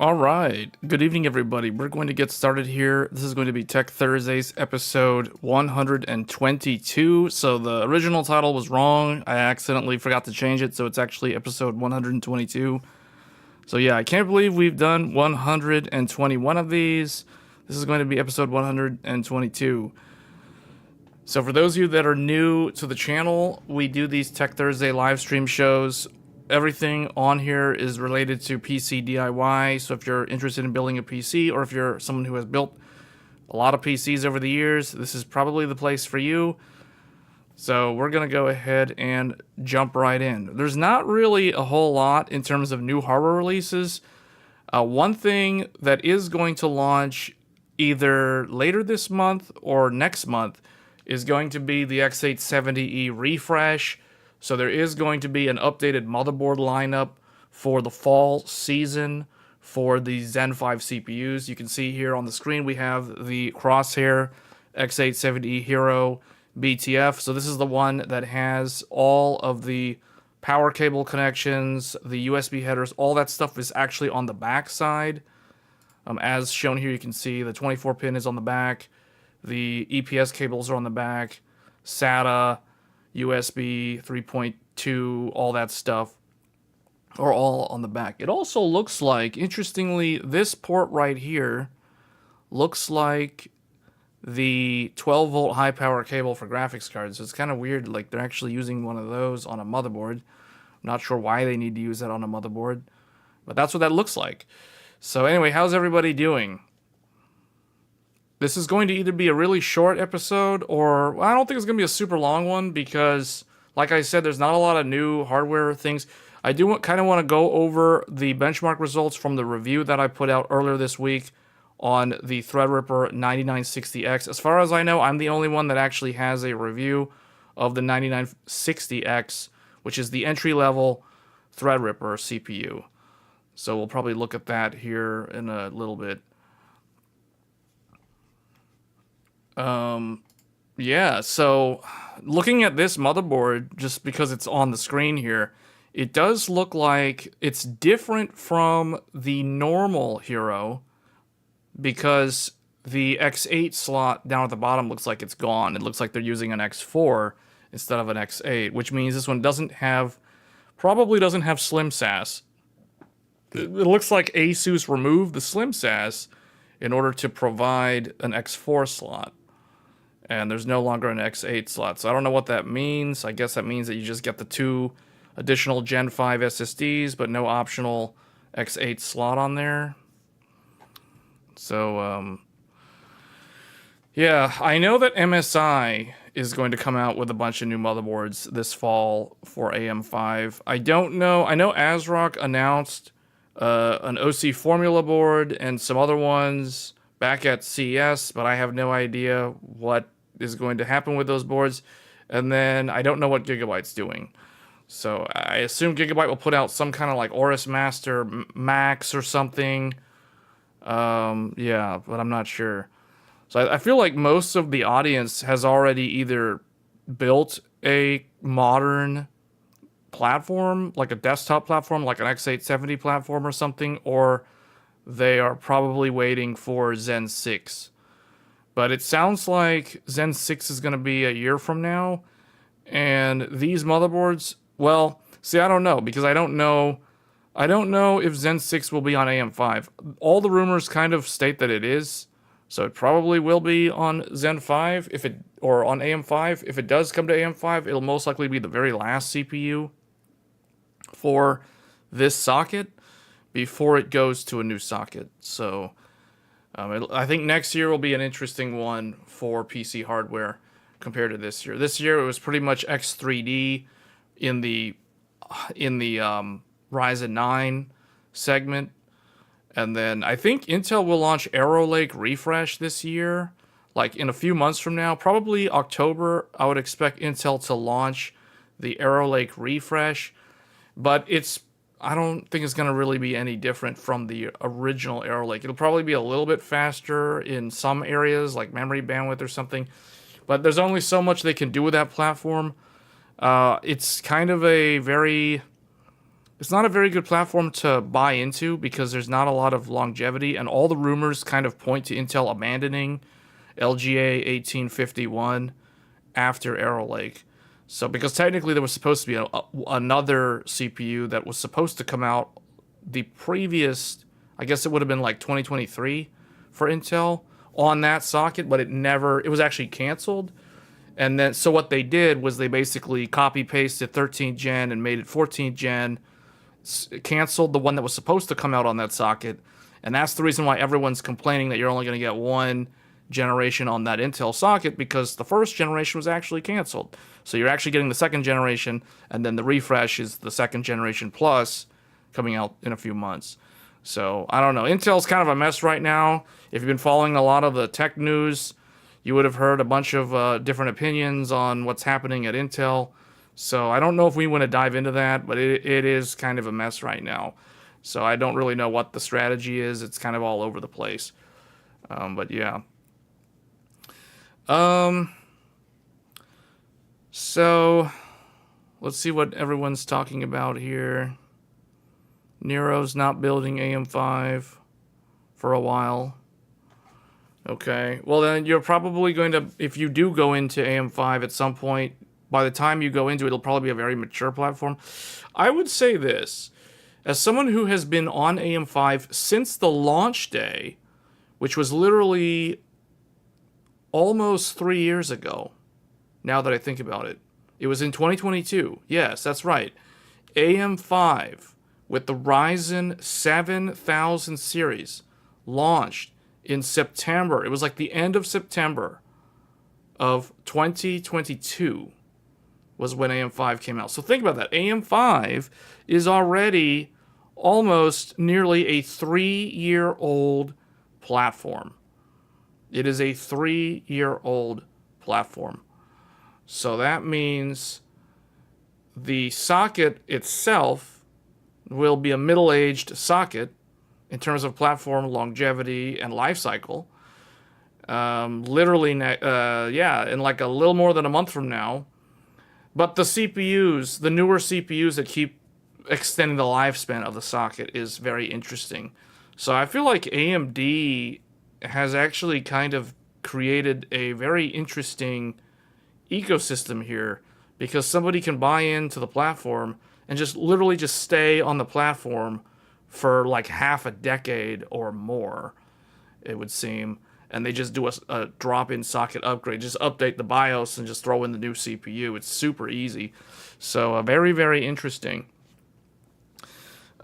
All right. Good evening, everybody. We're going to get started here. This is going to be Tech Thursdays, episode 122. So the original title was wrong. I accidentally forgot to change it, so it's actually episode 122. So yeah, I can't believe we've done 121 of these. This is going to be episode 122. So for those of you that are new to the channel, we do these Tech Thursday live stream shows. Everything on here is related to PC DIY, so if you're interested in building a PC, or if you're someone who has built a lot of PCs over the years, this is probably the place for you. So we're going to go ahead and jump right in. There's not really a whole lot in terms of new hardware releases. One thing that is going to launch either later this month or next month is going to be the X870E refresh. So there is going to be an updated motherboard lineup for the fall season for the Zen 5 CPUs. You can see here on the screen we have the Crosshair X870 Hero BTF. So this is the one that has all of the power cable connections, the USB headers, all that stuff is actually on the back side. As shown here, you can see the 24 pin is on the back, the EPS cables are on the back, SATA, USB 3.2, all that stuff are all on the back. It also looks like, interestingly, this port right here looks like the 12 volt high power cable for graphics cards. So it's kind of weird, like they're actually using one of those on a motherboard. I'm not sure why they need to use that on a motherboard, but that's what that looks like. So anyway, how's everybody doing? This is going to either be a really short episode, or well, I don't think it's going to be a super long one because, like I said, there's not a lot of new hardware things. I do kind of want to go over the benchmark results from the review that I put out earlier this week on the Threadripper 9960X. As far as I know, I'm the only one that actually has a review of the 9960X, which is the entry-level Threadripper CPU. So we'll probably look at that here in a little bit. Yeah, so looking at this motherboard, just because it's on the screen here, it does look like it's different from the normal Hero because the X8 slot down at the bottom looks like it's gone. It looks like they're using an X4 instead of an X8, which means this one probably doesn't have Slim SAS. It looks like Asus removed the Slim SAS in order to provide an X4 slot. And there's no longer an X8 slot. So I don't know what that means. I guess that means that you just get the 2 additional Gen 5 SSDs, but no optional X8 slot on there. So, yeah, I know that MSI is going to come out with a bunch of new motherboards this fall for AM5. I don't know. I know ASRock announced an OC Formula board and some other ones back at CES, but I have no idea what is going to happen with those boards. And then I don't know what Gigabyte's doing. So I assume Gigabyte will put out some kind of like Aorus Master Max or something. Yeah, but I'm not sure. So I feel like most of the audience has already either built a modern platform, like a desktop platform, like an X870 platform or something, or they are probably waiting for Zen 6. But it sounds like Zen 6 is going to be a year from now. And these motherboards, well, see, I don't know, because I don't know if Zen 6 will be on AM5. All the rumors kind of state that it is. So it probably will be on Zen 5 or on AM5. If it does come to AM5, it'll most likely be the very last CPU. for this socket before it goes to a new socket. So I think next year will be an interesting one for PC hardware compared to this year. This year it was pretty much X3D in the Ryzen 9 segment. And then I think Intel will launch Alder Lake refresh this year, like in a few months from now, probably October. I would expect Intel to launch the Alder Lake refresh, but I don't think it's going to really be any different from the original Alder Lake. It'll probably be a little bit faster in some areas, like memory bandwidth or something, but there's only so much they can do with that platform. It's kind of it's not a very good platform to buy into because there's not a lot of longevity, and all the rumors kind of point to Intel abandoning LGA 1851 after Alder Lake. So, because technically there was supposed to be another CPU that was supposed to come out the previous, I guess it would have been like 2023 for Intel on that socket, but it was actually canceled. And then, so what they did was they basically copy pasted 13th gen and made it 14th gen, canceled the one that was supposed to come out on that socket, and that's the reason why everyone's complaining that you're only going to get one generation on that Intel socket, because the first generation was actually canceled. So you're actually getting the second generation, and then the refresh is the second generation plus coming out in a few months. So I don't know. Intel's kind of a mess right now. If you've been following a lot of the tech news, you would have heard a bunch of different opinions on what's happening at Intel. So I don't know if we want to dive into that, but it is kind of a mess right now. So I don't really know what the strategy is. It's kind of all over the place. But yeah. So let's see what everyone's talking about here. Nero's not building AM5 for a while. Okay. Well, then you're probably going to, if you do go into AM5 at some point, by the time you go into it, it'll probably be a very mature platform. I would say this, as someone who has been on AM5 since the launch day, which was literally almost 3 years ago, now that I think about it. It was in 2022. Yes, that's right. AM5 with the Ryzen 7000 series launched in September. It was like the end of September of 2022 was when AM5 came out. So think about that. AM5 is already almost nearly a 3-year-old platform. It is a 3-year-old platform. So that means the socket itself will be a middle-aged socket in terms of platform longevity and life cycle. Literally, in like a little more than a month from now. But the CPUs, the newer CPUs that keep extending the lifespan of the socket is very interesting. So I feel like AMD has actually kind of created a very interesting ecosystem here, because somebody can buy into the platform and just literally just stay on the platform for like half a decade or more, it would seem. And they just do a drop-in socket upgrade. Just update the BIOS and just throw in the new CPU. It's super easy. So very, very interesting.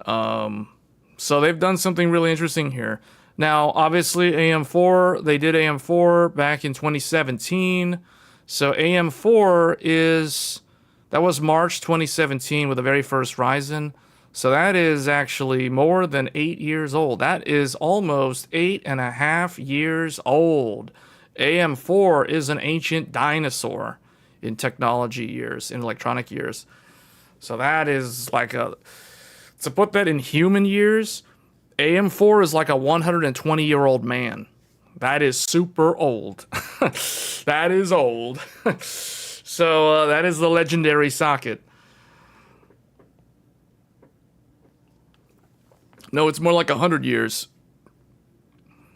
So they've done something really interesting here. Now, obviously, AM4, they did AM4 back in 2017. So AM4 that was March 2017 with the very first Ryzen. So that is actually more than 8 years old. That is almost 8.5 years old. AM4 is an ancient dinosaur in technology years, in electronic years. So that is like to put that in human years, AM4 is like a 120-year-old man. That is super old. That is old. So that is the legendary socket. No, it's more like 100 years.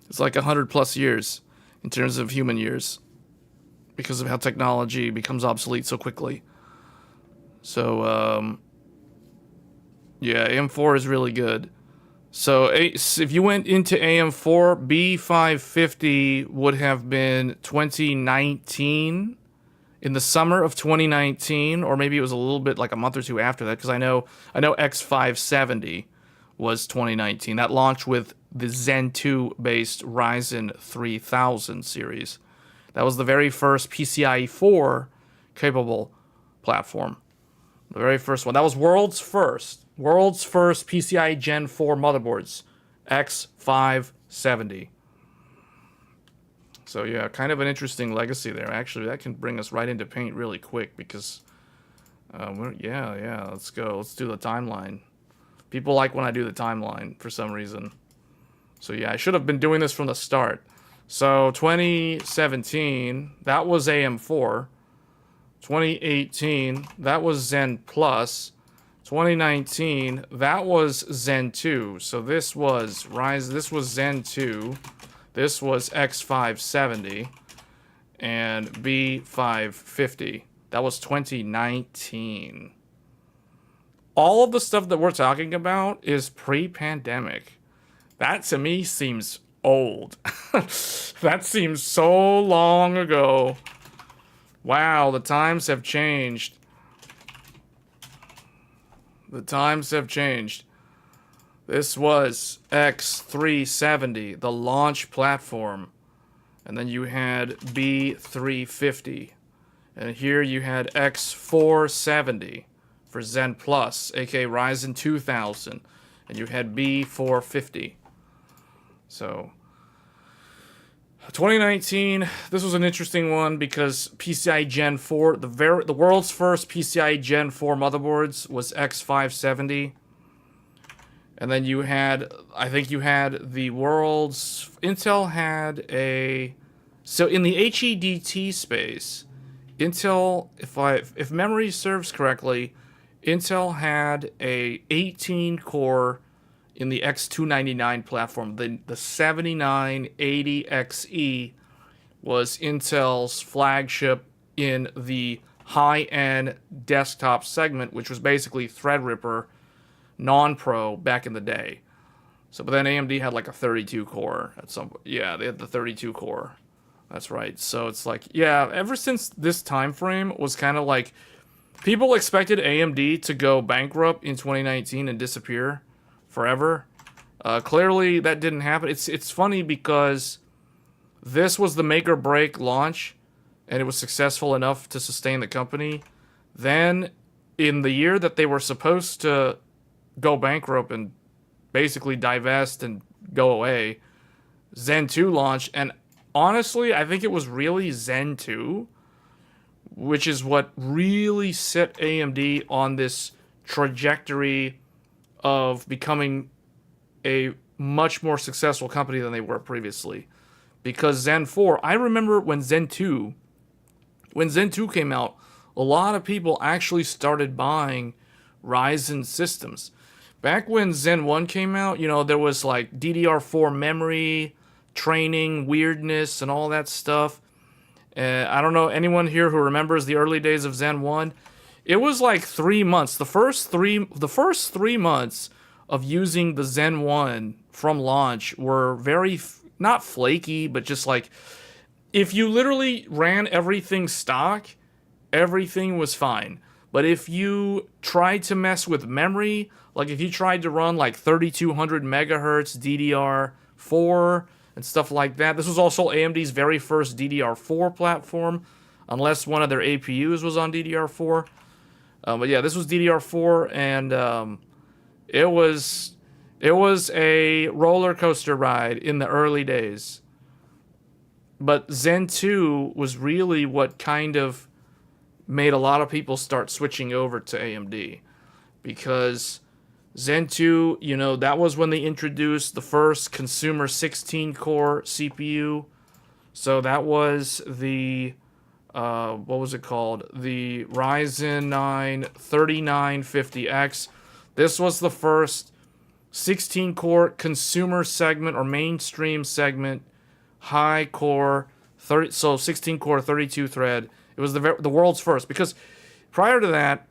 It's like 100 plus years in terms of human years, because of how technology becomes obsolete so quickly. So, yeah, AM4 is really good. So if you went into AM4, B550 would have been 2019 in the summer of 2019, or maybe it was a little bit like a month or two after that, because I know X570 was 2019. That launched with the Zen 2 based Ryzen 3000 series. That was the very first PCIe 4 capable platform. The very first one. That was world's first PCIe Gen 4 motherboards. X570. So yeah, kind of an interesting legacy there. Actually, that can bring us right into Paint really quick because, let's go. Let's do the timeline. People like when I do the timeline for some reason. So yeah, I should have been doing this from the start. So 2017, that was AM4. 2018, that was Zen Plus. 2019, that was Zen 2. So this was this was Zen 2. This was X570 and B550. That was 2019. All of the stuff that we're talking about is pre-pandemic. That to me seems old. That seems so long ago. Wow, the times have changed. The times have changed. This was X370, the launch platform. And then you had B350. And here you had X470 for Zen Plus, aka Ryzen 2000. And you had B450. So 2019, this was an interesting one because PCIe Gen 4, the world's first PCIe Gen 4 motherboards was X570. And then you had, I think you had the world's, Intel had a, so in the HEDT space, Intel, if memory serves correctly, Intel had a 18 core in the X299 platform. The 7980XE was Intel's flagship in the high-end desktop segment, which was basically Threadripper non-pro back in the day. So, but then AMD had like a 32 core at some point. Yeah, they had the 32 core. That's right. So it's like, yeah, ever since this time frame was kind of like, people expected AMD to go bankrupt in 2019 and disappear forever. Clearly that didn't happen. It's funny because this was the make or break launch and it was successful enough to sustain the company. Then in the year that they were supposed to go bankrupt and basically divest and go away, Zen 2 launched, and honestly, I think it was really Zen 2, which is what really set AMD on this trajectory of becoming a much more successful company than they were previously. Because Zen 4, I remember when Zen 2 came out, a lot of people actually started buying Ryzen systems. Back when Zen 1 came out, you know, there was like DDR4 memory, training, weirdness, and all that stuff. I don't know anyone here who remembers the early days of Zen 1. It was like 3 months. The first three months of using the Zen 1 from launch were very, not flaky, but just like, if you literally ran everything stock, everything was fine. But if you tried to mess with memory, like if you tried to run like 3200 megahertz DDR4 and stuff like that, this was also AMD's very first DDR4 platform, unless one of their APUs was on DDR4. But yeah, this was DDR4, and it was a roller coaster ride in the early days. But Zen 2 was really what kind of made a lot of people start switching over to AMD, because Zen 2, you know, that was when they introduced the first consumer 16-core CPU. So that was the, what was it called? The Ryzen 9 3950X. This was the first 16-core consumer segment or mainstream segment, high-core, 16-core, 32-thread. It was the world's first, because prior to that,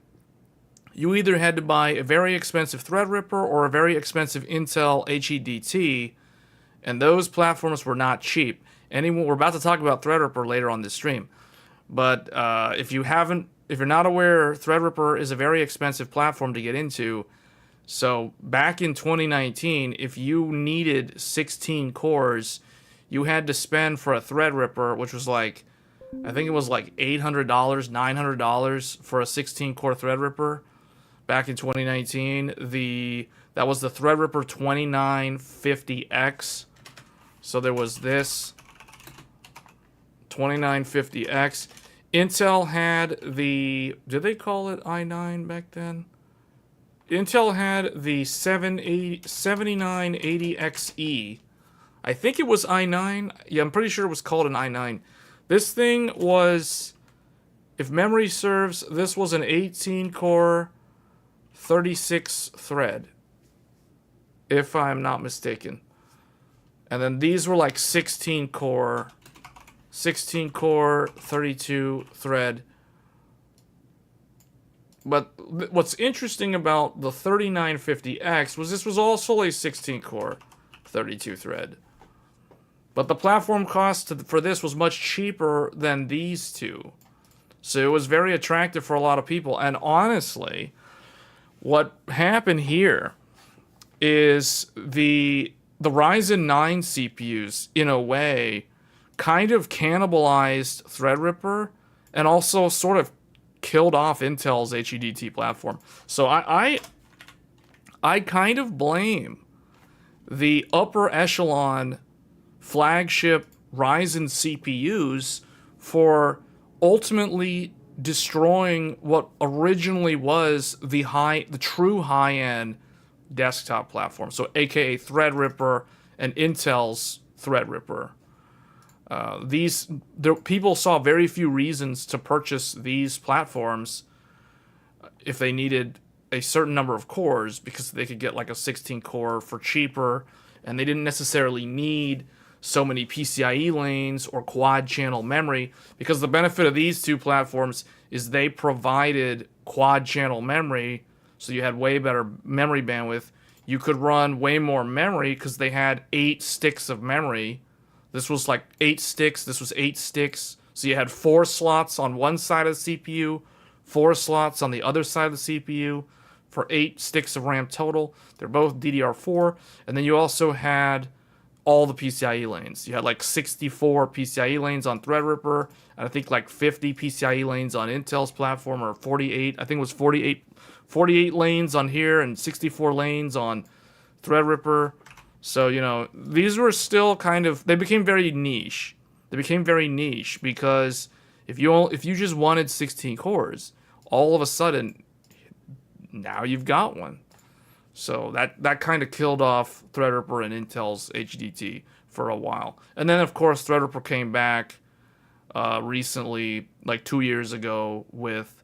you either had to buy a very expensive Threadripper or a very expensive Intel HEDT, and those platforms were not cheap. We're about to talk about Threadripper later on this stream. But if you're not aware, Threadripper is a very expensive platform to get into. So back in 2019, if you needed 16 cores, you had to spend for a Threadripper, which was like, I think it was like $800, $900 for a 16 core Threadripper back in 2019. That was the Threadripper 2950X. So there was this 2950X. Intel had did they call it i9 back then? Intel had the 7980XE. I think it was i9. Yeah, I'm pretty sure it was called an i9. This thing was, if memory serves, this was an 18-core, 36-thread, if I'm not mistaken. And then these were like 16-core, 32-thread. But what's interesting about the 3950X was this was also a 16-core, 32-thread. But the platform cost for this was much cheaper than these two. So it was very attractive for a lot of people. And honestly, what happened here is the Ryzen 9 CPUs, in a way, kind of cannibalized Threadripper and also sort of killed off Intel's HEDT platform. So I kind of blame the upper echelon flagship Ryzen CPUs for ultimately destroying what originally was the true high-end desktop platform. So aka Threadripper and Intel's Threadripper. People saw very few reasons to purchase these platforms if they needed a certain number of cores, because they could get like a 16 core for cheaper, and they didn't necessarily need so many PCIe lanes or quad channel memory, because the benefit of these two platforms is they provided quad channel memory, so you had way better memory bandwidth. You could run way more memory because they had 8 sticks of memory. This was like 8 sticks. This was 8 sticks. So you had 4 slots on one side of the CPU, 4 slots on the other side of the CPU for 8 sticks of RAM total. They're both DDR4. And then you also had all the PCIe lanes. You had like 64 PCIe lanes on Threadripper, and I think like 50 PCIe lanes on Intel's platform, or 48. I think it was 48 lanes on here and 64 lanes on Threadripper. So, you know, these were still kind of, they became very niche. They became very niche because if you just wanted 16 cores, all of a sudden, now you've got one. So that kind of killed off Threadripper and Intel's HDT for a while. And then, of course, Threadripper came back recently, like 2 years ago, with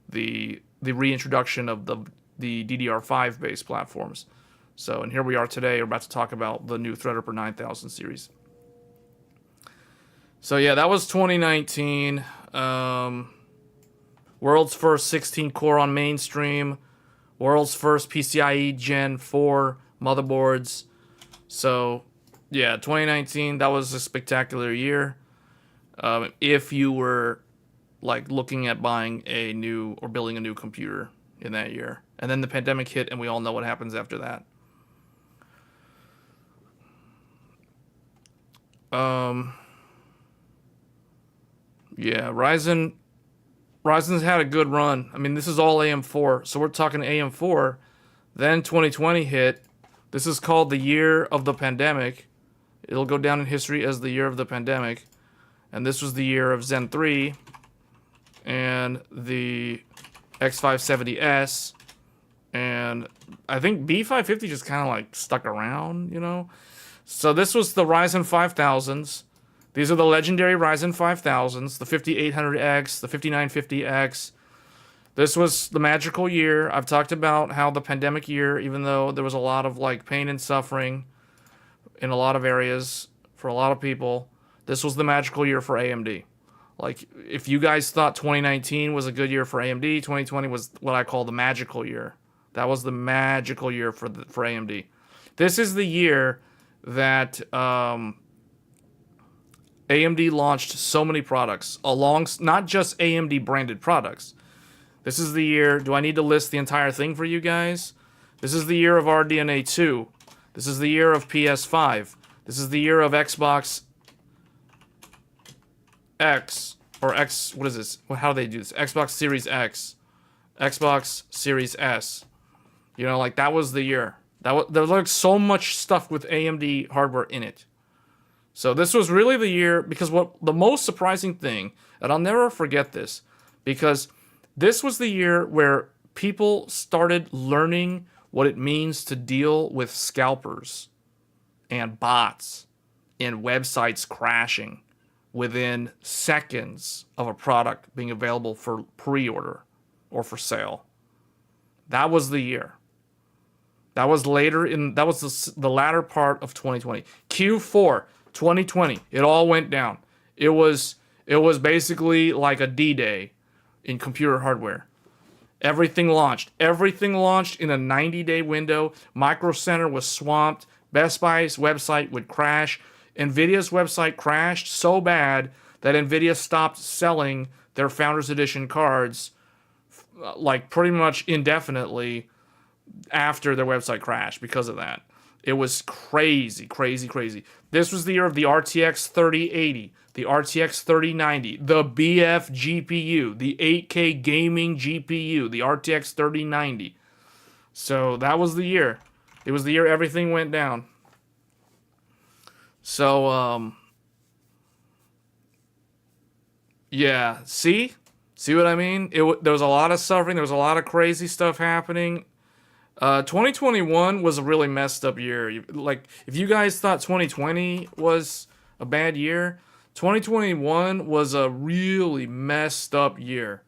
the reintroduction of the DDR5 based platforms. So, and here we are today. We're about to talk about the new Threadripper 9000 series. So yeah, that was 2019. World's first 16 core on mainstream. World's first PCIe Gen 4 motherboards. So yeah, 2019, that was a spectacular year. If you were like looking at buying a new or building a new computer in that year. And then the pandemic hit, and we all know what happens after that. Yeah, Ryzen's had a good run. I mean, this is all AM4, so we're talking AM4. Then 2020 hit. This is called the year of the pandemic. It'll go down in history as the year of the pandemic. And this was the year of Zen 3 and the X570S. And I think B550 just kind of like stuck around, you know? So this was the Ryzen 5000s. These are the legendary Ryzen 5000s, the 5800X, the 5950X. This was the magical year. I've talked about how the pandemic year, even though there was a lot of like pain and suffering in a lot of areas for a lot of people, this was the magical year for AMD. Like, if you guys thought 2019 was a good year for AMD, 2020 was what I call the magical year. That was the magical year for AMD. This is the year that AMD launched so many products, not just AMD branded products. This is the year, do I need to list the entire thing for you guys? This is the year of RDNA 2. This is the year of PS5. This is the year of Xbox X, or X, what is this? How do they do this? Xbox Series X. Xbox Series S. You know, like, that was the year. There was like so much stuff with AMD hardware in it. So this was really the year, because what the most surprising thing, and I'll never forget this, because this was the year where people started learning what it means to deal with scalpers and bots and websites crashing within seconds of a product being available for pre-order or for sale. That was the year. That was the latter part of 2020. Q4 2020, it all went down. It was basically like a D-Day in computer hardware. Everything launched. Everything launched in a 90-day window. Micro Center was swamped. Best Buy's website would crash. Nvidia's website crashed so bad that Nvidia stopped selling their Founders Edition cards like pretty much indefinitely after their website crashed because of that. It was crazy, crazy, crazy. This was the year of the RTX 3080, the RTX 3090, the BF GPU, the 8K gaming GPU, the RTX 3090. So that was the year. It was the year everything went down. So, yeah, see what I mean? There was a lot of suffering. There was a lot of crazy stuff happening. 2021 was a really messed up year. Like, if you guys thought 2020 was a bad year, 2021 was a really messed up year.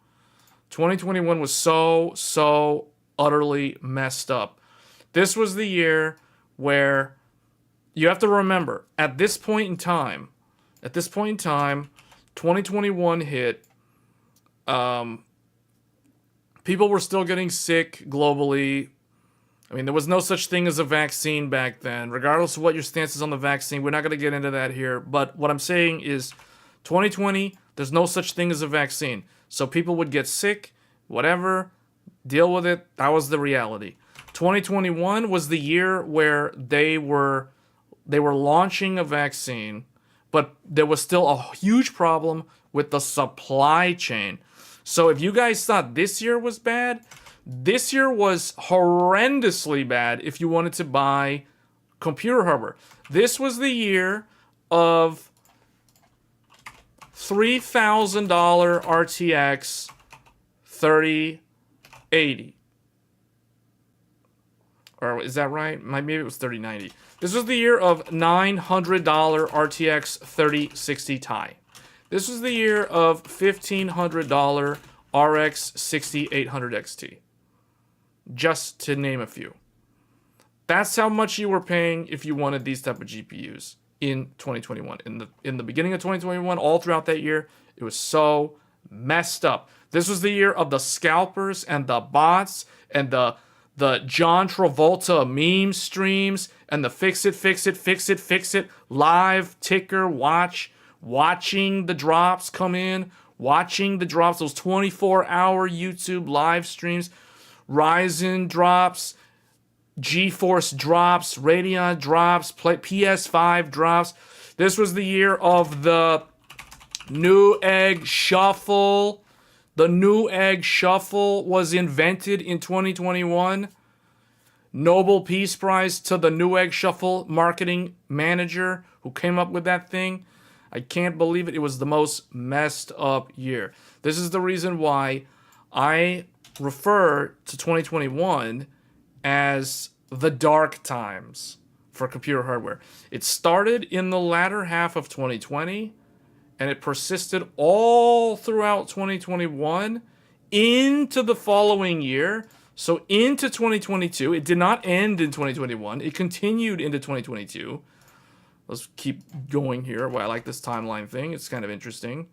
2021 was so utterly messed up. This was the year where you have to remember, at this point in time, 2021 hit. People were still getting sick globally. I mean, there was no such thing as a vaccine back then. Regardless of what your stance is on the vaccine, we're not going to get into that here. But what I'm saying is, 2020, there's no such thing as a vaccine. So people would get sick, whatever, deal with it. That was the reality. 2021 was the year where they were launching a vaccine, but there was still a huge problem with the supply chain. So if you guys thought this year was bad, this year was horrendously bad if you wanted to buy computer hardware. This was the year of $3,000 RTX 3080. Or is that right? Maybe it was 3090. This was the year of $900 RTX 3060 Ti. This was the year of $1,500 RX 6800 XT. Just to name a few. That's how much you were paying if you wanted these type of GPUs in 2021. In the beginning of 2021, all throughout that year, it was so messed up. This was the year of the scalpers and the bots and the John Travolta meme streams and the fix it live ticker watching the drops come in, watching the drops, those 24-hour YouTube live streams, Ryzen drops, GeForce drops, Radeon drops, PS5 drops. This was the year of the Newegg Shuffle. The Newegg Shuffle was invented in 2021. Nobel Peace Prize to the Newegg Shuffle marketing manager who came up with that thing. I can't believe it. It was the most messed up year. This is the reason why I refer to 2021 as the dark times for computer hardware. It started in the latter half of 2020, and it persisted all throughout 2021 into the following year. So into 2022, it did not end in 2021. It continued into 2022. Let's keep going here. Well, I like this timeline thing. It's kind of interesting.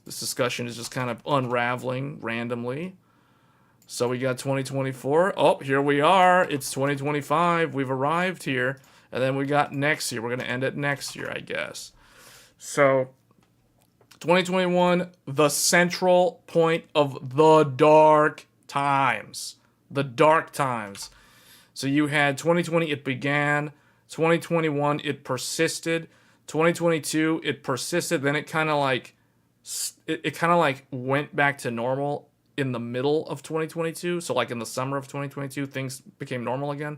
This discussion is just kind of unraveling randomly. So we got 2024. Oh, here we are. It's 2025. We've arrived here. And then we got next year. We're going to end it next year, I guess. So 2021, the central point of the dark times. The dark times. So you had 2020, it began. 2021, it persisted. 2022, it persisted. Then it kind of like went back to normal in the middle of 2022. So like in the summer of 2022, things became normal again.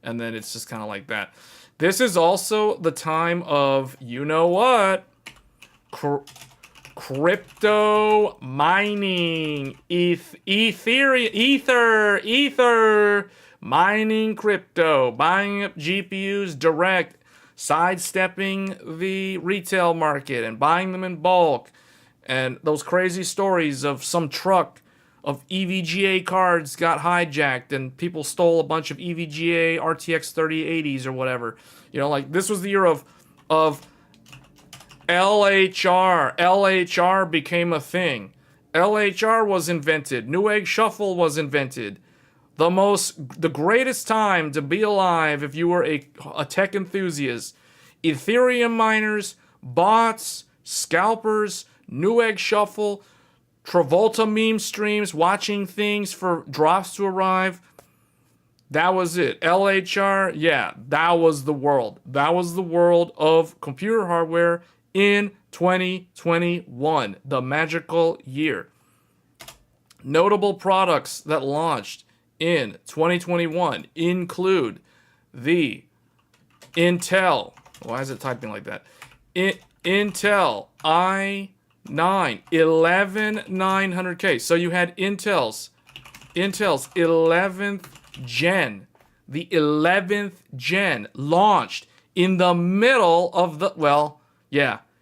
And then it's just kind of like that. This is also the time of, you know what? Crypto mining. Ether. Mining crypto. Buying up GPUs direct. Sidestepping the retail market and buying them in bulk. And those crazy stories of some truck of EVGA cards got hijacked and people stole a bunch of EVGA RTX 3080s or whatever. You know, like this was the year of LHR. LHR became a thing. LHR was invented. Newegg Shuffle was invented. The greatest time to be alive if you were a tech enthusiast. Ethereum miners, bots, scalpers, Newegg Shuffle, Travolta meme streams, watching things for drops to arrive. That was it. LHR, yeah, that was the world. That was the world of computer hardware in 2021, the magical year. Notable products that launched in 2021 include the Intel. Why is it typing like that? Intel i9 11900K. So you had Intel's 11th gen. The 11th gen launched in the middle of the,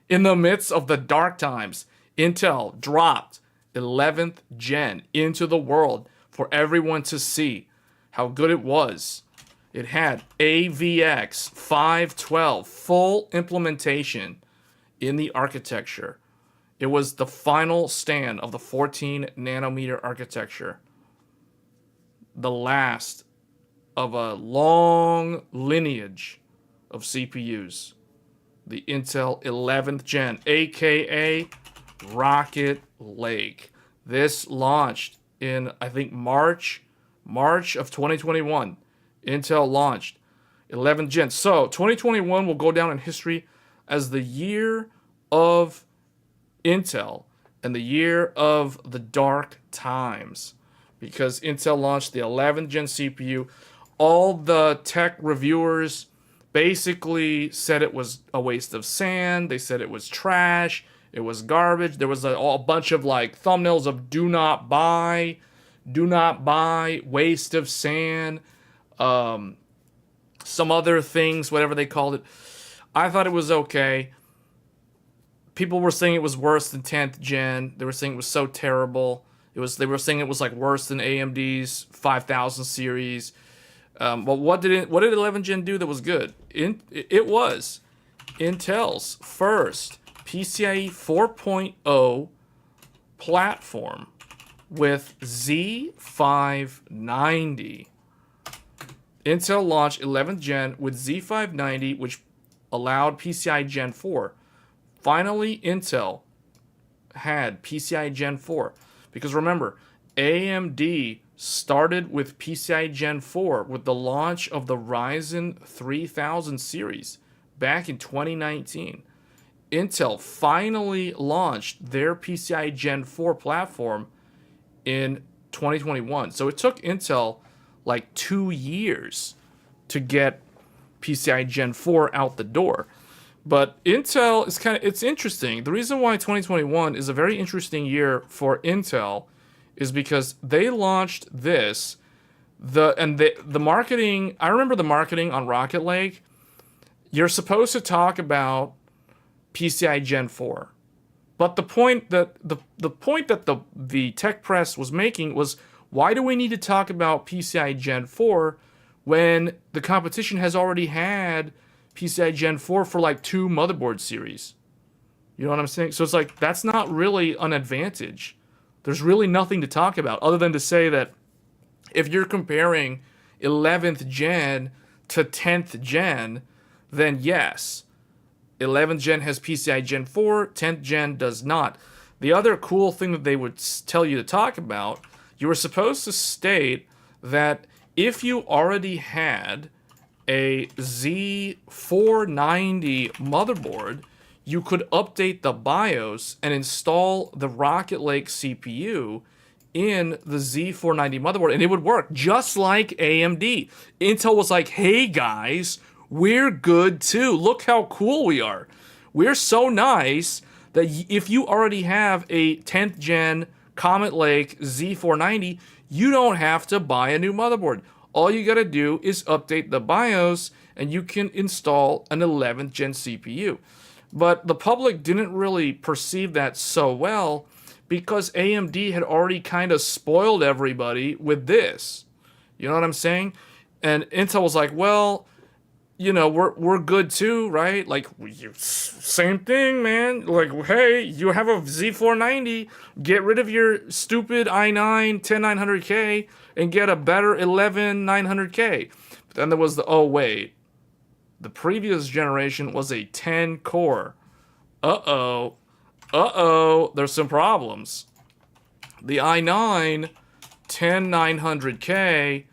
in the midst of the dark times. Intel dropped 11th gen into the world for everyone to see how good it was. It had AVX 512 full implementation in the architecture. It was the final stand of the 14 nanometer architecture. The last of a long lineage of CPUs. The Intel 11th gen, aka Rocket Lake. This launched in, I think, March of 2021. Intel launched 11th gen. So 2021 will go down in history as the year of Intel and the year of the dark times, because Intel launched the 11th gen CPU. All the tech reviewers basically said it was a waste of sand. They said it was trash. It was garbage. There was a bunch of like thumbnails of do not buy, waste of sand, some other things, whatever they called it. I thought it was okay. People were saying it was worse than 10th gen. They were saying it was so terrible. They were saying it was like worse than AMD's 5000 series. But what did 11th gen do that was good? It was Intel's first PCIe 4.0 platform with Z590. Intel launched 11th gen with Z590, which allowed PCIe Gen 4. Finally, Intel had PCIe Gen 4. Because remember, AMD started with PCIe Gen 4 with the launch of the Ryzen 3000 series back in 2019. Intel finally launched their PCIe Gen 4 platform in 2021. So it took Intel like 2 years to get PCIe Gen 4 out the door. But Intel is it's interesting. The reason why 2021 is a very interesting year for Intel is because they launched this, the marketing. I remember the marketing on Rocket Lake. You're supposed to talk about PCIe Gen 4, but the point that the tech press was making was, why do we need to talk about PCIe Gen 4 when the competition has already had PCIe Gen 4 for like 2 motherboard series? You know what I'm saying? So it's like, that's not really an advantage. There's really nothing to talk about other than to say that if you're comparing 11th gen to 10th gen, then yes, 11th gen has PCIe Gen 4, 10th gen does not. The other cool thing that they would tell you to talk about, you were supposed to state that if you already had a Z490 motherboard, you could update the BIOS and install the Rocket Lake CPU in the Z490 motherboard, and it would work just like AMD. Intel was like, hey guys, we're good too. Look how cool we are. We're so nice that if you already have a 10th gen Comet Lake Z490, you don't have to buy a new motherboard. All you gotta do is update the BIOS and you can install an 11th gen CPU. But the public didn't really perceive that so well because AMD had already kind of spoiled everybody with this. You know what I'm saying? And Intel was like, well, you know, we're good too, right? Like, same thing, man. Like, hey, you have a Z490, get rid of your stupid i9 10900K and get a better 11900K. But then there was the, oh wait, the previous generation was a 10 core. Uh-oh, there's some problems. The i9 10900K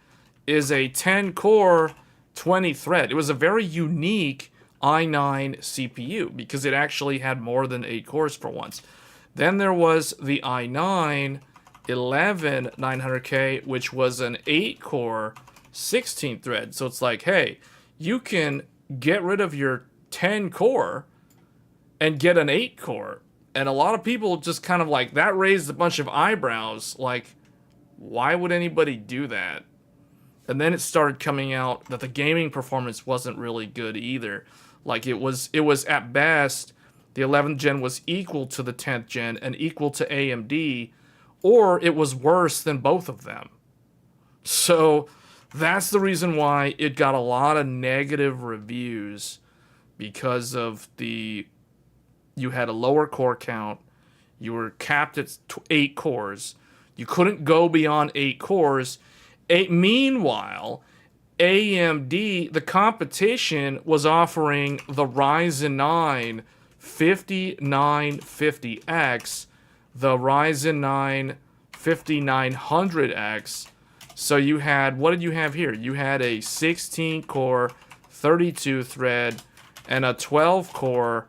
is a 10 core 20 thread. It was a very unique i9 CPU because it actually had more than 8 cores for once. Then there was the i9 11900K, which was an 8 core 16 thread. So it's like, hey, you can get rid of your 10 core and get an 8 core. And a lot of people just kind of like, that raised a bunch of eyebrows. Like, why would anybody do that? And then it started coming out that the gaming performance wasn't really good either. Like it was at best, the 11th gen was equal to the 10th gen and equal to AMD, or it was worse than both of them. So that's the reason why it got a lot of negative reviews, because of you had a lower core count, you were capped at 8 cores, you couldn't go beyond 8 cores. Meanwhile, AMD, the competition, was offering the Ryzen 9 5950X, the Ryzen 9 5900X. So you had, what did you have here? You had a 16 core, 32 thread, and a 12 core,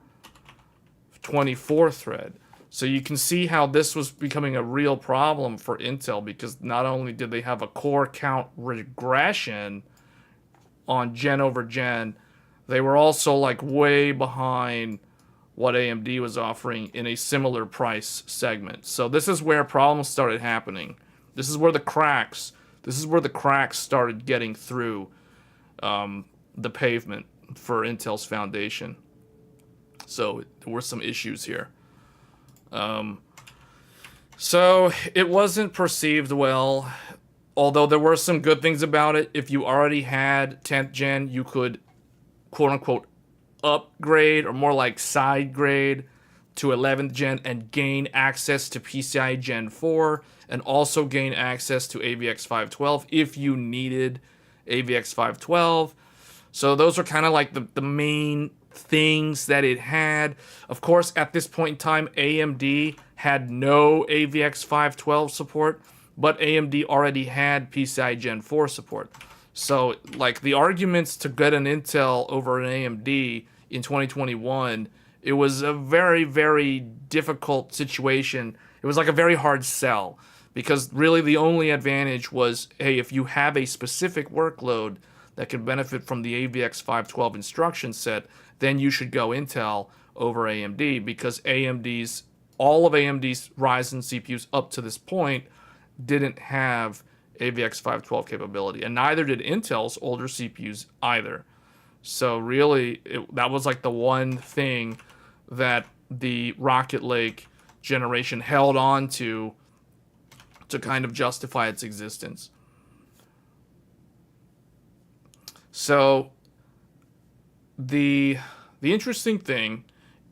24 thread. So you can see how this was becoming a real problem for Intel, because not only did they have a core count regression on gen over gen, they were also like way behind what AMD was offering in a similar price segment. So this is where problems started happening. This is where the cracks started getting through the pavement for Intel's foundation. So there were some issues here. So it wasn't perceived well, although there were some good things about it. If you already had 10th gen, you could quote unquote upgrade, or more like side grade, to 11th gen and gain access to PCIe Gen 4 and also gain access to AVX 512 if you needed AVX 512. So those are kind of like the main things that it had. Of course, at this point in time, AMD had no AVX 512 support, but AMD already had PCIe Gen 4 support. So, like, the arguments to get an Intel over an AMD in 2021, it was a very, very difficult situation. It was like a very hard sell, because really the only advantage was, hey, if you have a specific workload that can benefit from the AVX 512 instruction set, then you should go Intel over AMD, because all of AMD's Ryzen CPUs up to this point didn't have AVX 512 capability, and neither did Intel's older CPUs either. So really, that was like the one thing that the Rocket Lake generation held on to kind of justify its existence. So the interesting thing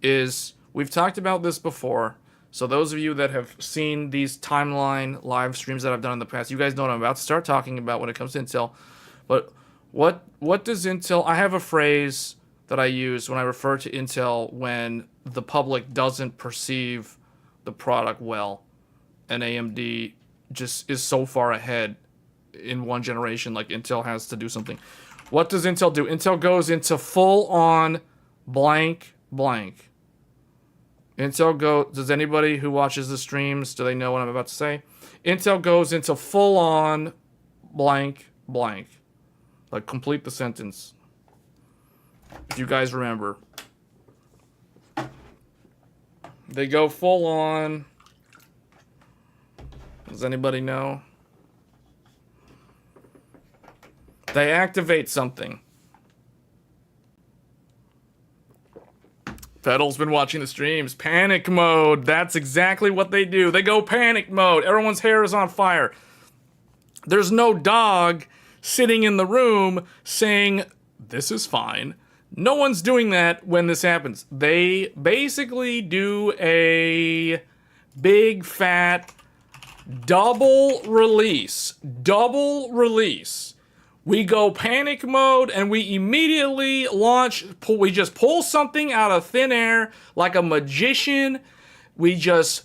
is, we've talked about this before, so those of you that have seen these timeline live streams that I've done in the past, you guys know what I'm about to start talking about when it comes to Intel. But what does Intel... I have a phrase that I use when I refer to Intel when the public doesn't perceive the product well, and AMD just is so far ahead in one generation, like Intel has to do something. What does Intel do? Intel goes into full-on blank. Does anybody who watches the streams, do they know what I'm about to say? Intel goes into full-on blank. Like, complete the sentence. If you guys remember. They go full-on. Does anybody know? They activate something. Pedal's been watching the streams. Panic mode. That's exactly what they do. They go panic mode. Everyone's hair is on fire. There's no dog sitting in the room saying, this is fine. No one's doing that when this happens. They basically do a big fat double release. We go panic mode and we immediately launch. We just pull something out of thin air like a magician. We just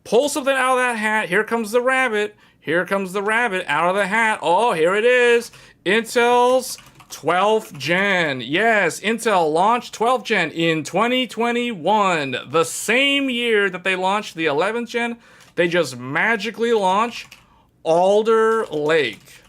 pull something out of that hat. Here comes the rabbit. Out of the hat. Oh, here it is. Intel's 12th gen. Yes, Intel launched 12th gen in 2021. The same year that they launched the 11th gen, they just magically launch Alder Lake.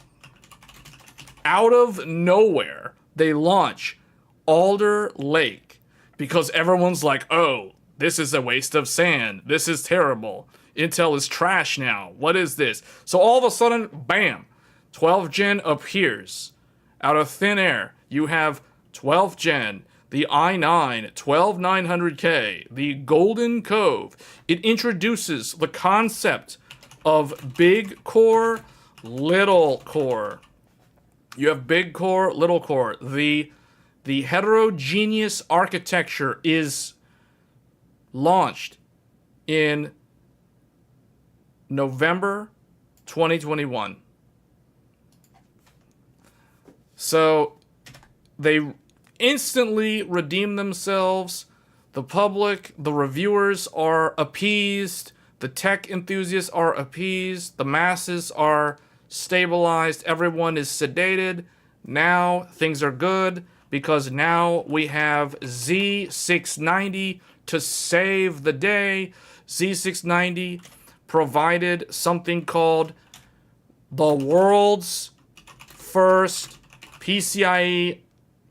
Out of nowhere, they launch Alder Lake because everyone's like, oh, this is a waste of sand. This is terrible. Intel is trash now. What is this? So all of a sudden, bam, 12th gen appears. Out of thin air, you have 12th gen, the i9 12900K, the Golden Cove. It introduces the concept of big core, little core. You have big core, little core. The heterogeneous architecture is launched in November 2021. So they instantly redeem themselves. The public, the reviewers are appeased. The tech enthusiasts are appeased. The masses are stabilized. Everyone is sedated. Now things are good because now we have Z690 to save the day. Z690 provided something called the world's first PCIe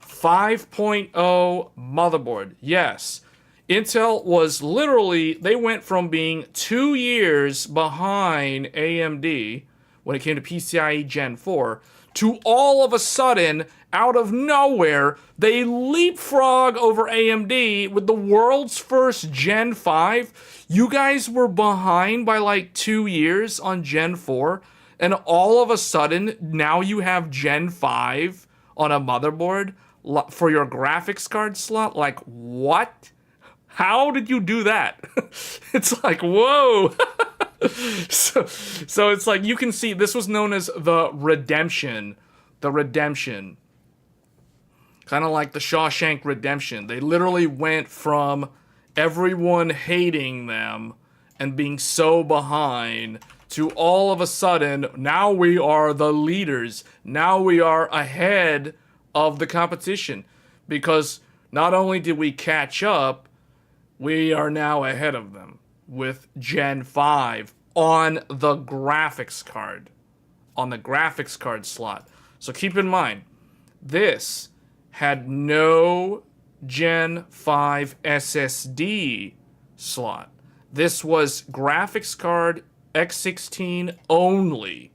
5.0 motherboard. Yes, Intel was literally, they went from being 2 years behind AMD when it came to PCIe Gen 4 to all of a sudden, out of nowhere, they leapfrog over AMD with the world's first Gen 5. You guys were behind by like 2 years on Gen 4, and all of a sudden, now you have Gen 5 on a motherboard for your graphics card slot? Like, what? How did you do that? It's like, whoa. So it's like, you can see, this was known as the redemption. The redemption. Kind of like the Shawshank Redemption. They literally went from everyone hating them and being so behind to all of a sudden, now we are the leaders. Now we are ahead of the competition. Because not only did we catch up, we are now ahead of them with Gen 5 on the graphics card. On the graphics card slot. So keep in mind, this had no Gen 5 SSD slot. This was graphics card X16 only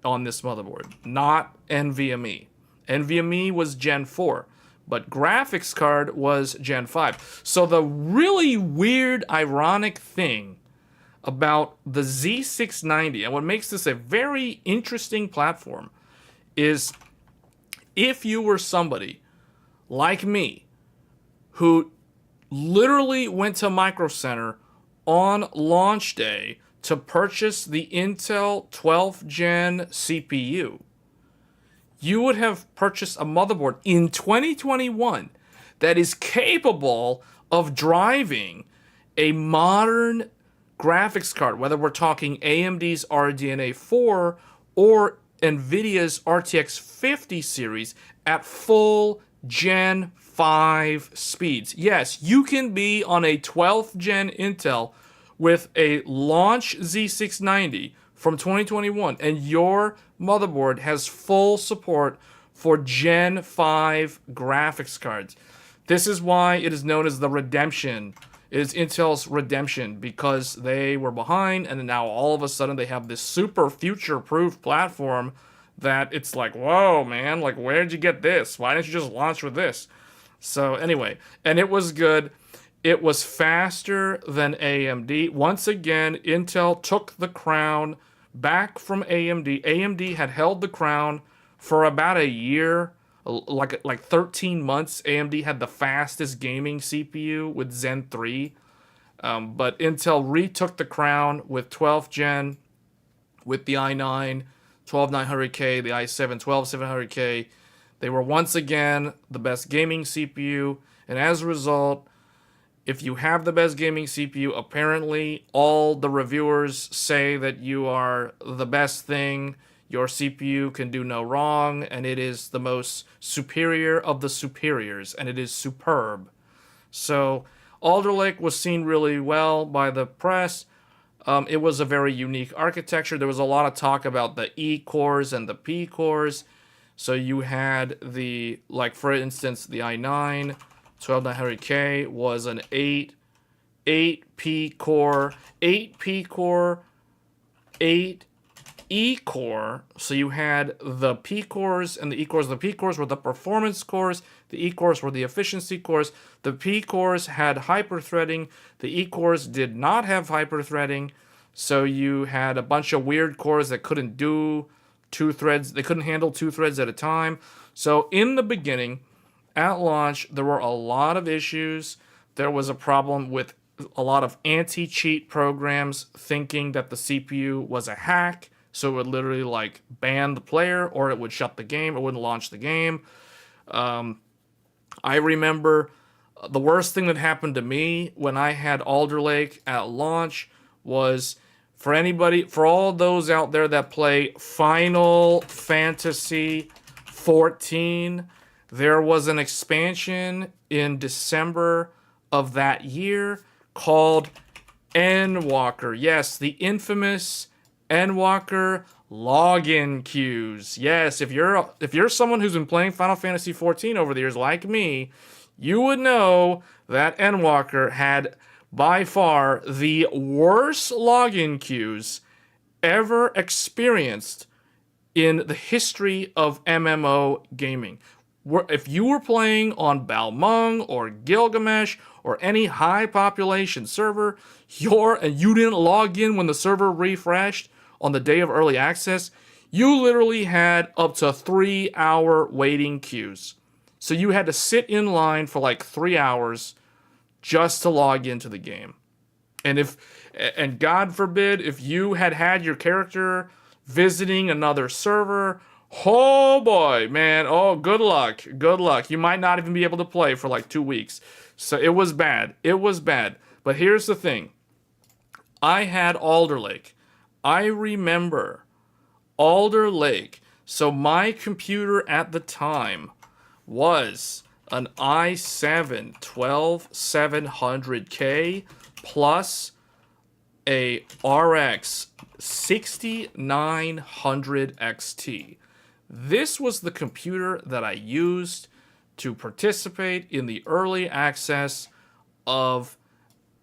on this motherboard, not NVMe. NVMe was Gen 4, but graphics card was Gen 5. So the really weird, ironic thing about the Z690, and what makes this a very interesting platform, is if you were somebody like me who literally went to Micro Center on launch day to purchase the Intel 12th Gen CPU, you would have purchased a motherboard in 2021 that is capable of driving a modern graphics card, whether we're talking AMD's RDNA 4 or NVIDIA's RTX 50 series at full Gen 5 speeds. Yes, you can be on a 12th gen Intel with a launch Z690 from 2021, and your motherboard has full support for Gen 5 graphics cards. This is why it is known as the redemption. It is Intel's redemption, because they were behind, and now all of a sudden they have this super future-proof platform that it's like, whoa, man, like, where'd you get this? Why didn't you just launch with this? So anyway, and it was good. It was faster than AMD. Once again, Intel took the crown back from AMD. AMD had held the crown for about a year, like 13 months. AMD had the fastest gaming CPU with Zen 3. But Intel retook the crown with 12th gen, with the i9 12900K, the i7 12700K. They were once again the best gaming CPU, and as a result, if you have the best gaming CPU, apparently all the reviewers say that you are the best thing. Your CPU can do no wrong, and it is the most superior of the superiors, and it is superb. So Alder Lake was seen really well by the press. It was a very unique architecture. There was a lot of talk about the E cores and the P cores. So you had the, like for instance, the i9 12900K was an 8P core, 8P core, 8 E core. So you had the P cores and the E cores. The P cores were the performance cores. The E cores were the efficiency cores. The P cores had hyperthreading. The E cores did not have hyperthreading. So you had a bunch of weird cores that couldn't do two threads. They couldn't handle two threads at a time. So in the beginning, at launch, there were a lot of issues. There was a problem with a lot of anti-cheat programs thinking that the CPU was a hack. So it would literally like ban the player, or it would shut the game. It wouldn't launch the game. I remember the worst thing that happened to me when I had Alder Lake at launch was, for all those out there that play Final Fantasy 14, there was an expansion in December of that year called Endwalker. Yes, the infamous Endwalker login queues. Yes, if you're someone who's been playing Final Fantasy 14 over the years like me, you would know that Endwalker had by far the worst login queues ever experienced in the history of MMO gaming. If you were playing on Balmung or Gilgamesh or any high population server, and you didn't log in when the server refreshed on the day of early access, you literally had up to 3-hour waiting queues. So you had to sit in line for like 3 hours just to log into the game. And God forbid, if you had your character visiting another server, oh boy, man, oh, good luck. Good luck. You might not even be able to play for like 2 weeks. So it was bad. It was bad. But here's the thing. I had Alder Lake. I remember Alder Lake. So my computer at the time was an i7 12700K plus a RX 6900 XT. This was the computer that I used to participate in the early access of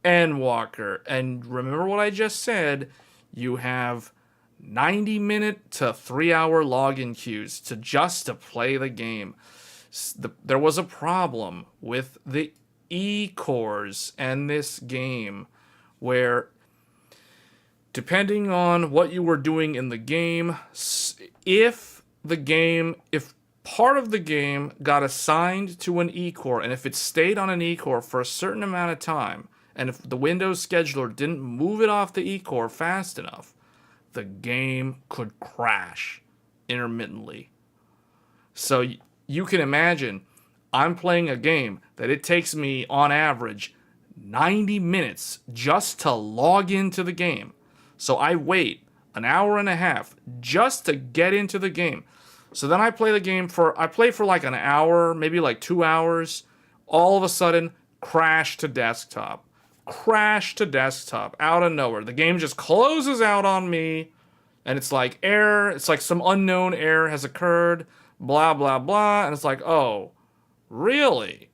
Endwalker. And remember what I just said, you have 90-minute to 3-hour login queues to play the game. There was a problem with the E-cores and this game where, depending on what you were doing in the game, if part of the game got assigned to an E-core, and if it stayed on an E-core for a certain amount of time, and if the Windows scheduler didn't move it off the E-core fast enough, the game could crash intermittently. So you can imagine I'm playing a game that it takes me on average 90 minutes just to log into the game. So I wait an hour and a half just to get into the game. So then I play for like an hour, maybe like 2 hours. All of a sudden, crash to desktop. Crash to desktop out of nowhere. The game just closes out on me, and it's like error. It's like some unknown error has occurred, blah, blah, blah. And it's like, oh, really?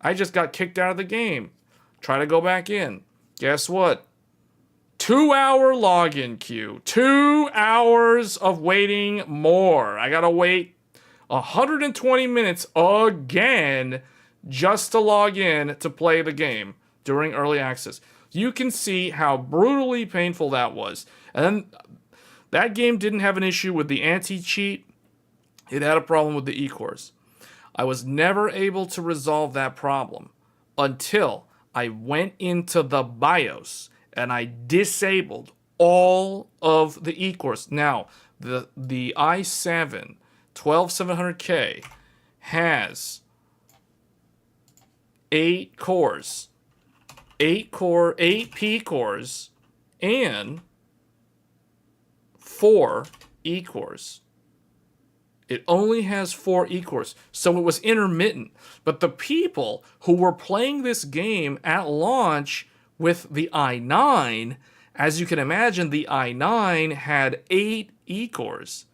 I just got kicked out of the game. Try to go back in. Guess what? 2 hour login queue. 2 hours of waiting more. I gotta wait 120 minutes again just to log in to play the game during early access. You can see how brutally painful that was. And then that game didn't have an issue with the anti-cheat. It had a problem with the E-cores. I was never able to resolve that problem until I went into the BIOS and I disabled all of the E-cores. Now, the i7 12700K has 8 cores, 8 P cores, and 4 E cores. It only has 4 E-cores, so it was intermittent. But the people who were playing this game at launch with the i9, as you can imagine, the i9 had 8 E-cores.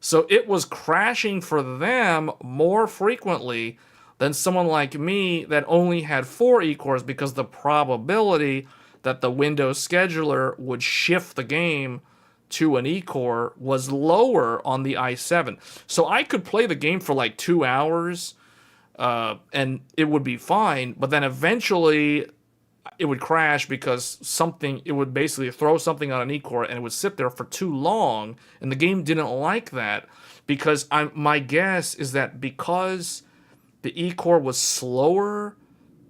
So it was crashing for them more frequently than someone like me that only had 4 E-cores, because the probability that the Windows scheduler would shift the game to an E-core was lower on the i7. So I could play the game for like 2 hours and it would be fine, but then eventually it would crash because it would basically throw something on an E-core and it would sit there for too long, and the game didn't like that, because my guess is that because the E-core was slower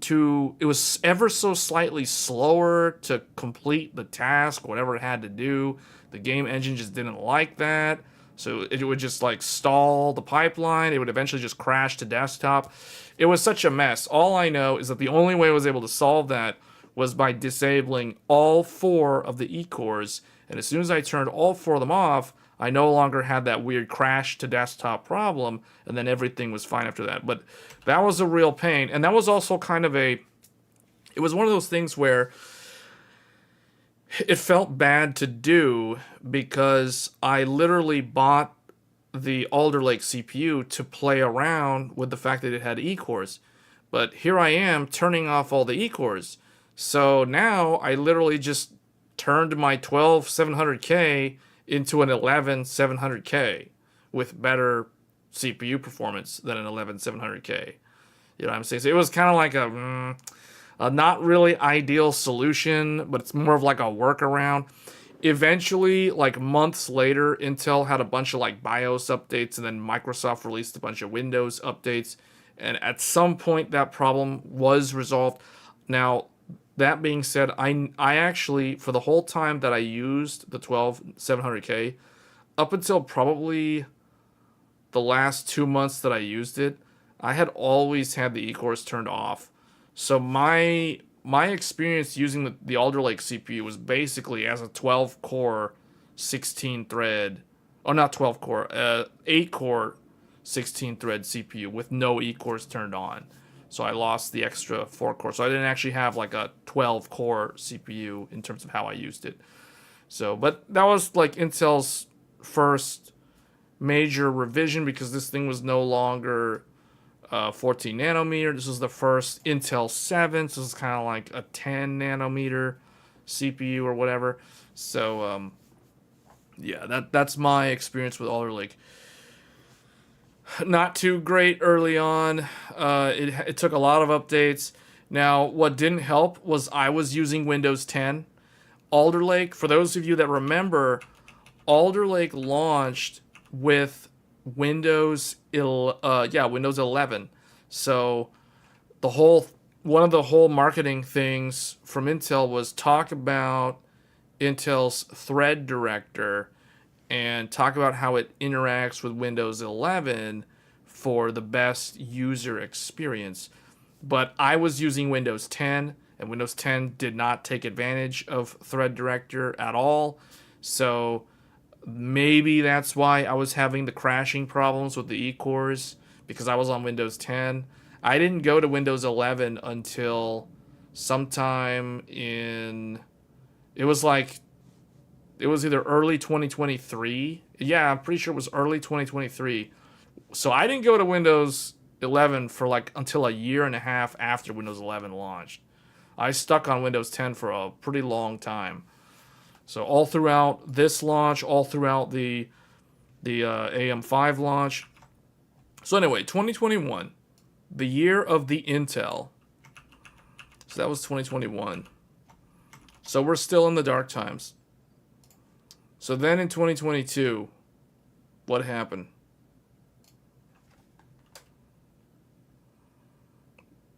it was ever so slightly slower to complete the task, whatever it had to do. The game engine just didn't like that. So it would just like stall the pipeline. It would eventually just crash to desktop. It was such a mess. All I know is that the only way I was able to solve that was by disabling all 4 of the E-cores. And as soon as I turned all 4 of them off, I no longer had that weird crash to desktop problem, and then everything was fine after that. But that was a real pain. And that was also kind of it was one of those things where it felt bad to do, because I literally bought the Alder Lake CPU to play around with the fact that it had E-cores. But here I am turning off all the E-cores. So now I literally just turned my 12700K into an 11700K with better CPU performance than an 11700K. You know what I'm saying? So it was kind of like a not really ideal solution, but it's more of like a workaround. Eventually, like months later, Intel had a bunch of like BIOS updates, and then Microsoft released a bunch of Windows updates. And at some point, that problem was resolved. Now, that being said, I actually, for the whole time that I used the 12700K, up until probably the last 2 months that I used it, I had always had the E-cores turned off. So my experience using the Alder Lake CPU was basically as a 12-core, 16-thread, or not 12-core, 8-core, 16-thread CPU with no E-cores turned on. So I lost the extra 4 cores. So I didn't actually have like a 12-core CPU in terms of how I used it. So, but that was like Intel's first major revision, because this thing was no longer 14 nanometer. This was the first Intel 7. So this is kind of like a 10 nanometer CPU or whatever. So, yeah, that's my experience with Alder Lake. Not too great early on. It took a lot of updates. Now, what didn't help was I was using Windows 10. Alder Lake, for those of you that remember, Alder Lake launched with Windows 11. So one of the whole marketing things from Intel was talk about Intel's Threadripper and talk about how it interacts with Windows 11 for the best user experience. But I was using Windows 10, and Windows 10 did not take advantage of Threadripper at all. So maybe that's why I was having the crashing problems with the E-cores, because I was on Windows 10. I didn't go to Windows 11 until sometime in... It was either early 2023. Yeah, I'm pretty sure it was early 2023. So I didn't go to Windows 11 for until a year and a half after Windows 11 launched. I stuck on Windows 10 for a pretty long time. So all throughout this launch, all throughout the AM5 launch. So anyway, 2021, the year of the Intel. So that was 2021. So we're still in the dark times. So then in 2022, what happened?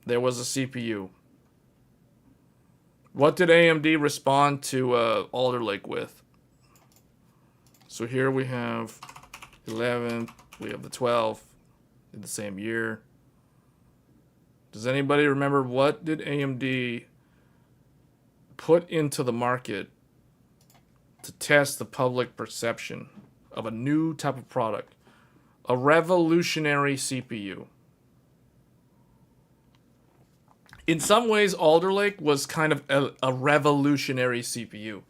There was a CPU. What did AMD respond to Alder Lake with? So here we have 11, we have the 12 in the same year. Does anybody remember what did AMD put into the market to test the public perception of a new type of product? A revolutionary CPU. In some ways, Alder Lake was kind of a revolutionary CPU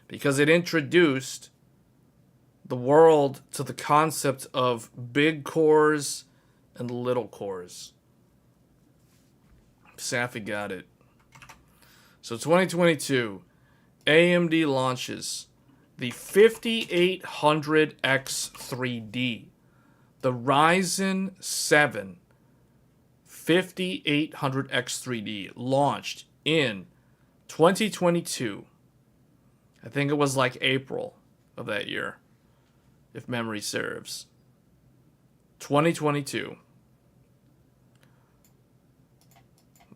because it introduced the world to the concept of big cores and little cores. Safi got it. So 2022, AMD launches the 5800X3D, the Ryzen 7 5800X3D launched in 2022. I think it was like April of that year, if memory serves. 2022.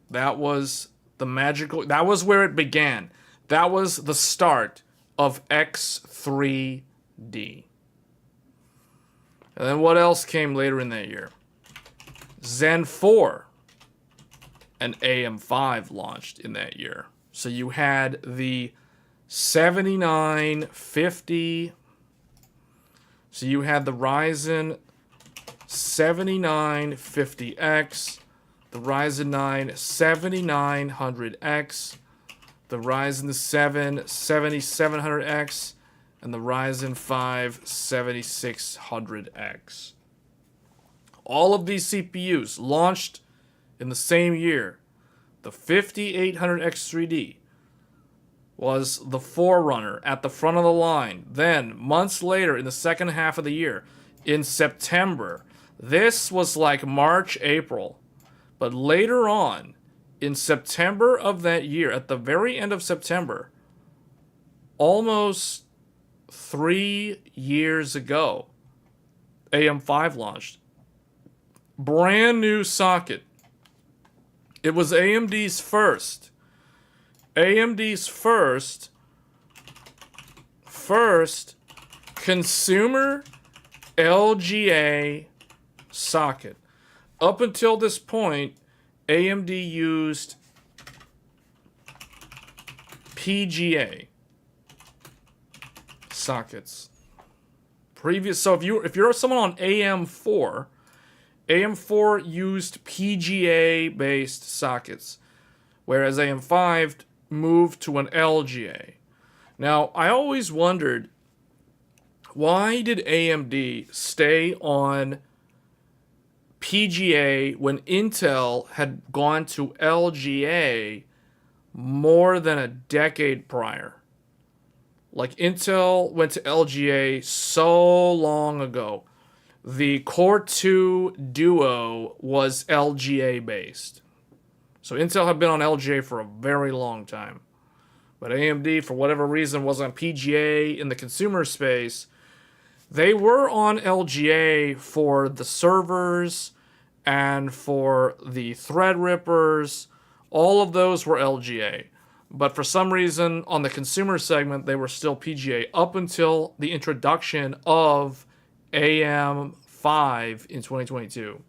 That was the magical, that was where it began. That was the start of X3D. And then what else came later in that year? Zen 4 and AM5 launched in that year. So you had the 7950. So you had the Ryzen 7950X, the Ryzen 9 7900X, the Ryzen 7 7700X, and the Ryzen 5 7600X. All of these CPUs launched in the same year. The 5800X3D was the forerunner at the front of the line. Then, months later, in the second half of the year, in September, this was like March, April. But later on, in September of that year, at the very end of September, almost 3 years ago, AM5 launched. Brand new socket. It was AMD's first consumer LGA socket. Up until this point, AMD used PGA sockets. So if you're someone on AM4 used PGA based sockets, whereas AM5 moved to an LGA. Now, I always wondered, why did AMD stay on PGA when Intel had gone to LGA more than a decade prior? Like, Intel went to LGA so long ago. The Core 2 Duo was LGA based. So Intel had been on LGA for a very long time. But AMD, for whatever reason, was on PGA in the consumer space. They were on LGA for the servers and for the Threadrippers. All of those were LGA. But for some reason, on the consumer segment, they were still PGA up until the introduction of AM5 AM5 in 2022.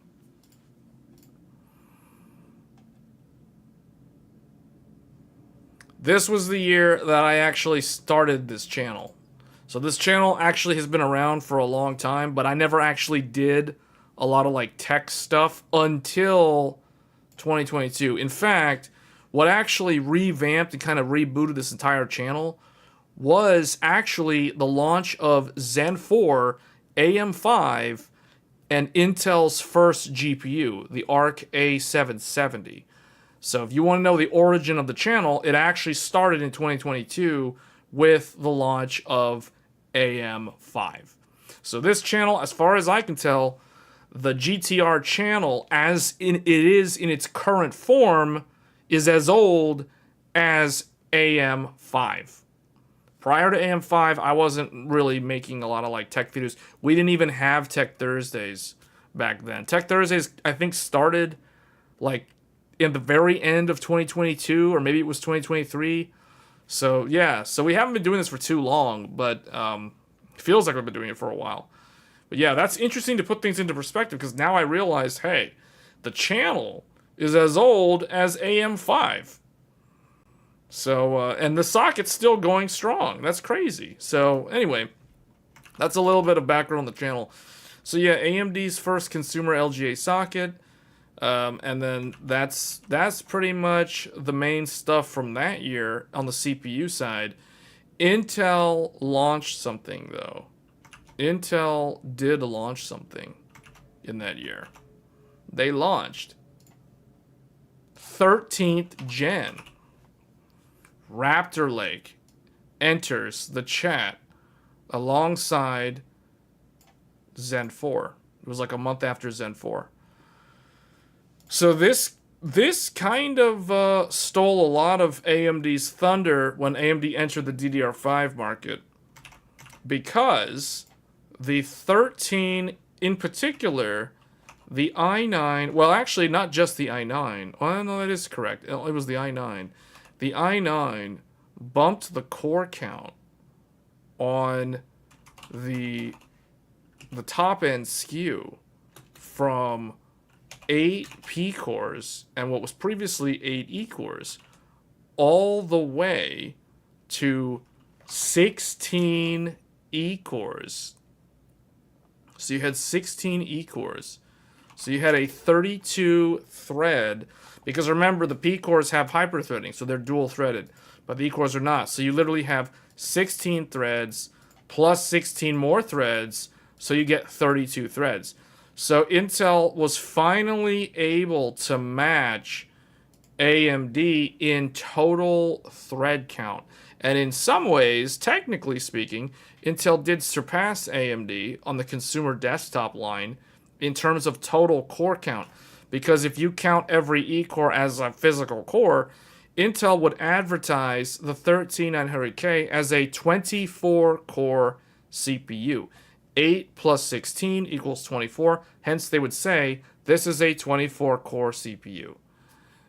This was the year that I actually started this channel. So this channel actually has been around for a long time, but I never actually did a lot of like tech stuff until 2022. In fact, what actually revamped and kind of rebooted this entire channel was actually the launch of Zen 4, AM5, and Intel's first GPU, the Arc A770. So if you want to know the origin of the channel, it actually started in 2022 with the launch of AM5. So this channel, as far as I can tell, the GTR channel, as it is in its current form, is as old as AM5. Prior to AM5, I wasn't really making a lot of like tech videos. We didn't even have Tech Thursdays back then. Tech Thursdays, I think, started like in the very end of 2022, or maybe it was 2023. So yeah, so we haven't been doing this for too long, but it feels like we've been doing it for a while. But yeah, that's interesting to put things into perspective, because now I realized, hey, the channel is as old as AM5. So, and the socket's still going strong. That's crazy. So anyway, that's a little bit of background on the channel. So yeah, AMD's first consumer LGA socket. And then that's pretty much the main stuff from that year on the CPU side. Intel launched something, though. Intel did launch something in that year. They launched 13th gen. Alder Lake enters the chat alongside Zen 4. It was like a month after Zen 4. So this kind of stole a lot of AMD's thunder when AMD entered the DDR5 market, because the 13, in particular, the i9, well, actually, not just the i9. Oh, no, that is correct. It was the i9. The i9 bumped the core count on the top-end SKU from 8 P cores and what was previously 8 E cores all the way to 16 E cores. So you had 16 E cores. So you had a 32 thread, because remember, the P cores have hyperthreading, so they're dual threaded, but the E cores are not. So you literally have 16 threads plus 16 more threads, so you get 32 threads. So Intel was finally able to match AMD in total thread count. And in some ways, technically speaking, Intel did surpass AMD on the consumer desktop line in terms of total core count. Because if you count every E-core as a physical core, Intel would advertise the 13900K as a 24-core CPU. 8 plus 16 equals 24. Hence, they would say this is a 24-core CPU.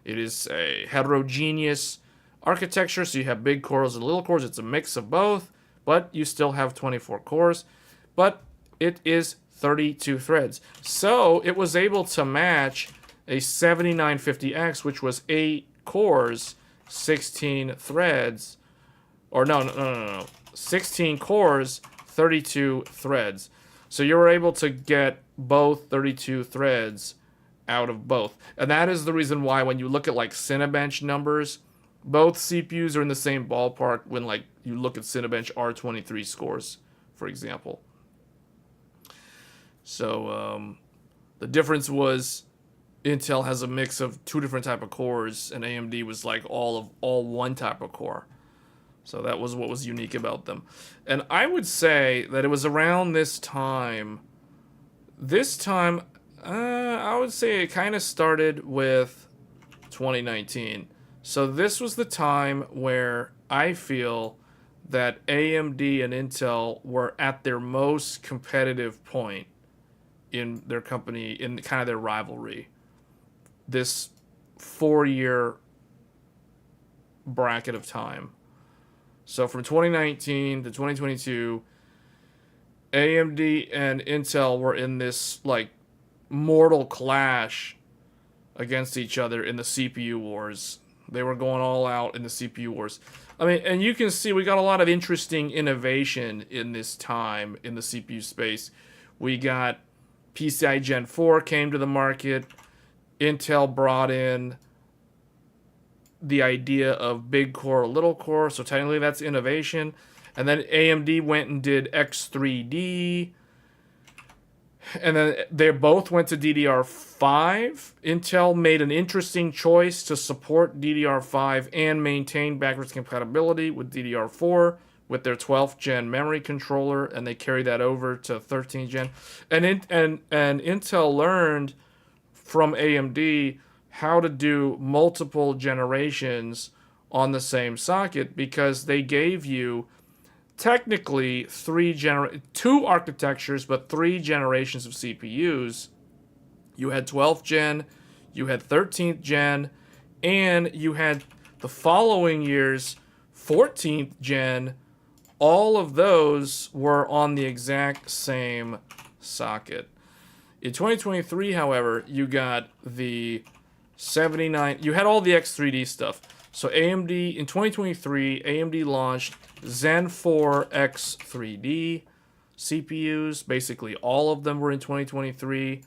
It is a heterogeneous architecture, so you have big cores and little cores. It's a mix of both, but you still have 24 cores. But it is 32 threads. So it was able to match a 7950X, which was 8 cores, 16 threads. Or no. 16 cores, 32 threads. So you were able to get both 32 threads out of both. And that is the reason why when you look at like Cinebench numbers, both CPUs are in the same ballpark when like you look at Cinebench R23 scores, for example. So the difference was Intel has a mix of 2 different type of cores, and AMD was like all one type of core. So that was what was unique about them. And I would say that it was around this time. I would say it kind of started with 2019. So this was the time where I feel that AMD and Intel were at their most competitive point in their company, in kind of their rivalry. This 4-year bracket of time. So from 2019 to 2022, AMD and Intel were in this like mortal clash against each other in the CPU wars. They were going all out in the CPU wars. I mean, and you can see we got a lot of interesting innovation in this time in the CPU space. We got PCIe Gen 4 came to the market. Intel brought in the idea of big core, little core, so technically that's innovation. And then AMD went and did X3D. And then they both went to DDR5. Intel made an interesting choice to support DDR5 and maintain backwards compatibility with DDR4 with their 12th gen memory controller, and they carried that over to 13th gen. And Intel learned from AMD how to do multiple generations on the same socket because they gave you technically two architectures, but 3 generations of CPUs. You had 12th gen, you had 13th gen, and you had the following year's 14th gen. All of those were on the exact same socket. In 2023, however, you got the 79, you had all the X3D stuff. So AMD, in 2023, AMD launched Zen 4 X3D CPUs. Basically, all of them were in 2023.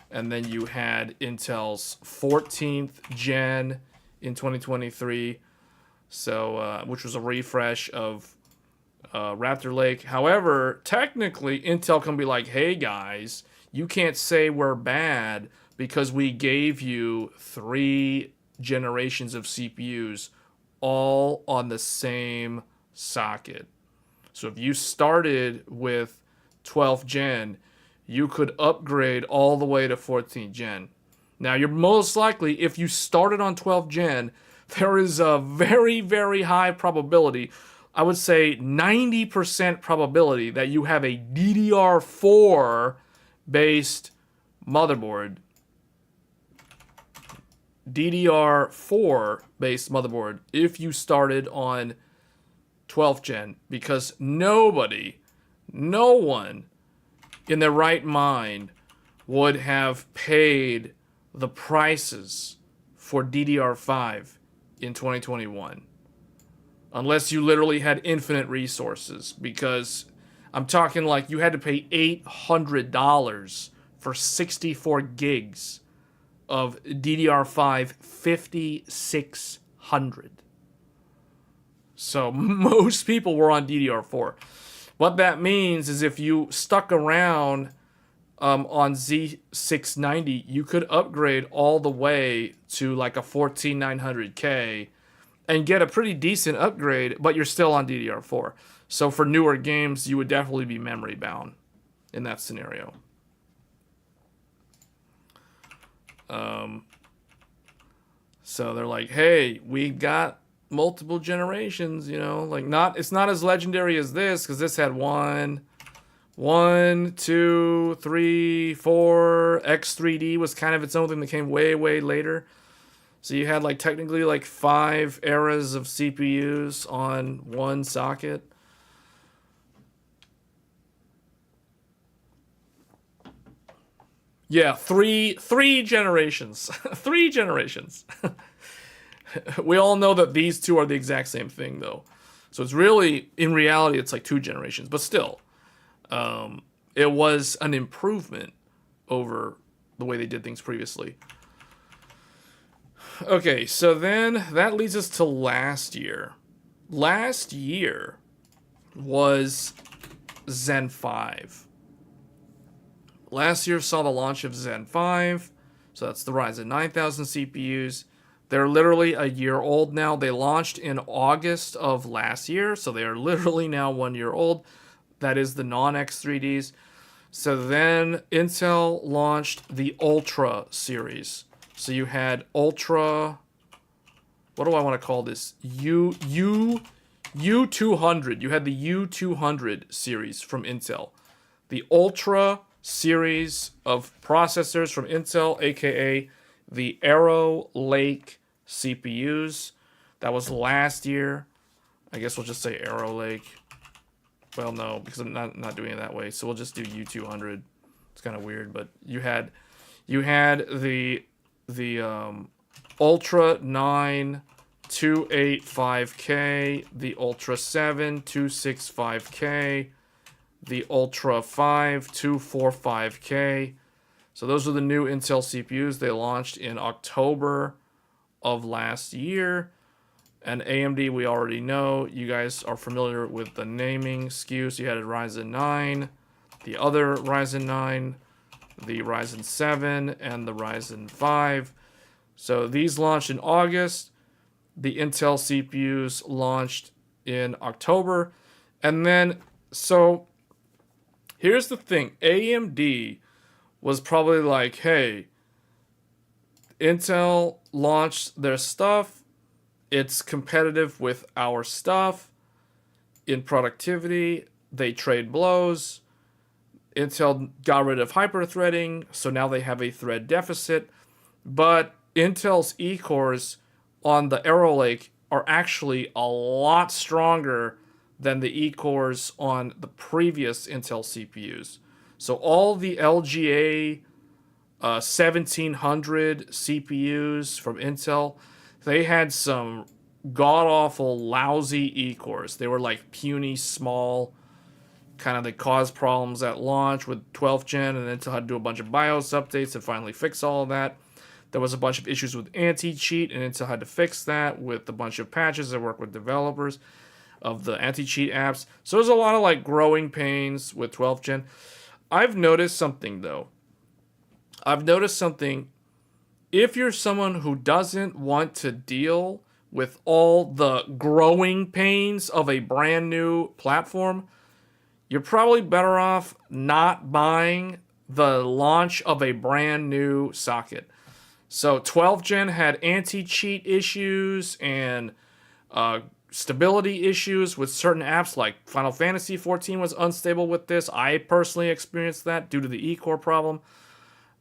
And then you had Intel's 14th gen in 2023, so which was a refresh of Raptor Lake. However, technically, Intel can be like, hey guys, you can't say we're bad because we gave you 3 generations of CPUs all on the same socket. So if you started with 12th gen, you could upgrade all the way to 14th gen. Now, you're most likely, if you started on 12th gen, there is a very, very high probability, I would say 90% probability, that you have a DDR4 based motherboard. DDR4 based motherboard if you started on 12th gen, because no one in their right mind would have paid the prices for DDR5 in 2021 unless you literally had infinite resources, because I'm talking like you had to pay $800 for 64 gigs of DDR5 5600. So most people were on DDR4. What that means is if you stuck around on Z690, you could upgrade all the way to like a 14900K and get a pretty decent upgrade, but you're still on DDR4. So for newer games, you would definitely be memory bound in that scenario. So they're like, hey, we got multiple generations, you know, like it's not as legendary as this, because this had 1, 2, 3, 4. X3D was kind of its own thing that came way, way later. So you had like technically like 5 eras of CPUs on one socket. Yeah, three generations. 3 generations. We all know that these two are the exact same thing, though. So it's really, in reality, it's like 2 generations. But still, it was an improvement over the way they did things previously. Okay, so then that leads us to last year. Last year was Zen 5. Last year saw the launch of Zen 5. So that's the Ryzen 9000 CPUs. They're literally a year old now. They launched in August of last year, so they are literally now 1 year old. That is the non-X3Ds. So then Intel launched the Ultra series. So you had Ultra, what do I want to call this? U200. You had the U200 series from Intel. The Ultra series of processors from Intel, aka the Alder Lake CPUs. That was last year. I guess we'll just say Alder Lake. Well, no, because I'm not doing it that way. So we'll just do U200. It's kind of weird, but you had the Ultra 9 285K, the Ultra 7 265K, the Ultra 5 245K. So those are the new Intel CPUs. They launched in October of last year. And AMD, we already know. You guys are familiar with the naming SKUs. You had a Ryzen 9, the other Ryzen 9, the Ryzen 7, and the Ryzen 5. So these launched in August. The Intel CPUs launched in October. And then, so here's the thing. AMD was probably like, hey, Intel launched their stuff. It's competitive with our stuff. In productivity, they trade blows. Intel got rid of hyper-threading, so now they have a thread deficit. But Intel's E-cores on the Alder Lake are actually a lot stronger than the E-cores on the previous Intel CPUs. So all the LGA 1700 CPUs from Intel, they had some god-awful, lousy E-cores. They were like puny, small, kind of they caused problems at launch with 12th gen, and Intel had to do a bunch of BIOS updates to finally fix all of that. There was a bunch of issues with anti-cheat, and Intel had to fix that with a bunch of patches that work with developers of the anti-cheat apps. So there's a lot of like growing pains with 12th gen. I've noticed something though. If you're someone who doesn't want to deal with all the growing pains of a brand new platform, you're probably better off not buying the launch of a brand new socket. So 12th gen had anti-cheat issues and stability issues with certain apps, like Final Fantasy 14 was unstable with this. I personally experienced that due to the E-core problem.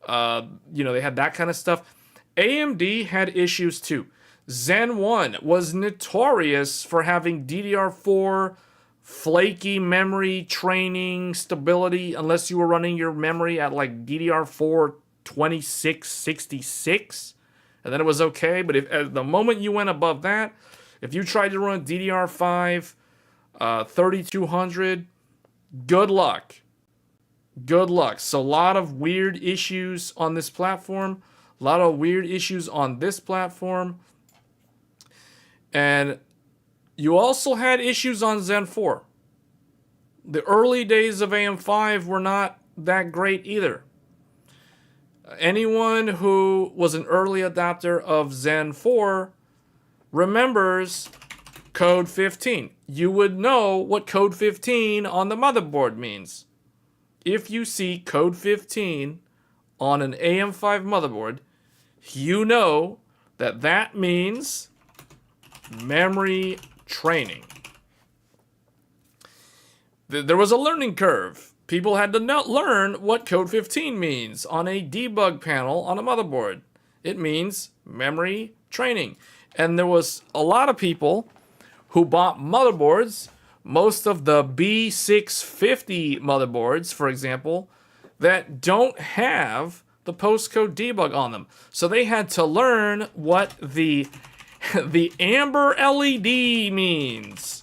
They had that kind of stuff. AMD had issues too. Zen 1 was notorious for having DDR4 flaky memory training stability unless you were running your memory at like DDR4 2666, and then it was okay. But if at the moment you went above that, if you tried to run DDR5 3200, good luck. So a lot of weird issues on this platform, a lot of weird issues on this platform. And you also had issues on Zen 4. The early days of AM5 were not that great either. Anyone who was an early adopter of Zen 4 remembers code 15. You would know what code 15 on the motherboard means. If you see code 15 on an AM5 motherboard, you know that that means memory training. There was a learning curve. People had to learn what code 15 means on a debug panel on a motherboard. It means memory training. And there was a lot of people who bought motherboards, most of the B650 motherboards, for example, that don't have the postcode debug on them. So they had to learn what the amber LED means.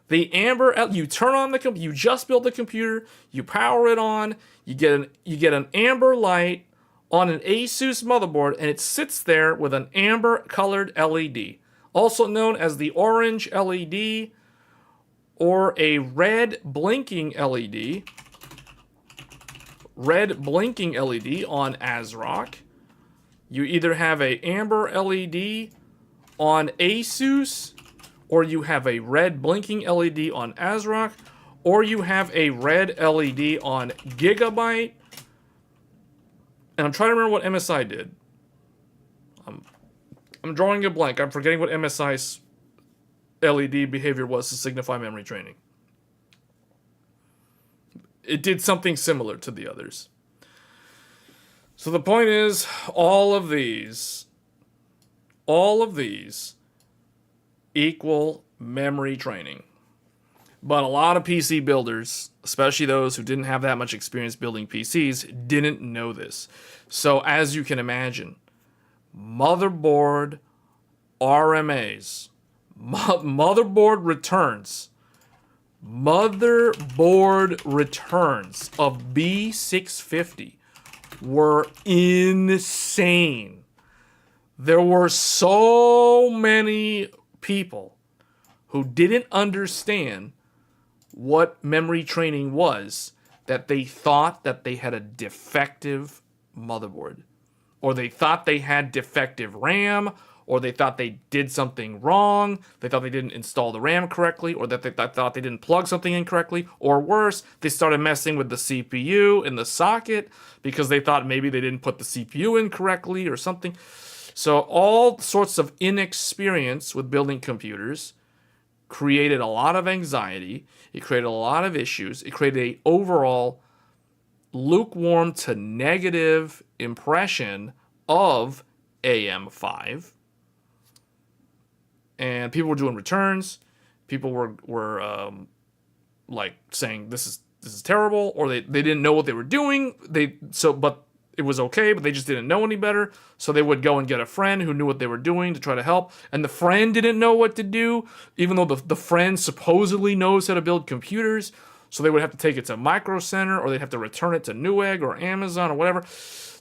The amber, you turn on the computer, you just built the computer, you power it on, you get an amber light on an Asus motherboard, and it sits there with an amber colored LED, also known as the orange LED or a red blinking LED. Red blinking LED on ASRock. You either have a amber LED on Asus, or you have a red blinking LED on ASRock, or you have a red LED on Gigabyte. And I'm trying to remember what MSI did. I'm drawing a blank. I'm forgetting what MSI's LED behavior was to signify memory training. It did something similar to the others. So the point is, all of these equal memory training. But a lot of PC builders, especially those who didn't have that much experience building PCs, didn't know this. So as you can imagine, motherboard RMAs, motherboard returns of B650 were insane. There were so many people who didn't understand what memory training was that they thought that they had a defective motherboard, or they thought they had defective RAM, or they thought they did something wrong, they thought they didn't install the RAM correctly, or that they thought they didn't plug something in correctly, or worse, they started messing with the CPU in the socket because they thought maybe they didn't put the CPU in correctly or something. So all sorts of inexperience with building computers created a lot of anxiety, it created a lot of issues, it created an overall lukewarm to negative impression of AM5. And people were doing returns. People were like saying this is terrible, or they didn't know what they were doing. But it was okay, but they just didn't know any better. So they would go and get a friend who knew what they were doing to try to help. And the friend didn't know what to do, even though the friend supposedly knows how to build computers. So they would have to take it to Micro Center, or they'd have to return it to Newegg or Amazon or whatever.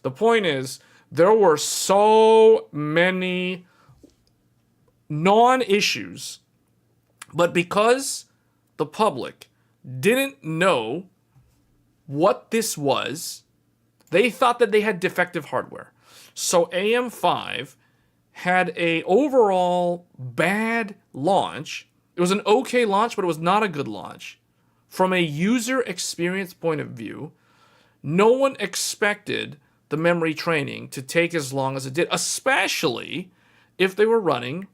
The point is, there were so many non-issues, but because the public didn't know what this was, they thought that they had defective hardware. So AM5 had a overall bad launch. It was an okay launch, but it was not a good launch. From a user experience point of view, no one expected the memory training to take as long as it did, especially if they were running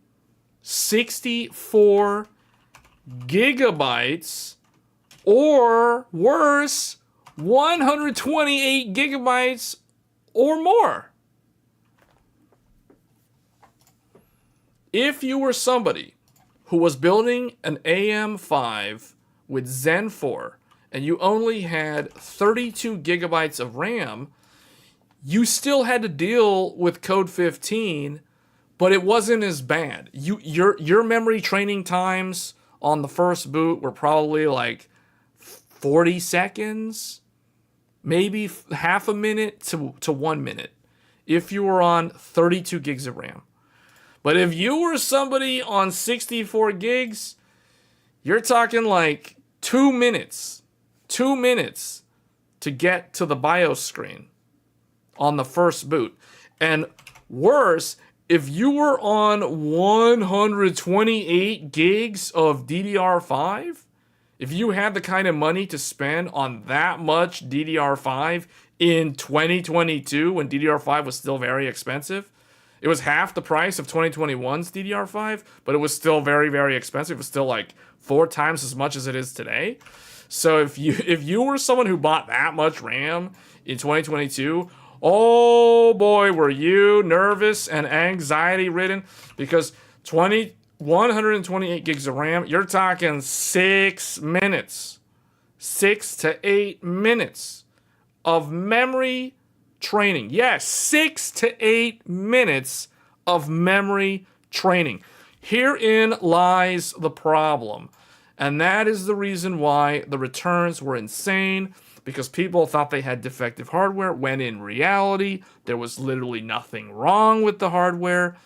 64 gigabytes or worse, 128 gigabytes or more. If you were somebody who was building an AM5 with Zen 4 and you only had 32 gigabytes of RAM, you still had to deal with code 15, but it wasn't as bad. Your memory training times on the first boot were probably like 40 seconds, maybe half a minute to 1 minute if you were on 32 gigs of RAM. But if you were somebody on 64 gigs, you're talking like 2 minutes. 2 minutes to get to the BIOS screen on the first boot. And worse, if you were on 128 gigs of DDR5, if you had the kind of money to spend on that much DDR5 in 2022 when DDR5 was still very expensive, it was half the price of 2021's DDR5, but it was still very, very expensive. It was still like 4 times as much as it is today. So if you were someone who bought that much RAM in 2022, oh boy, were you nervous and anxiety ridden, because 128 gigs of RAM, you're talking 6 minutes, 6 to 8 minutes of memory training. Yes, 6 to 8 minutes of memory training. Herein lies the problem. And that is the reason why the returns were insane, because people thought they had defective hardware, when in reality, there was literally nothing wrong with the hardware.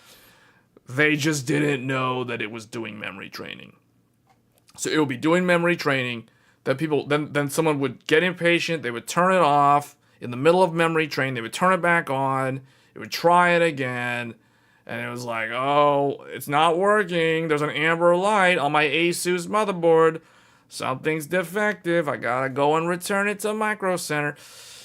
They just didn't know that it was doing memory training. So it would be doing memory training, that people, then someone would get impatient, they would turn it off in the middle of memory training, they would turn it back on, it would try it again, and it was like, oh, it's not working, there's an amber light on my Asus motherboard, something's defective, I gotta go and return it to Micro Center.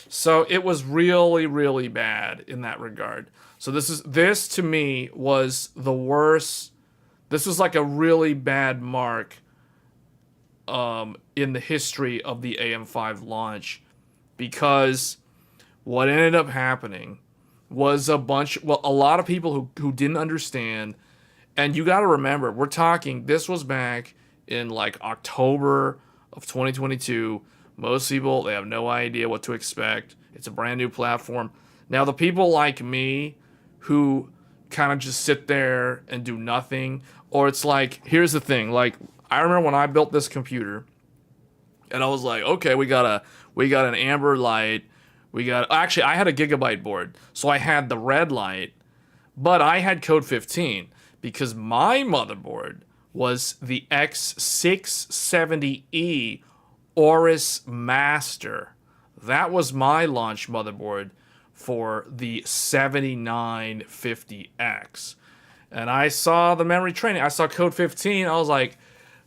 So it was really, really bad in that regard. So this to me was the worst. This was like a really bad mark in the history of the AM5 launch, because what ended up happening was a lot of people who didn't understand. And you got to remember, we're talking, this was back in like October of 2022. Most people, they have no idea what to expect. It's a brand new platform. Now, the people like me who kind of just sit there and do nothing, or it's like, here's the thing. Like, I remember when I built this computer, and I was like, okay, we got an amber light. Actually, I had a gigabyte board, so I had the red light, but I had code 15 because my motherboard was the X670E Aorus Master. That was my launch motherboard for the 7950X. And I saw the memory training. I saw code 15. I was like,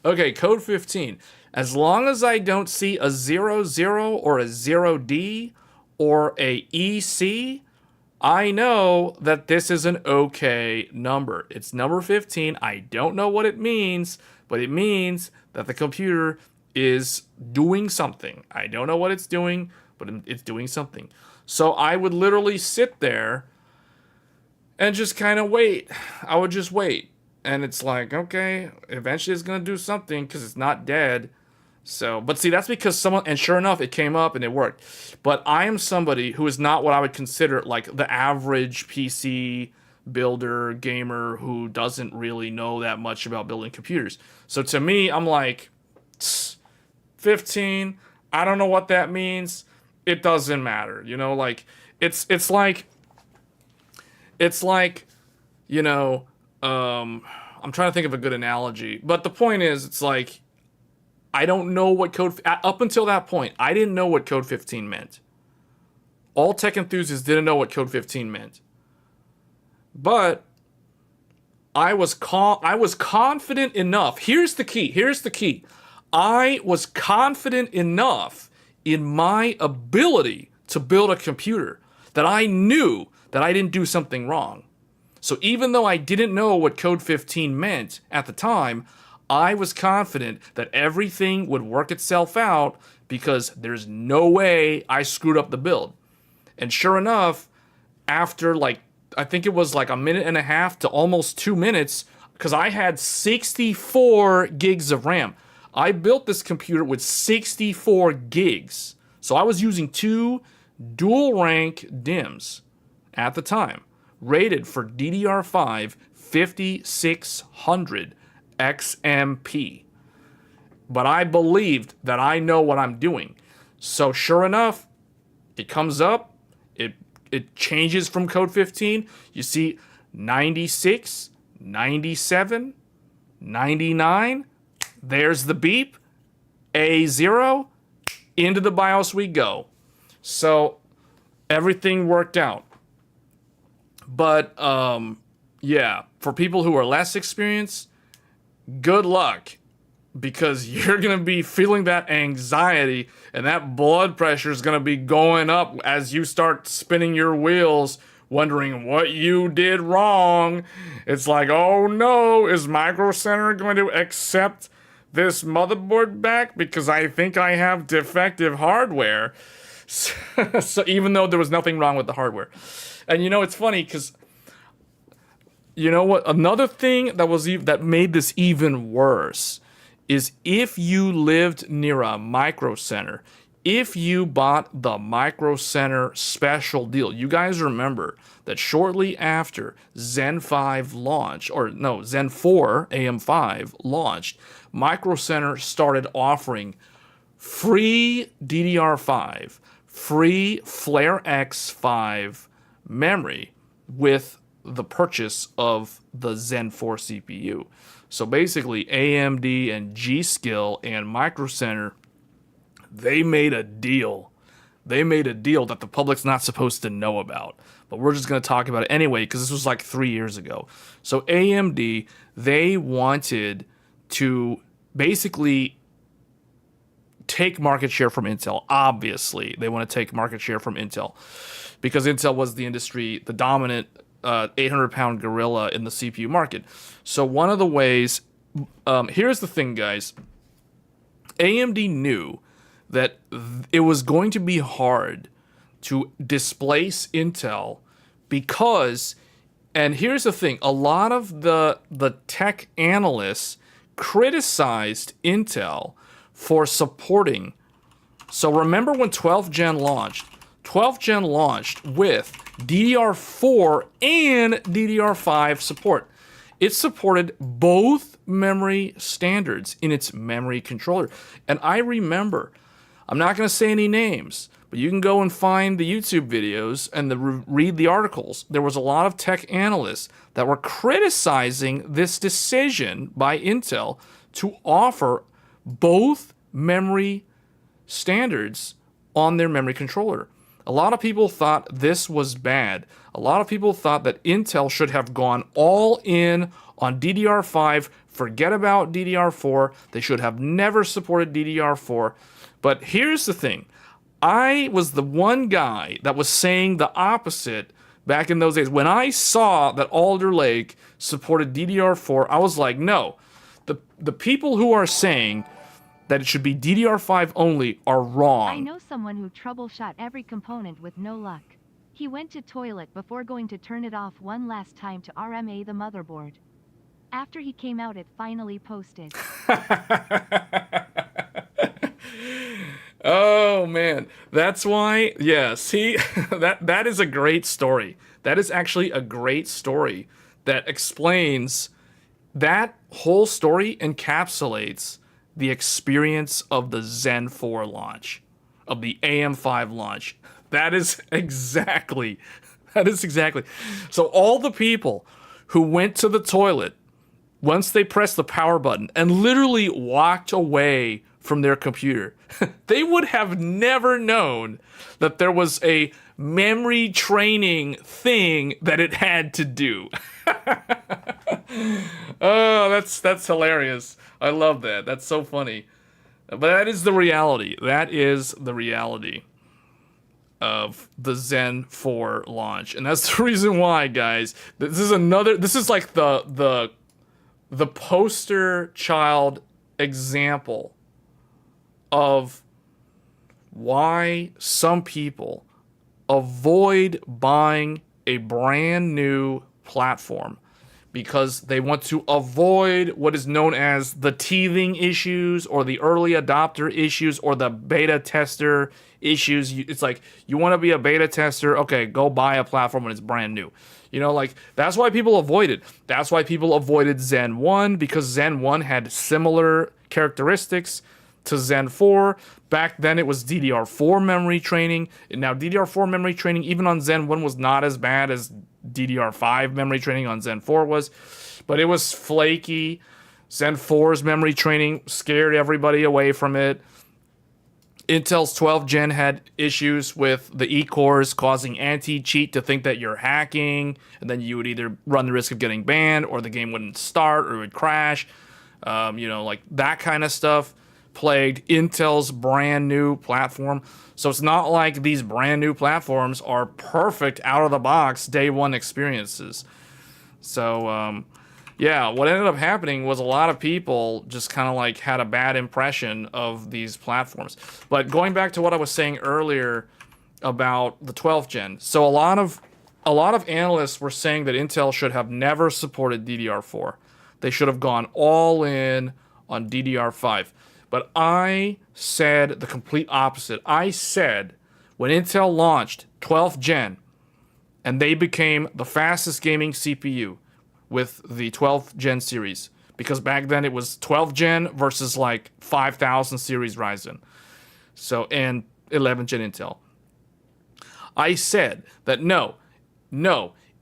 okay, code 15. As long as I don't see a 00 or a 0D or a EC, I know that this is an okay number. It's number 15. I don't know what it means, but it means that the computer is doing something. I don't know what it's doing, but it's doing something. So I would literally sit there and just kind of wait. I would just wait. And it's like, okay, eventually it's going to do something because it's not dead. So, but see, that's because someone, and sure enough, it came up and it worked. But I am somebody who is not what I would consider like the average PC builder, gamer who doesn't really know that much about building computers. So to me, I'm like, 15, I don't know what that means. It doesn't matter. You know, like, it's like, you know, I'm trying to think of a good analogy. But the point is, it's like, I don't know what code... Up until that point, I didn't know what code 15 meant. All tech enthusiasts didn't know what code 15 meant. But I was confident enough. Here's the key. I was confident enough in my ability to build a computer that I knew that I didn't do something wrong. So even though I didn't know what code 15 meant at the time, I was confident that everything would work itself out because there's no way I screwed up the build. And sure enough, after like, I think it was like a minute and a half to almost 2 minutes, because I had 64 gigs of RAM. I built this computer with 64 gigs. So I was using 2 dual rank DIMMs at the time, rated for DDR5 5600 XMP. But I believed that I know what I'm doing. So sure enough, it comes up, it changes from code 15. You see 96, 97, 99. There's the beep. A0. Into the BIOS we go. So everything worked out. But yeah, for people who are less experienced, good luck, because you're going to be feeling that anxiety and that blood pressure is going to be going up as you start spinning your wheels, wondering what you did wrong. It's like, oh no, is Micro Center going to accept this motherboard back because I think I have defective hardware? So even though there was nothing wrong with the hardware. And you know, it's funny because, you know what? Another thing that made this even worse is if you lived near a Micro Center, if you bought the Micro Center special deal. You guys remember that shortly after Zen 5 launched, or no, Zen 4 AM5 launched, Micro Center started offering free DDR5, free Flare X5 memory with the purchase of the Zen 4 CPU. So basically, AMD and G-Skill and Micro Center, they made a deal. They made a deal that the public's not supposed to know about. But we're just going to talk about it anyway, because this was like 3 years ago. So AMD, they wanted to basically take market share from Intel. Obviously, they want to take market share from Intel, because Intel was the industry, the dominant 800-pound gorilla in the CPU market. So one of the ways, here's the thing, guys. AMD knew that it was going to be hard to displace Intel because, and here's the thing, a lot of the tech analysts criticized Intel for supporting. So remember when 12th Gen launched? 12th Gen launched with DDR4 and DDR5 support. It supported both memory standards in its memory controller. And I remember, I'm not going to say any names, but you can go and find the YouTube videos and read the articles. There was a lot of tech analysts that were criticizing this decision by Intel to offer both memory standards on their memory controller. A lot of people thought this was bad. A lot of people thought that Intel should have gone all in on DDR5, forget about DDR4. They should have never supported DDR4. But here's the thing. I was the one guy that was saying the opposite back in those days. When I saw that Alder Lake supported DDR4, I was like, no. The people who are saying that it should be DDR5 only are wrong. I know someone who troubleshot every component with no luck. He went to toilet before going to turn it off one last time to RMA the motherboard. After he came out, it finally posted. Oh man, that's why. Yeah, see, that is a great story. That is actually a great story that explains, that whole story encapsulates the experience of the Zen 4 launch, of the AM5 launch. That is exactly. So all the people who went to the toilet once they pressed the power button and literally walked away from their computer, they would have never known that there was a memory training thing that it had to do. Oh, that's hilarious. I love that. That's so funny. But that is the reality. That is the reality of the Zen 4 launch. And that's the reason why, guys, this is like the poster child example of why some people avoid buying a brand new platform, because they want to avoid what is known as the teething issues or the early adopter issues or the beta tester issues. It's like, you want to be a beta tester, okay, go buy a platform when it's brand new. You know, like, that's why people avoid it. That's why people avoided Zen 1, because Zen 1 had similar characteristics to Zen 4. Back then it was DDR4 memory training. Now DDR4 memory training even on Zen 1 was not as bad as DDR5 memory training on Zen 4 was, but it was flaky. Zen 4's memory training scared everybody away from it. Intel's 12th gen had issues with the E-cores causing anti-cheat to think that you're hacking, and then you would either run the risk of getting banned or the game wouldn't start or it would crash. You know, like that kind of stuff plagued Intel's brand new platform. So it's not like these brand new platforms are perfect out of the box day one experiences. So yeah, what ended up happening was a lot of people just kind of like had a bad impression of these platforms. But going back to what I was saying earlier about the 12th gen, so a lot of analysts were saying that Intel should have never supported DDR4. They should have gone all in on DDR5. But I said the complete opposite. I said when Intel launched 12th gen and they became the fastest gaming CPU with the 12th gen series, because back then it was 12th gen versus like 5000 series Ryzen, so, and 11th gen Intel. I said that no,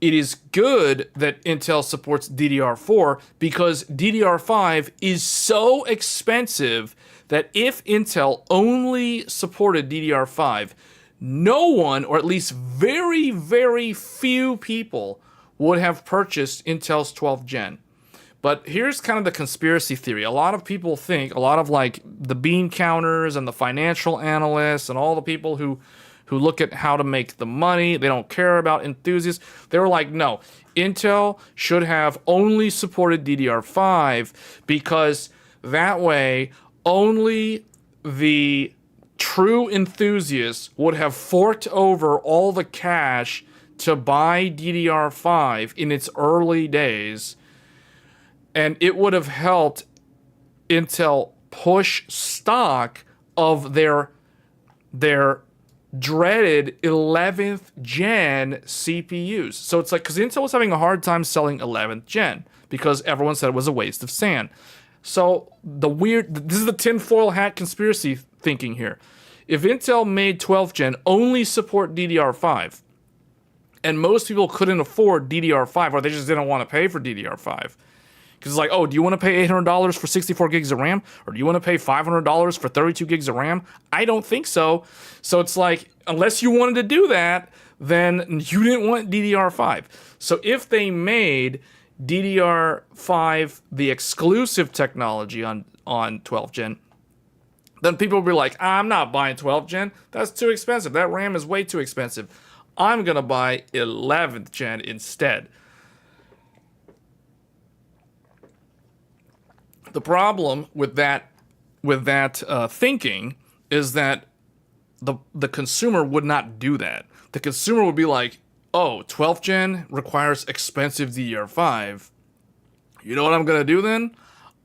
it is good that Intel supports DDR4 because DDR5 is so expensive that if Intel only supported DDR5, no one, or at least very, very few people, would have purchased Intel's 12th gen. But here's kind of the conspiracy theory. A lot of people think, a lot of like the bean counters and the financial analysts and all the people who look at how to make the money, they don't care about enthusiasts. They were like, no, Intel should have only supported DDR5 because that way only the true enthusiasts would have forked over all the cash to buy DDR5 in its early days, and it would have helped Intel push stock of their dreaded 11th gen CPUs. So it's like, because Intel was having a hard time selling 11th gen because everyone said it was a waste of sand. So this is the tinfoil hat conspiracy thinking here. If Intel made 12th gen only support DDR5, and most people couldn't afford DDR5, or they just didn't want to pay for DDR5, because it's like, oh, do you want to pay $800 for 64 gigs of RAM? Or do you want to pay $500 for 32 gigs of RAM? I don't think so. So it's like, unless you wanted to do that, then you didn't want DDR5. So if they made DDR5 the exclusive technology on 12th gen, then people will be like, I'm not buying 12th gen. That's too expensive. That RAM is way too expensive. I'm going to buy 11th gen instead. The problem with that thinking is that the consumer would not do that. The consumer would be like, oh, 12th gen requires expensive DDR5. You know what I'm going to do then?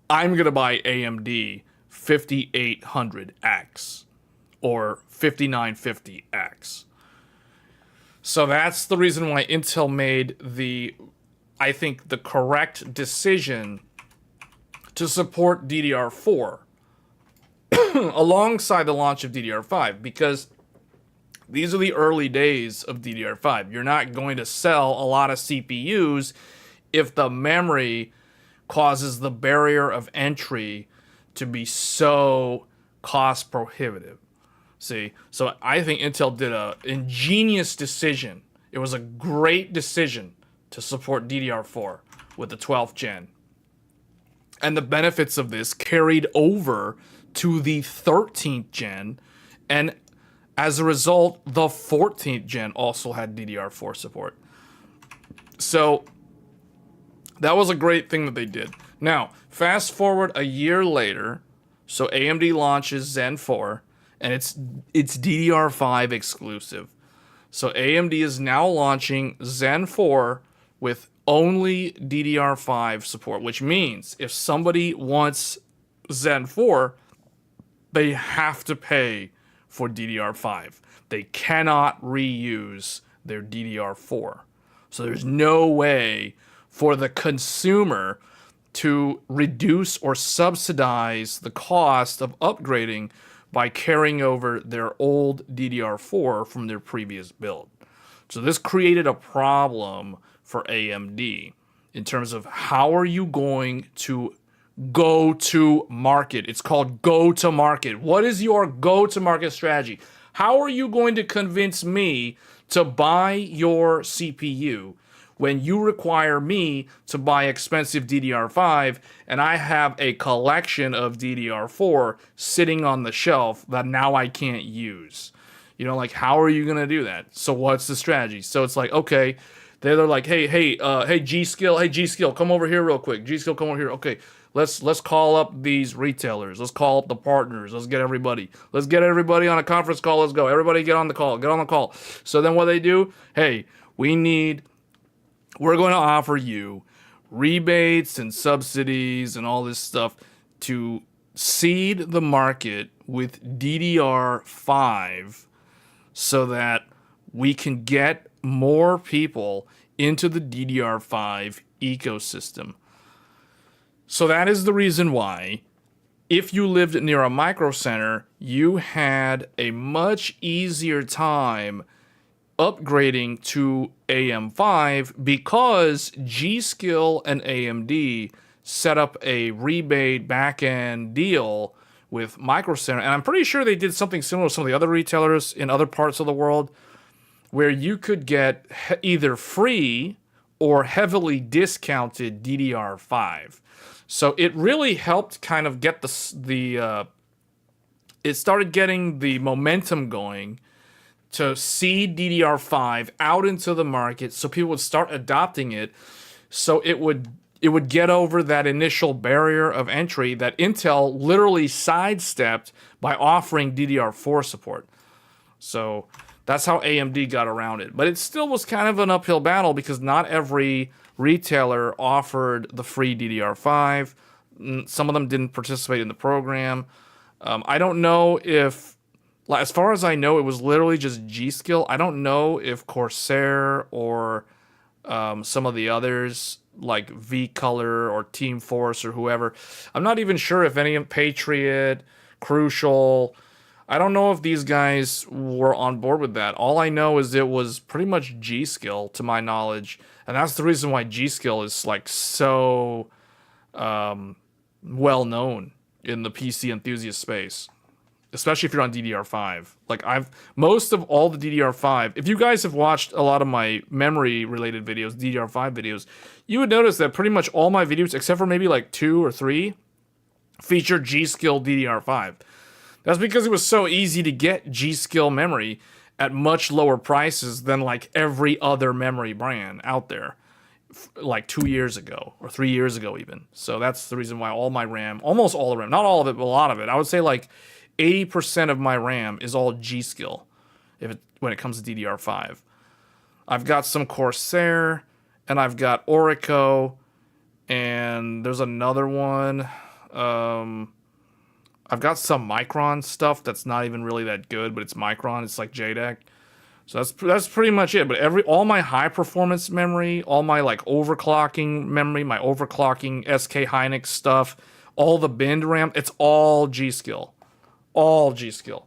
I'm going to buy AMD 5800X or 5950X. So that's the reason why Intel made I think the correct decision to support DDR4 alongside the launch of DDR5, because these are the early days of DDR5. You're not going to sell a lot of CPUs if the memory causes the barrier of entry to be so cost prohibitive. See, so I think Intel did an ingenious decision. It was a great decision to support DDR4 with the 12th gen. And the benefits of this carried over to the 13th gen, and as a result, the 14th gen also had DDR4 support. So that was a great thing that they did. Now, fast forward a year later, so AMD launches Zen 4, and it's DDR5 exclusive. So AMD is now launching Zen 4 with only DDR5 support, which means if somebody wants Zen 4, they have to pay for DDR5. They cannot reuse their DDR4. So there's no way for the consumer to reduce or subsidize the cost of upgrading by carrying over their old DDR4 from their previous build. So this created a problem for AMD in terms of how are you going to go to market. It's called go to market. What is your go to market strategy? How are you going to convince me to buy your CPU when you require me to buy expensive DDR5 and I have a collection of DDR4 sitting on the shelf that now I can't use? You know, like, how are you going to do that? So what's the strategy? So it's like, okay, they're like, hey, G-Skill, come over here real quick. G-Skill, come over here. Okay, let's call up these retailers. Let's call up the partners. Let's get everybody. Let's get everybody on a conference call. Let's go. Everybody get on the call. Get on the call. So then what they do, hey, we're going to offer you rebates and subsidies and all this stuff to seed the market with DDR5 so that we can get more people into the DDR5 ecosystem. So that is the reason why, if you lived near a micro center, you had a much easier time upgrading to AM5 because G-Skill and AMD set up a rebate back-end deal with Micro Center. And I'm pretty sure they did something similar to some of the other retailers in other parts of the world where you could get either free or heavily discounted DDR5. So it really helped kind of get it started getting the momentum going to seed DDR5 out into the market so people would start adopting it, so it would get over that initial barrier of entry that Intel literally sidestepped by offering DDR4 support. So that's how AMD got around it. But it still was kind of an uphill battle because not every retailer offered the free DDR5. Some of them didn't participate in the program. I don't know if, as far as I know, it was literally just G.Skill. I don't know if Corsair or some of the others like V-Color or Team Force or whoever. I'm not even sure if any of Patriot, Crucial. I don't know if these guys were on board with that. All I know is it was pretty much G.Skill to my knowledge, and that's the reason why G.Skill is like so well known in the PC enthusiast space, especially if you're on DDR5. Like most of all the DDR5, if you guys have watched a lot of my memory related videos, DDR5 videos, you would notice that pretty much all my videos, except for maybe like 2 or 3, feature G.Skill DDR5. That's because it was so easy to get G.Skill memory at much lower prices than like every other memory brand out there, like 2 years ago or 3 years ago even. So that's the reason why all my RAM, almost all the RAM, not all of it, but a lot of it, I would say like 80% of my RAM is all G.Skill when it comes to DDR5. I've got some Corsair, and I've got Orico, and there's another one. I've got some Micron stuff that's not even really that good, but it's Micron. It's like JDEC. So that's pretty much it. But all my high performance memory, all my like overclocking memory, my overclocking SK Hynix stuff, all the binned RAM, it's all G.Skill. All G.Skill.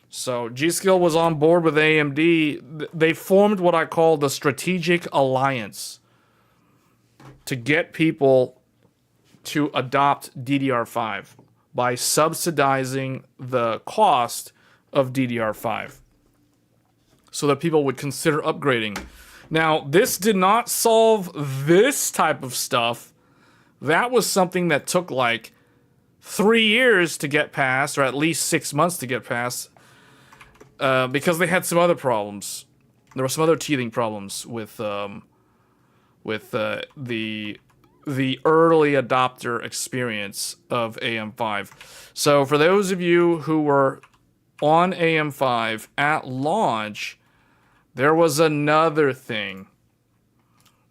So G.Skill was on board with AMD. They formed what I call the Strategic Alliance to get people to adopt DDR5 by subsidizing the cost of DDR5 so that people would consider upgrading. Now, this did not solve this type of stuff. That was something that took like 3 years to get past, or at least 6 months to get past, because they had some other problems. There were some other teething problems with the early adopter experience of AM5. So for those of you who were on AM5 at launch, there was another thing.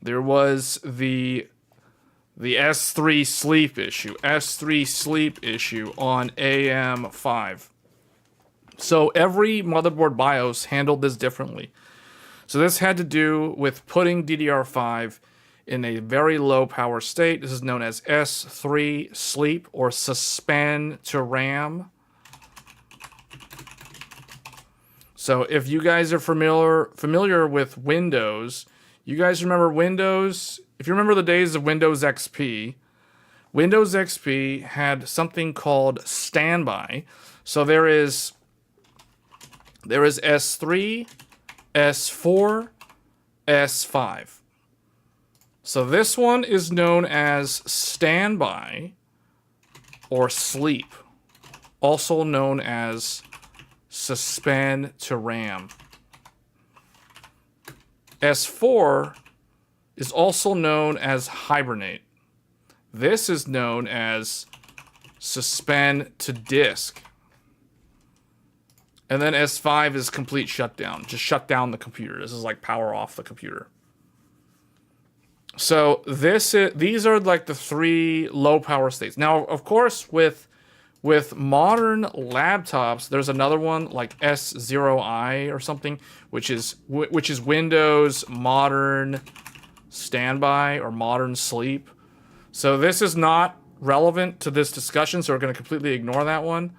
There was the S3 sleep issue. S3 sleep issue on AM5. So every motherboard BIOS handled this differently. So this had to do with putting DDR5 in a very low power state. This is known as S3 sleep or suspend to RAM. So if you guys are familiar with Windows, you guys remember Windows? If you remember the days of Windows XP, Windows XP had something called standby. So there is S3, S4, S5. So this one is known as standby or sleep, also known as suspend to RAM. S4 is also known as hibernate. This is known as suspend to disk. And then S5 is complete shutdown. Just shut down the computer. This is like power off the computer. So these are like the 3 low power states. Now, of course, with modern laptops, there's another one like S0i or something, which is Windows modern standby or modern sleep. So this is not relevant to this discussion, so we're going to completely ignore that one.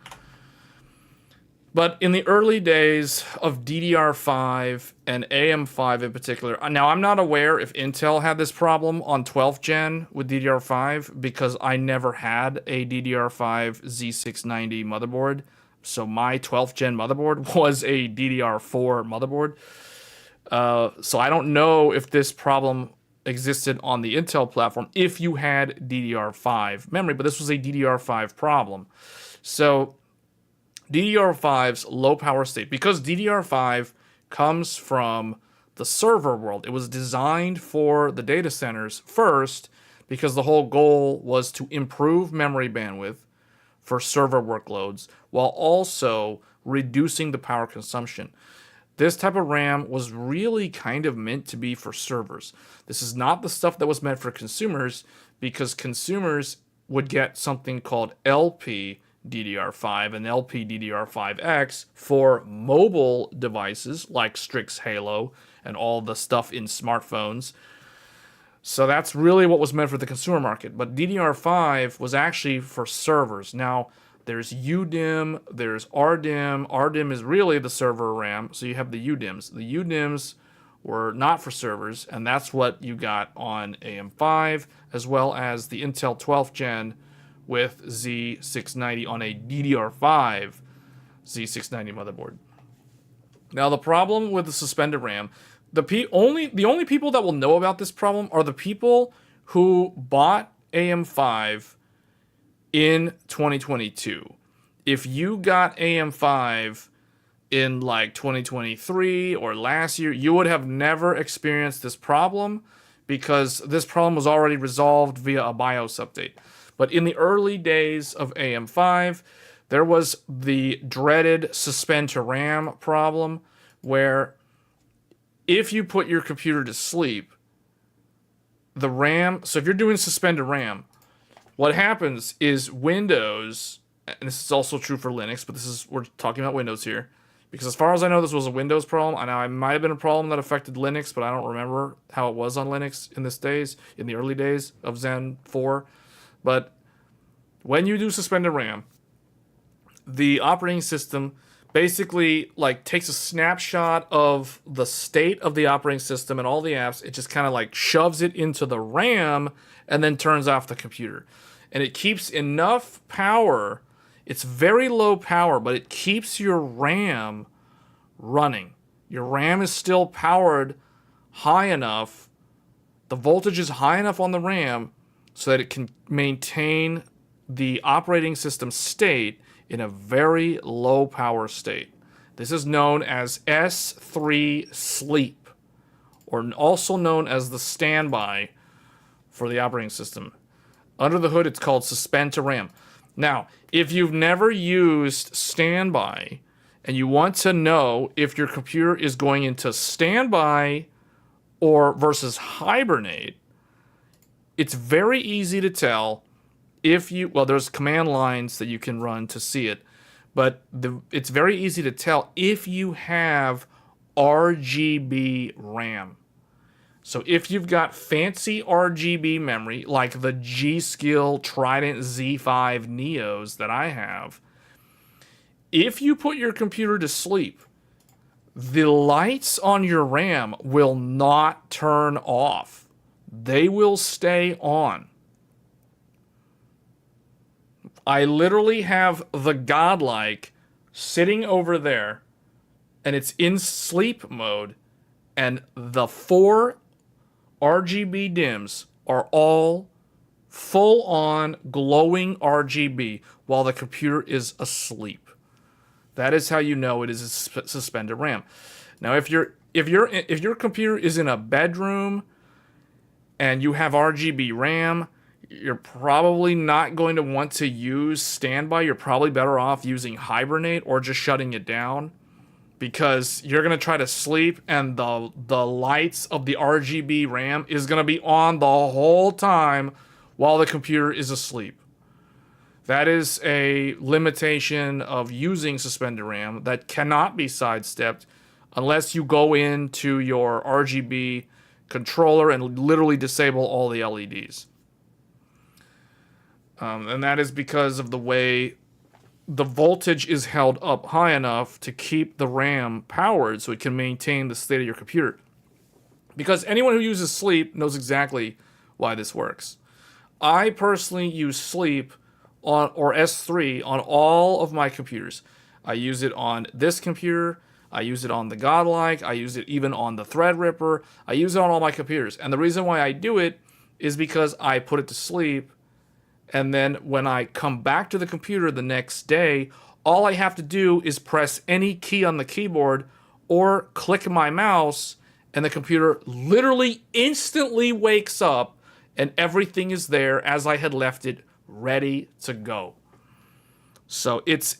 But in the early days of DDR5 and AM5 in particular, now I'm not aware if Intel had this problem on 12th gen with DDR5 because I never had a DDR5 Z690 motherboard. So my 12th gen motherboard was a DDR4 motherboard. So I don't know if this problem existed on the Intel platform if you had DDR5 memory, but this was a DDR5 problem. So DDR5's low power state, because DDR5 comes from the server world. It was designed for the data centers first because the whole goal was to improve memory bandwidth for server workloads while also reducing the power consumption. This type of RAM was really kind of meant to be for servers. This is not the stuff that was meant for consumers because consumers would get something called LPDDR5 and LPDDR5X for mobile devices like Strix Halo and all the stuff in smartphones. So that's really what was meant for the consumer market. But DDR5 was actually for servers. Now, there's UDIMM, there's RDIMM. RDIMM is really the server RAM, so you have the UDIMMs. The UDIMMs were not for servers, and that's what you got on AM5, as well as the Intel 12th Gen with Z690 on a DDR5 Z690 motherboard. Now, the problem with the suspended RAM, the only people that will know about this problem are the people who bought AM5 in 2022. If you got AM5 in like 2023 or last year, you would have never experienced this problem because this problem was already resolved via a BIOS update. But in the early days of AM5, there was the dreaded suspend to RAM problem where if you put your computer to sleep, the RAM, so if you're doing suspended RAM, what happens is Windows, and this is also true for Linux, but we're talking about Windows here, because as far as I know, this was a Windows problem. I know it might have been a problem that affected Linux, but I don't remember how it was on Linux in the early days of Zen 4. But when you do suspended RAM, the operating system basically like takes a snapshot of the state of the operating system and all the apps. It just kind of like shoves it into the RAM and then turns off the computer. And it keeps enough power. It's very low power, but it keeps your RAM running. Your RAM is still powered high enough. The voltage is high enough on the RAM so that it can maintain the operating system state in a very low power state. This is known as S3 sleep, or also known as the standby for the operating system. Under the hood, it's called suspend to RAM. Now, if you've never used standby and you want to know if your computer is going into standby or versus hibernate, it's very easy to tell if you, well, there's command lines that you can run to see it, but it's very easy to tell if you have RGB RAM. So if you've got fancy RGB memory, like the G-Skill Trident Z5 Neos that I have, if you put your computer to sleep, the lights on your RAM will not turn off. They will stay on. I literally have the Godlike sitting over there, and it's in sleep mode, and the 4 RGB DIMMs are all full-on glowing RGB while the computer is asleep. That is how you know it is a suspended RAM. Now, if your computer is in a bedroom and you have RGB RAM, you're probably not going to want to use standby. You're probably better off using hibernate or just shutting it down, because you're going to try to sleep and the lights of the RGB RAM is going to be on the whole time while the computer is asleep. That is a limitation of using suspended RAM that cannot be sidestepped unless you go into your RGB controller and literally disable all the LEDs. And that is because of the way the voltage is held up high enough to keep the RAM powered so it can maintain the state of your computer. Because anyone who uses sleep knows exactly why this works. I personally use sleep on, or S3 on all of my computers. I use it on this computer, I use it on the Godlike, I use it even on the Threadripper, I use it on all my computers. And the reason why I do it is because I put it to sleep, and then when I come back to the computer the next day, all I have to do is press any key on the keyboard or click my mouse, and the computer literally instantly wakes up and everything is there as I had left it, ready to go. So it's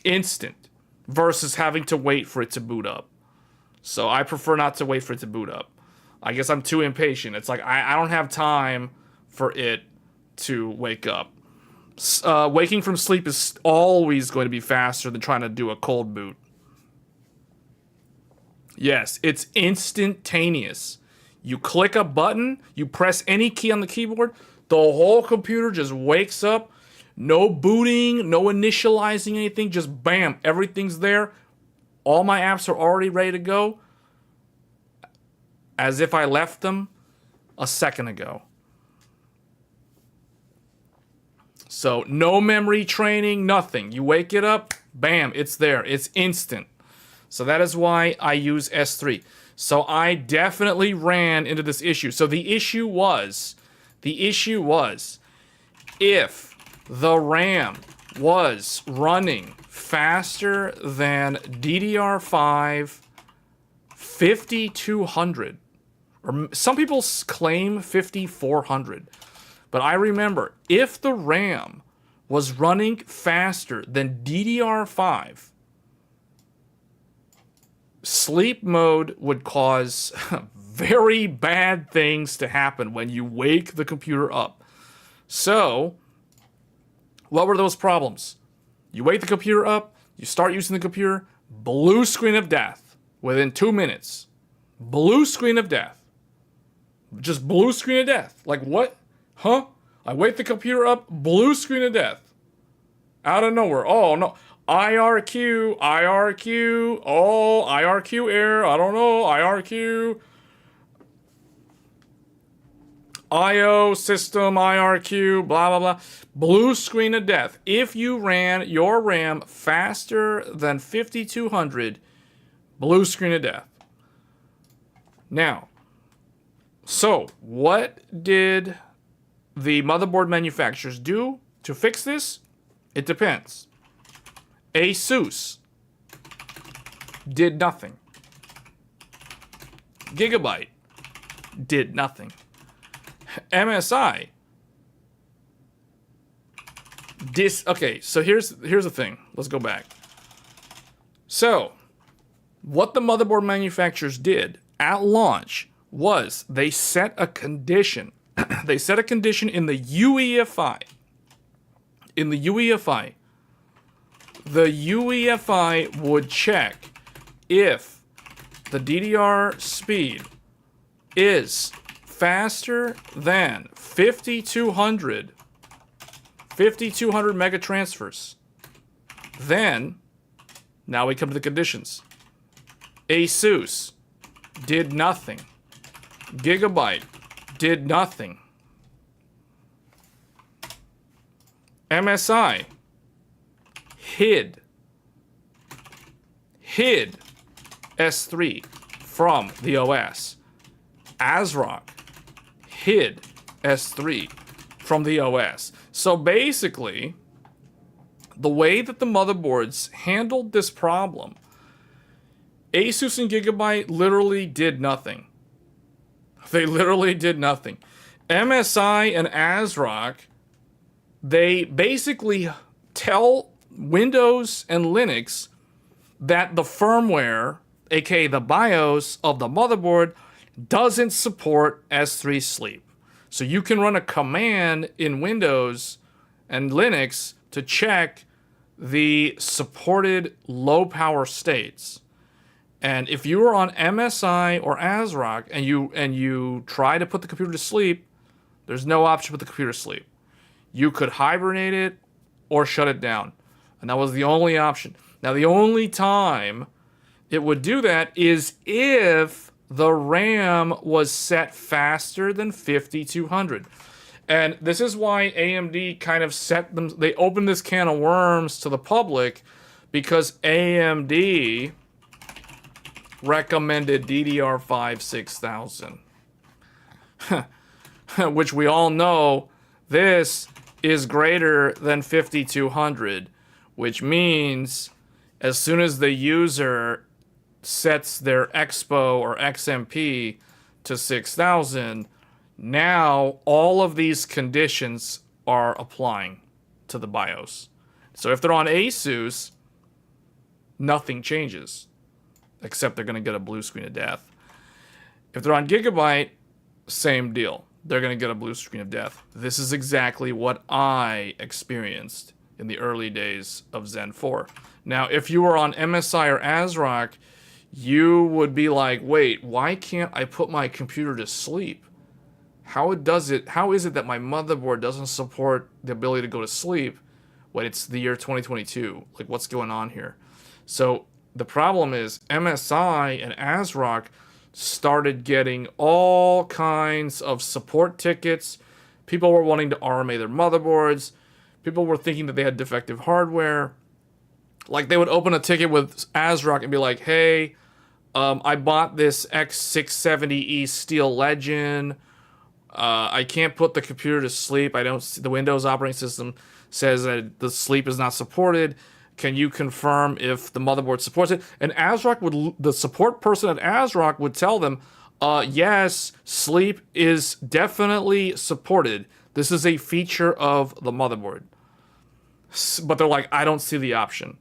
instant versus having to wait for it to boot up. So I prefer not to wait for it to boot up. I guess I'm too impatient. It's like I don't have time for it to wake up. Waking from sleep is always going to be faster than trying to do a cold boot. Yes, it's instantaneous. You click a button, you press any key on the keyboard, the whole computer just wakes up. No booting, no initializing anything, just bam, everything's there. All my apps are already ready to go, as if I left them a second ago. So no memory training, nothing. You wake it up, bam, it's there. It's instant. So that is why I use S3. So I definitely ran into this issue. So the issue was if the RAM was running faster than DDR5 5200, or some people claim 5400, but I remember if the RAM was running faster than DDR5, sleep mode would cause very bad things to happen when you wake the computer up. So, what were those problems? You wake the computer up, you start using the computer, blue screen of death within 2 minutes. Blue screen of death. Just blue screen of death. Like what? Huh? I wake the computer up, blue screen of death. Out of nowhere. Oh no. IRQ. Oh, IRQ error. I don't know. IRQ. IO system, IRQ, blah, blah, blah. Blue screen of death. If you ran your RAM faster than 5200, blue screen of death. Now, so what did the motherboard manufacturers do to fix this? It depends. ASUS did nothing. Gigabyte did nothing. MSI. Okay, so here's the thing. Let's go back. So, what the motherboard manufacturers did at launch was they set a condition. They set a condition in the UEFI. In the UEFI, the UEFI would check if the DDR speed is faster than 5200 mega transfers. Then, now we come to the conditions. ASUS did nothing. Gigabyte did nothing. MSI hid S3 from the OS. ASRock hid S3 from the OS. So basically, the way that the motherboards handled this problem, ASUS and Gigabyte literally did nothing. They literally did nothing. MSI and ASRock, they basically tell Windows and Linux that the firmware, aka the BIOS of the motherboard, doesn't support S3 sleep. So you can run a command in Windows and Linux to check the supported low power states. And if you are on MSI or ASRock and you try to put the computer to sleep, there's no option to put the computer to sleep. You could hibernate it or shut it down. And that was the only option. Now, the only time it would do that is if the RAM was set faster than 5200. And this is why AMD kind of they opened this can of worms to the public, because AMD recommended DDR5 6000. Which we all know this is greater than 5200, which means as soon as the user sets their Expo or XMP to 6000, now all of these conditions are applying to the BIOS. So if they're on ASUS, nothing changes, except they're going to get a blue screen of death. If they're on Gigabyte, same deal. they're going to get a blue screen of death. This is exactly what I experienced in the early days of Zen 4. Now, if you were on MSI or ASRock, you would be like, wait, why can't I put my computer to sleep? How is it that my motherboard doesn't support the ability to go to sleep when it's the year 2022? Like, what's going on here? So the problem is MSI and ASRock started getting all kinds of support tickets. People were wanting to RMA their motherboards. People were thinking that they had defective hardware. Like, they would open a ticket with ASRock and be like, hey, I bought this X670E Steel Legend. I can't put the computer to sleep. I don't see, the Windows operating system says that the sleep is not supported. Can you confirm if the motherboard supports it? And the support person at ASRock would tell them, yes, sleep is definitely supported. This is a feature of the motherboard. But they're like, I don't see the option.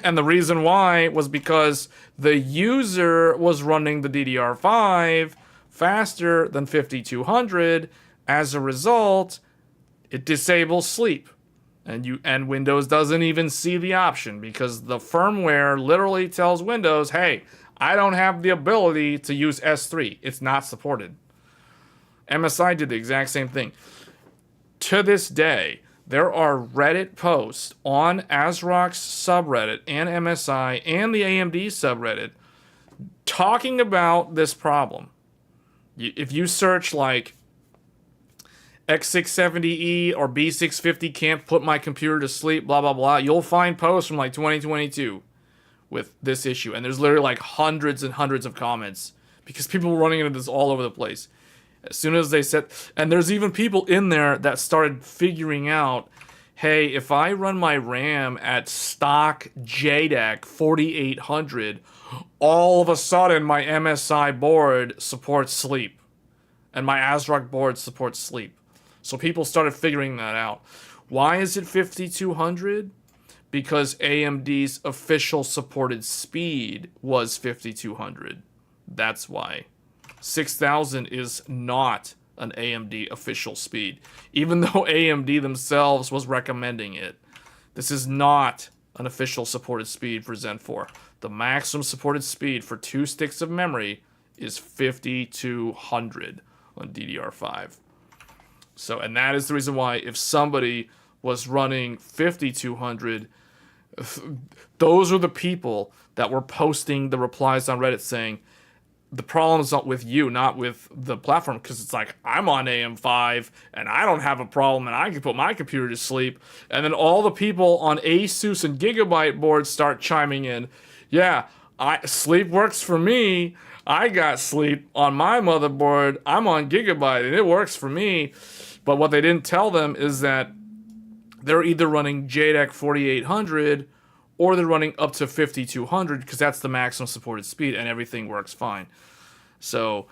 And the reason why was because the user was running the DDR5 faster than 5200. As a result, it disables sleep. And Windows doesn't even see the option because the firmware literally tells Windows, hey, I don't have the ability to use S3. It's not supported. MSI did the exact same thing. To this day, there are Reddit posts on ASRock's subreddit and MSI and the AMD subreddit talking about this problem. If you search like X670E or B650 can't put my computer to sleep, blah, blah, blah, you'll find posts from like 2022 with this issue. And there's literally like hundreds and hundreds of comments because people were running into this all over the place. As soon as they said, and there's even people in there that started figuring out, hey, if I run my RAM at stock JEDT 4800, all of a sudden my MSI board supports sleep. And my ASRock board supports sleep. So people started figuring that out. Why is it 5200? Because AMD's official supported speed was 5200. That's why. 6000 is not an AMD official speed, even though AMD themselves was recommending it. This is not an official supported speed for Zen 4. The maximum supported speed for 2 sticks of memory is 5200 on DDR5. So, and that is the reason why if somebody was running 5200, those are the people that were posting the replies on Reddit saying, the problem is not with you, not with the platform, because it's like, I'm on AM5, and I don't have a problem, and I can put my computer to sleep. And then all the people on Asus and Gigabyte boards start chiming in. Yeah, sleep works for me. I got sleep on my motherboard. I'm on Gigabyte, and it works for me. But what they didn't tell them is that they're either running JEDT 4800 or they're running up to 5200 because that's the maximum supported speed and everything works fine. So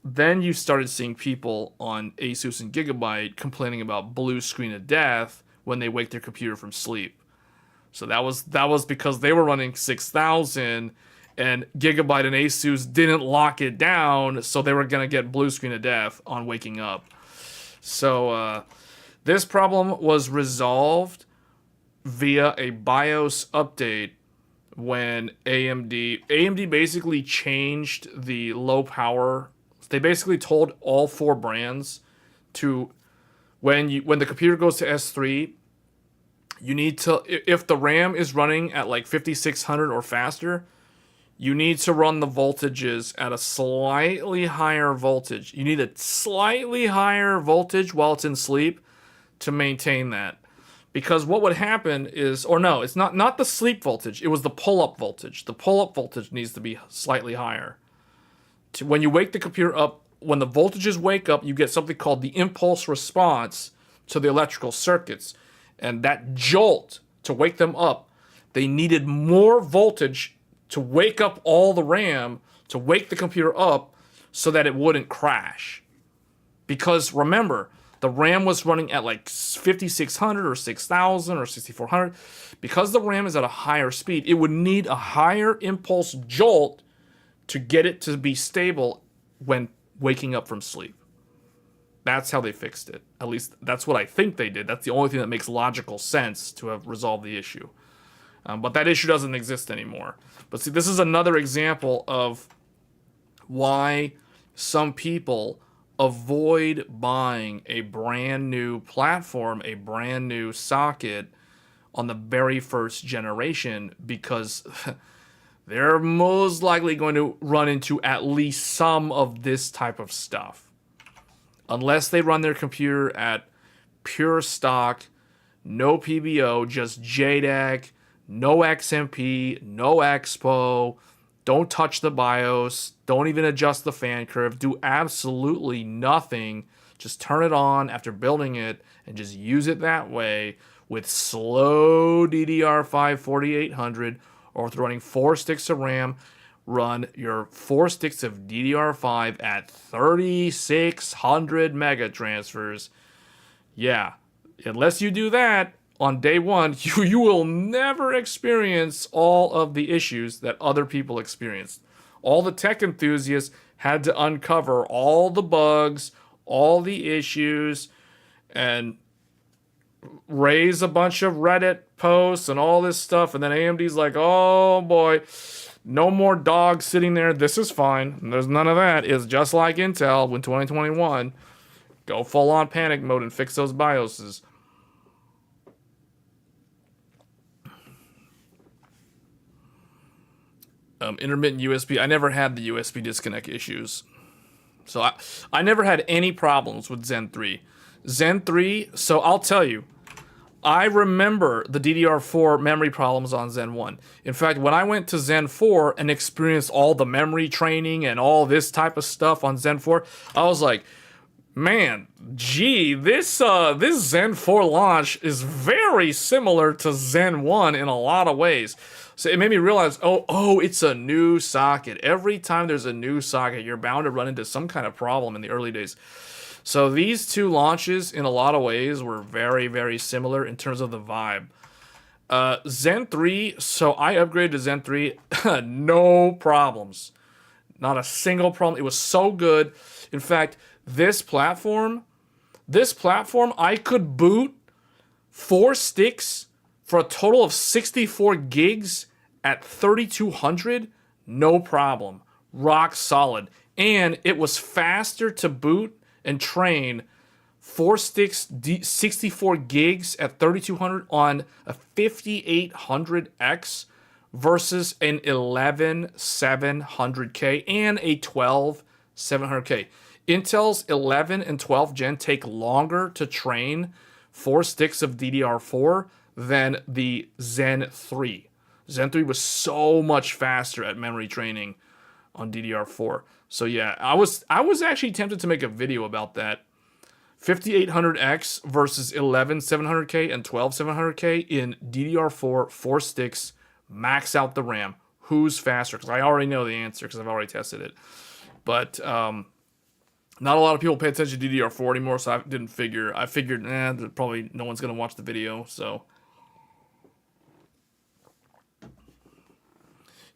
then you started seeing people on Asus and Gigabyte complaining about blue screen of death when they wake their computer from sleep. So that was because they were running 6000 and Gigabyte and Asus didn't lock it down, so they were going to get blue screen of death on waking up. So this problem was resolved via a BIOS update when AMD basically changed the low power. They basically told all 4 brands to when the computer goes to S3, you need to, if the RAM is running at like 5600 or faster, you need to run the voltages at a slightly higher voltage. You need a slightly higher voltage while it's in sleep to maintain that. Because what would happen is, or no, it's not the sleep voltage, it was the pull-up voltage. The pull-up voltage needs to be slightly higher. When you wake the computer up, when the voltages wake up, you get something called the impulse response to the electrical circuits. And that jolt to wake them up, they needed more voltage to wake up all the RAM, to wake the computer up so that it wouldn't crash. Because remember, the RAM was running at like 5600 or 6000 or 6400. Because the RAM is at a higher speed, it would need a higher impulse jolt to get it to be stable when waking up from sleep. That's how they fixed it. At least that's what I think they did. That's the only thing that makes logical sense to have resolved the issue. But that issue doesn't exist anymore. But see, this is another example of why some people avoid buying a brand new platform, a brand new socket on the very first generation, because they're most likely going to run into at least some of this type of stuff. Unless they run their computer at pure stock, no PBO, just JDEC, no XMP, no Expo, don't touch the BIOS, don't even adjust the fan curve, do absolutely nothing, just turn it on after building it and just use it that way with slow DDR5 4800, or with running 4 sticks of RAM, run your 4 sticks of DDR5 at 3600 mega transfers. Yeah, unless you do that on day one, you will never experience all of the issues that other people experienced. All the tech enthusiasts had to uncover all the bugs, all the issues, and raise a bunch of Reddit posts and all this stuff. And then AMD's like, oh boy, no more dogs sitting there. This is fine. There's none of that. It's just like Intel in 2021. Go full on panic mode and fix those BIOSes. Intermittent USB. I never had the USB disconnect issues. So I never had any problems with Zen 3. Zen 3, so I'll tell you, I remember the DDR4 memory problems on Zen 1. In fact, when I went to Zen 4 and experienced all the memory training and all this type of stuff on Zen 4, I was like, man, gee, this Zen 4 launch is very similar to Zen 1 in a lot of ways. So it made me realize, oh, it's a new socket. Every time there's a new socket, you're bound to run into some kind of problem in the early days. So these two launches, in a lot of ways, were very, very similar in terms of the vibe. Zen 3, so I upgraded to Zen 3, no problems. Not a single problem. It was so good. In fact, this platform, I could boot 4 sticks for a total of 64 gigs at 3200, no problem. Rock solid. And it was faster to boot and train 4 sticks, 64 gigs at 3200 on a 5800X versus an 11700K and a 12700K. Intel's 11 and 12 gen take longer to train 4 sticks of DDR4 than the Zen 3. Zen 3 was so much faster at memory training on DDR4. So yeah, I was actually tempted to make a video about that. 5800X versus 11700K and 12700K in DDR4 4 sticks, max out the RAM. Who's faster? Because I already know the answer because I've already tested it. But not a lot of people pay attention to DDR4 anymore, so I figured, probably no one's going to watch the video, so.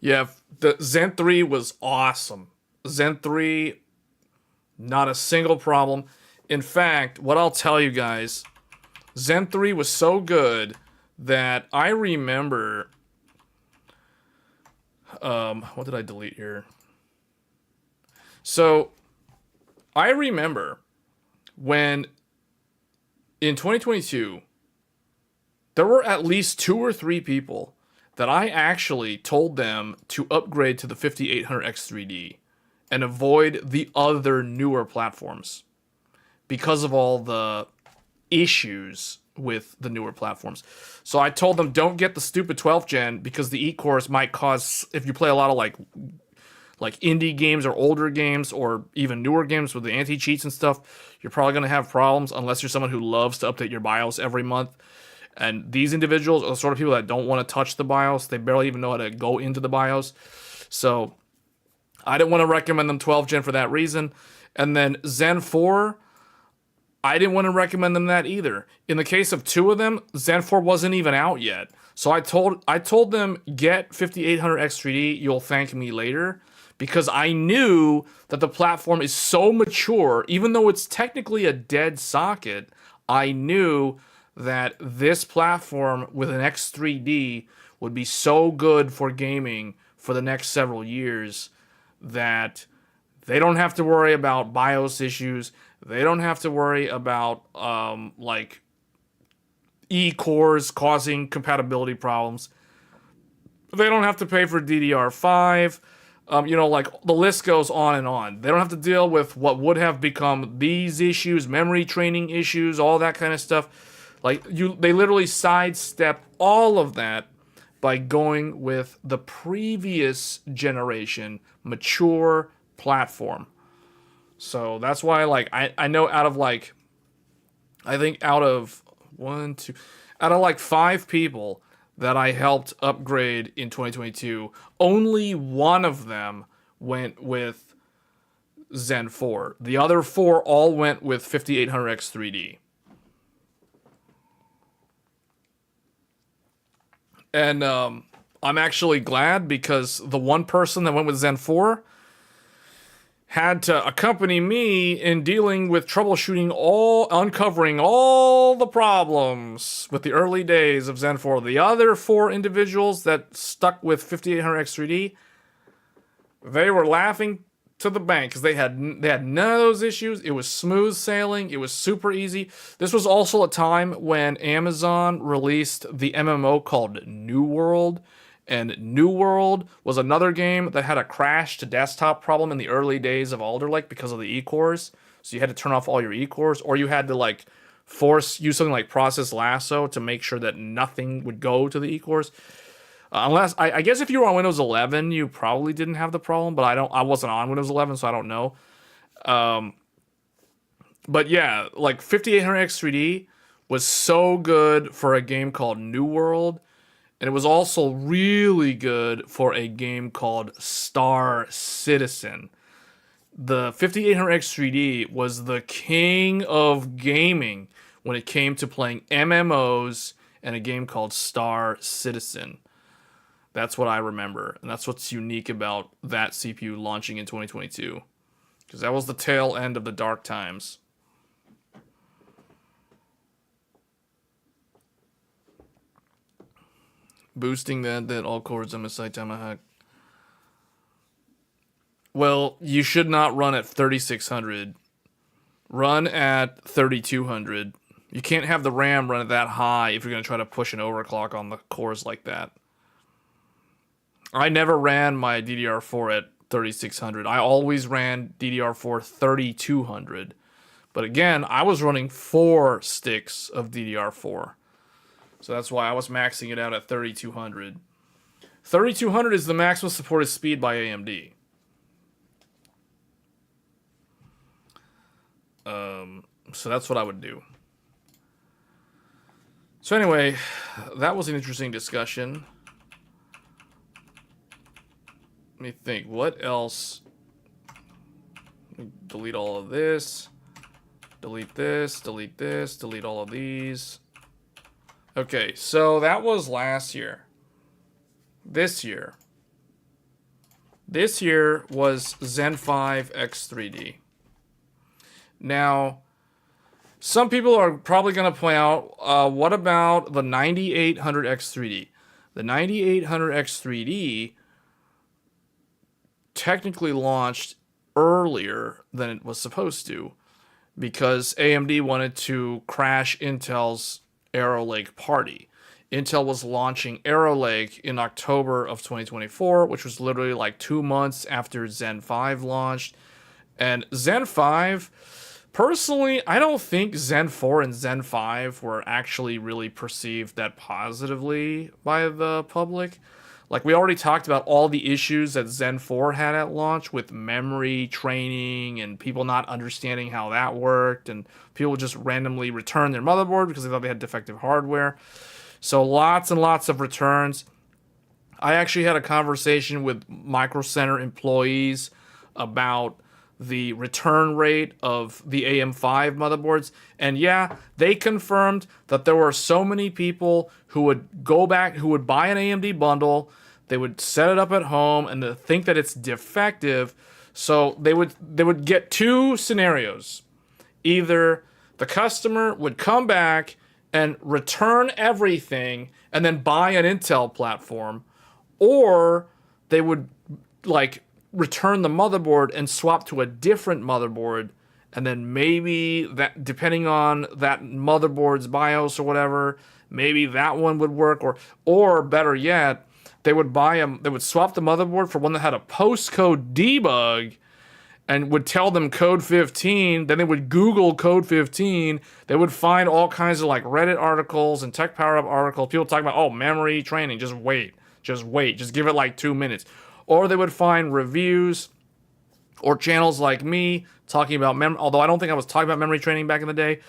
Yeah, the Zen 3 was awesome. Zen 3, not a single problem. In fact, what I'll tell you guys, Zen 3 was so good that I remember, what did I delete here? So, I remember when, in 2022, there were at least 2 or 3 people that I actually told them to upgrade to the 5800X3D and avoid the other newer platforms because of all the issues with the newer platforms. So I told them, don't get the stupid 12th gen because the E-cores might cause, if you play a lot of like indie games or older games or even newer games with the anti-cheats and stuff, you're probably going to have problems unless you're someone who loves to update your BIOS every month. And these individuals are the sort of people that don't want to touch the BIOS. They barely even know how to go into the BIOS. So I didn't want to recommend them 12 gen for that reason. And then Zen 4, I didn't want to recommend them that either. In the case of 2 of them, Zen 4 wasn't even out yet. So I told them, get 5800X3D, you'll thank me later. because I knew that the platform is so mature, even though it's technically a dead socket. I knew that this platform with an X3D would be so good for gaming for the next several years that they don't have to worry about BIOS issues. They don't have to worry about like E-cores causing compatibility problems. They don't have to pay for DDR5. Like the list goes on and on. They don't have to deal with what would have become these issues, memory training issues, all that kind of stuff. They literally sidestep all of that by going with the previous generation mature platform. So that's why, I know out of out of 5 people that I helped upgrade in 2022, only one of them went with Zen 4. The other 4 all went with 5800X 3D. And I'm actually glad, because the one person that went with Zen 4 had to accompany me in dealing with troubleshooting uncovering all the problems with the early days of Zen 4. The other 4 individuals that stuck with 5800X3D, they were laughing to the bank because they had none of those issues. It was smooth sailing. It was super easy. This was also a time when Amazon released the MMO called New World. And New World was another game that had a crash to desktop problem in the early days of Alder Lake because of the E-cores. So you had to turn off all your E-cores, or you had to use something like Process Lasso to make sure that nothing would go to the E-cores. Unless I guess if you were on Windows 11, you probably didn't have the problem, but I wasn't on Windows 11, so I don't know. But yeah, 5800X3D was so good for a game called New World. And it was also really good for a game called Star Citizen. The 5800X3D was the king of gaming when it came to playing MMOs and a game called Star Citizen. That's what I remember. And that's what's unique about that CPU launching in 2022. Because that was the tail end of the dark times. Boosting that all cores MSI Tomahawk. Well, you should not run at 3600. Run at 3200. You can't have the RAM run at that high if you're going to try to push an overclock on the cores like that. I never ran my DDR4 at 3600. I always ran DDR4 3200. But again, I was running 4 sticks of DDR4. So that's why I was maxing it out at 3200. 3200 is the maximum supported speed by AMD. So that's what I would do. So anyway, that was an interesting discussion. Let me think. What else? Let me delete all of this. Delete this. Delete this. Delete all of these. Okay, so that was last year. This year was Zen 5 X3D. Now, some people are probably going to point out, what about the 9800 X3D? The 9800 X3D technically launched earlier than it was supposed to because AMD wanted to crash Intel's Arrow Lake party. Intel was launching Arrow Lake in October of 2024, which was literally 2 months after Zen 5 launched. And Zen 5, personally, I don't think Zen 4 and Zen 5 were actually really perceived that positively by the public. We already talked about all the issues that Zen 4 had at launch with memory training and people not understanding how that worked, and people just randomly return their motherboard because they thought they had defective hardware. So lots and lots of returns. I actually had a conversation with Micro Center employees about the return rate of the AM5 motherboards. And yeah, they confirmed that there were so many people who would go back, who would buy an AMD bundle. They would set it up at home and they think that it's defective. So they would get two scenarios. Either the customer would come back and return everything and then buy an Intel platform, or they would like return the motherboard and swap to a different motherboard, and then maybe that, depending on that motherboard's BIOS or whatever, maybe that one would work, or better yet, they would swap the motherboard for one that had a postcode debug and would tell them code 15. Then they would Google code 15. They would find all kinds of like Reddit articles and Tech Power Up articles. People talking about, oh, memory training. Just wait. Just give it like 2 minutes. Or they would find reviews or channels like me talking about memory. Although I don't think I was talking about memory training back in the day.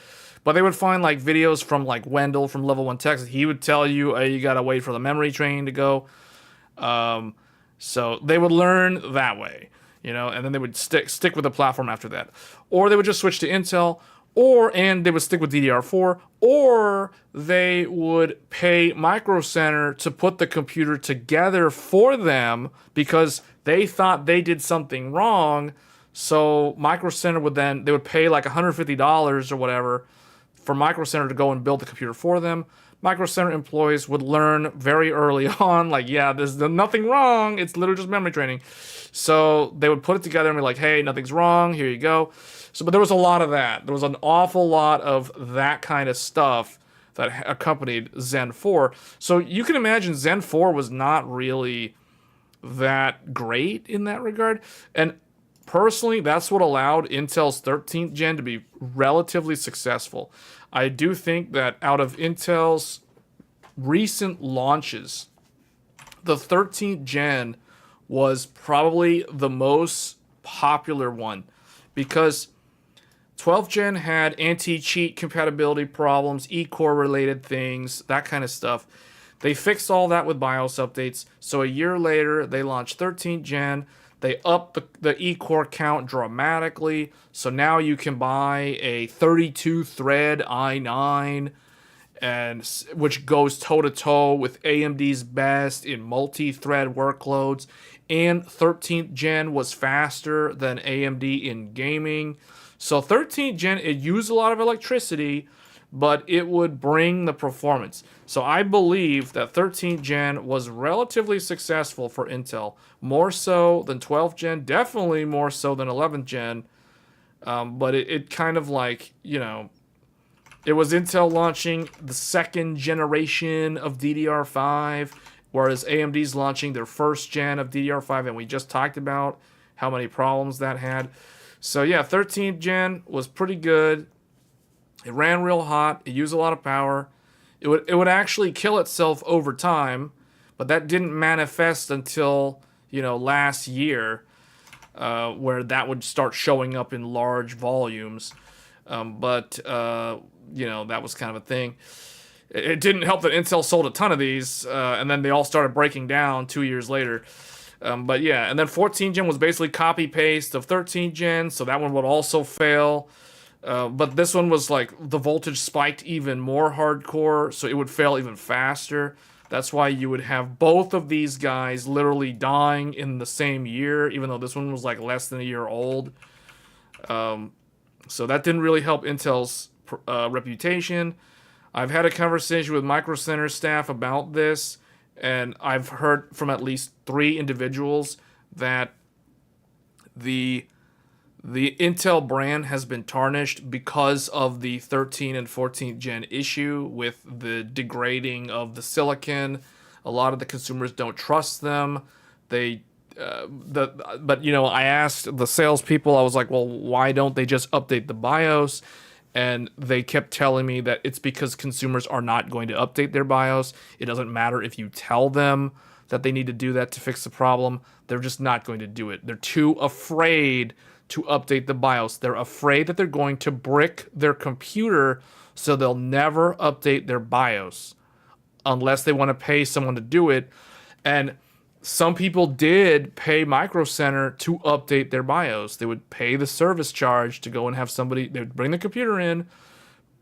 But they would find like videos from like Wendell from Level 1 Texas. He would tell you, hey, you got to wait for the memory training to go. So they would learn that way. And then they would stick with the platform after that. Or they would just switch to Intel, and they would stick with DDR4, or they would pay Micro Center to put the computer together for them because they thought they did something wrong. So Micro Center they would pay like $150 or whatever for Micro Center to go and build the computer for them. Micro Center employees would learn very early on, like, yeah, there's nothing wrong. It's literally just memory training. So they would put it together and be like, hey, nothing's wrong. Here you go. But there was a lot of that. There was an awful lot of that kind of stuff that accompanied Zen 4. So you can imagine Zen 4 was not really that great in that regard. And personally, that's what allowed Intel's 13th gen to be relatively successful. I do think that out of Intel's recent launches, the 13th gen was probably the most popular one because 12th gen had anti-cheat compatibility problems, E-core related things, that kind of stuff. They fixed all that with BIOS updates. So a year later, they launched 13th gen. They upped the E-core count dramatically. So now you can buy a 32-thread i9, which goes toe-to-toe with AMD's best in multi-thread workloads. And 13th gen was faster than AMD in gaming. So 13th gen, it used a lot of electricity, but it would bring the performance. So I believe that 13th gen was relatively successful for Intel. More so than 12th gen, definitely more so than 11th gen. But it kind of like, it was Intel launching the second generation of DDR5, whereas AMD's launching their first gen of DDR5, and we just talked about how many problems that had. So yeah, 13th gen was pretty good. It ran real hot. It used a lot of power. It would actually kill itself over time, but that didn't manifest until last year, where that would start showing up in large volumes. But that was kind of a thing. It didn't help that Intel sold a ton of these, and then they all started breaking down 2 years later. But yeah, and then 14th gen was basically copy-paste of 13th gen, so that one would also fail. But this one was like the voltage spiked even more hardcore, so it would fail even faster. That's why you would have both of these guys literally dying in the same year, even though this one was like less than a year old. So that didn't really help Intel's reputation. I've had a conversation with Micro Center staff about this, and I've heard from at least 3 individuals that the Intel brand has been tarnished because of the 13 and 14th gen issue with the degrading of the silicon. A lot of the consumers don't trust them. I asked the salespeople, I was like, well, why don't they just update the BIOS? And they kept telling me that it's because consumers are not going to update their BIOS. It doesn't matter if you tell them that they need to do that to fix the problem. They're just not going to do it. They're too afraid to update the BIOS. They're afraid that they're going to brick their computer, so they'll never update their BIOS unless they want to pay someone to do it. And some people did pay Micro Center to update their BIOS. They would pay the service charge to go and have somebody, they would bring the computer in,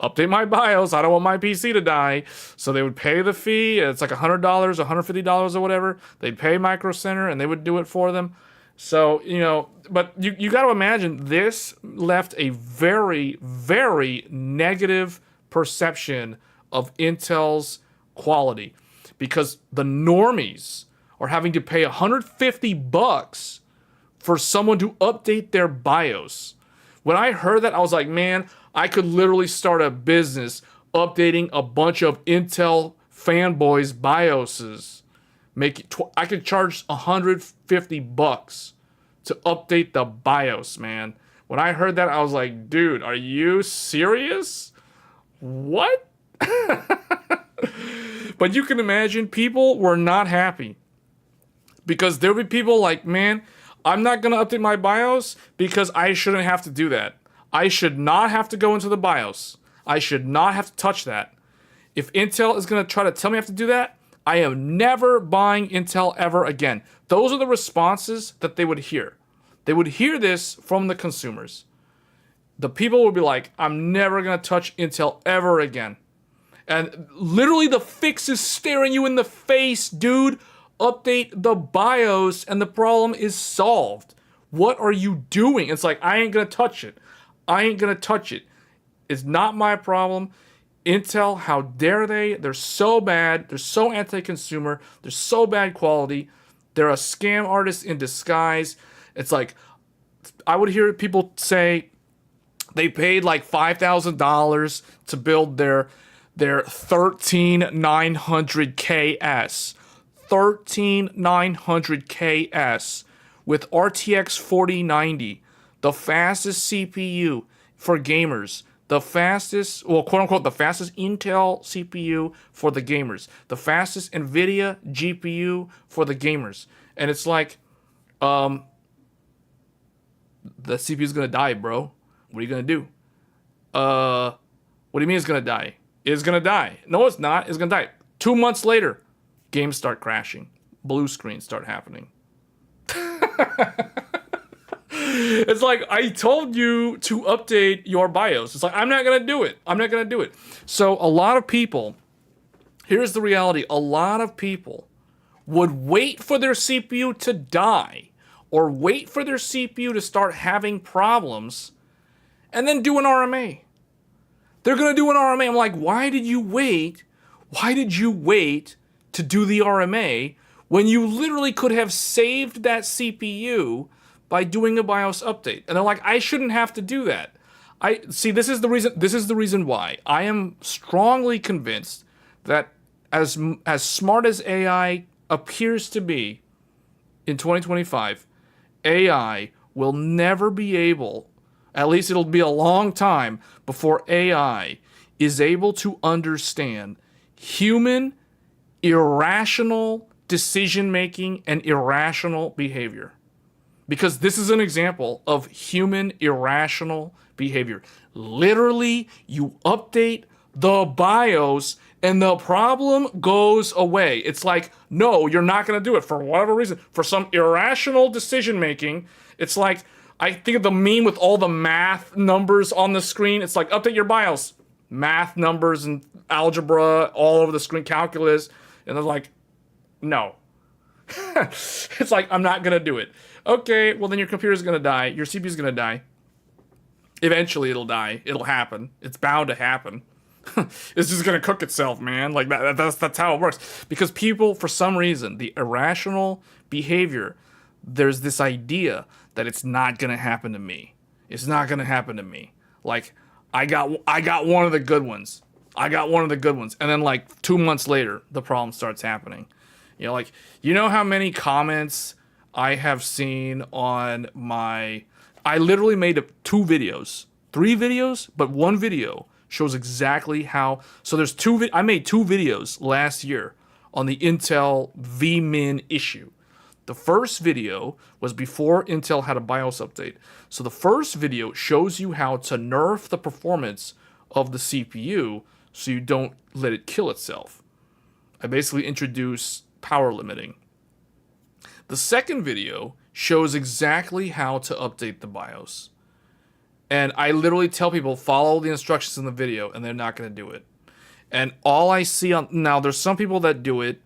update my BIOS. I don't want my PC to die. So they would pay the fee. It's like $100, $150 or whatever. They'd pay Micro Center and they would do it for them. So, you know, but you got to imagine this left a very, very negative perception of Intel's quality because the normies are having to pay $150 for someone to update their BIOS. When I heard that, I was like, man, I could literally start a business updating a bunch of Intel fanboys' BIOSes. I could charge $150 to update the BIOS, man. When I heard that, I was like, dude, are you serious? What? But you can imagine people were not happy because there would be people like, man, I'm not going to update my BIOS because I shouldn't have to do that. I should not have to go into the BIOS. I should not have to touch that. If Intel is going to try to tell me I have to do that, I am never buying Intel ever again. Those are the responses that they would hear. They would hear this from the consumers. The people would be like, I'm never going to touch Intel ever again. And literally the fix is staring you in the face, dude. Update the BIOS and the problem is solved. What are you doing? It's like, I ain't going to touch it. I ain't going to touch it. It's not my problem. Intel, how dare they? They're so bad. They're so anti-consumer. They're so bad quality. They're a scam artist in disguise. It's like, I would hear people say they paid like $5,000 to build their 13900KS. 13900KS with RTX 4090, the fastest CPU for gamers, the fastest, well, quote unquote, the fastest Intel CPU for the gamers, the fastest NVIDIA GPU for the gamers. And it's like, the CPU is gonna die, bro. What are you gonna do? What do you mean it's gonna die? It's gonna die. No, it's not. It's gonna die. 2 months later, games start crashing. Blue screens start happening. It's like, I told you to update your BIOS. It's like, I'm not going to do it. I'm not going to do it. So a lot of people, here's the reality. A lot of people would wait for their CPU to die or wait for their CPU to start having problems and then do an RMA. They're going to do an RMA. I'm like, why did you wait? Why did you wait to do the RMA when you literally could have saved that CPU by doing a BIOS update? And they're like, I shouldn't have to do that. This is the reason why I am strongly convinced that as smart as AI appears to be in 2025, AI will never be able, at least it'll be a long time before AI is able to understand human irrational decision-making and irrational behavior. Because this is an example of human irrational behavior. Literally, you update the BIOS and the problem goes away. It's like, no, you're not going to do it for whatever reason. For some irrational decision-making, it's like, I think of the meme with all the math numbers on the screen. It's like, update your BIOS. Math numbers and algebra all over the screen, calculus. And they're like, no. It's like, I'm not going to do it. Okay, well then your computer's going to die. Your CPU's going to die. Eventually it'll die. It'll happen. It's bound to happen. It's just going to cook itself, man. Like that's how it works. Because people, for some reason, the irrational behavior, there's this idea that it's not going to happen to me. It's not going to happen to me. Like, I got one of the good ones. I got one of the good ones. And then like 2 months later, the problem starts happening. You know, like, you know how many comments I have seen on my, I literally made 3 videos, but one video shows exactly how, so there's I made 2 videos last year on the Intel vmin issue. The first video was before Intel had a BIOS update. So the first video shows you how to nerf the performance of the CPU so you don't let it kill itself. I basically introduce power limiting. The second video shows exactly how to update the BIOS. And I literally tell people, follow the instructions in the video, and they're not going to do it. And all I see now, there's some people that do it,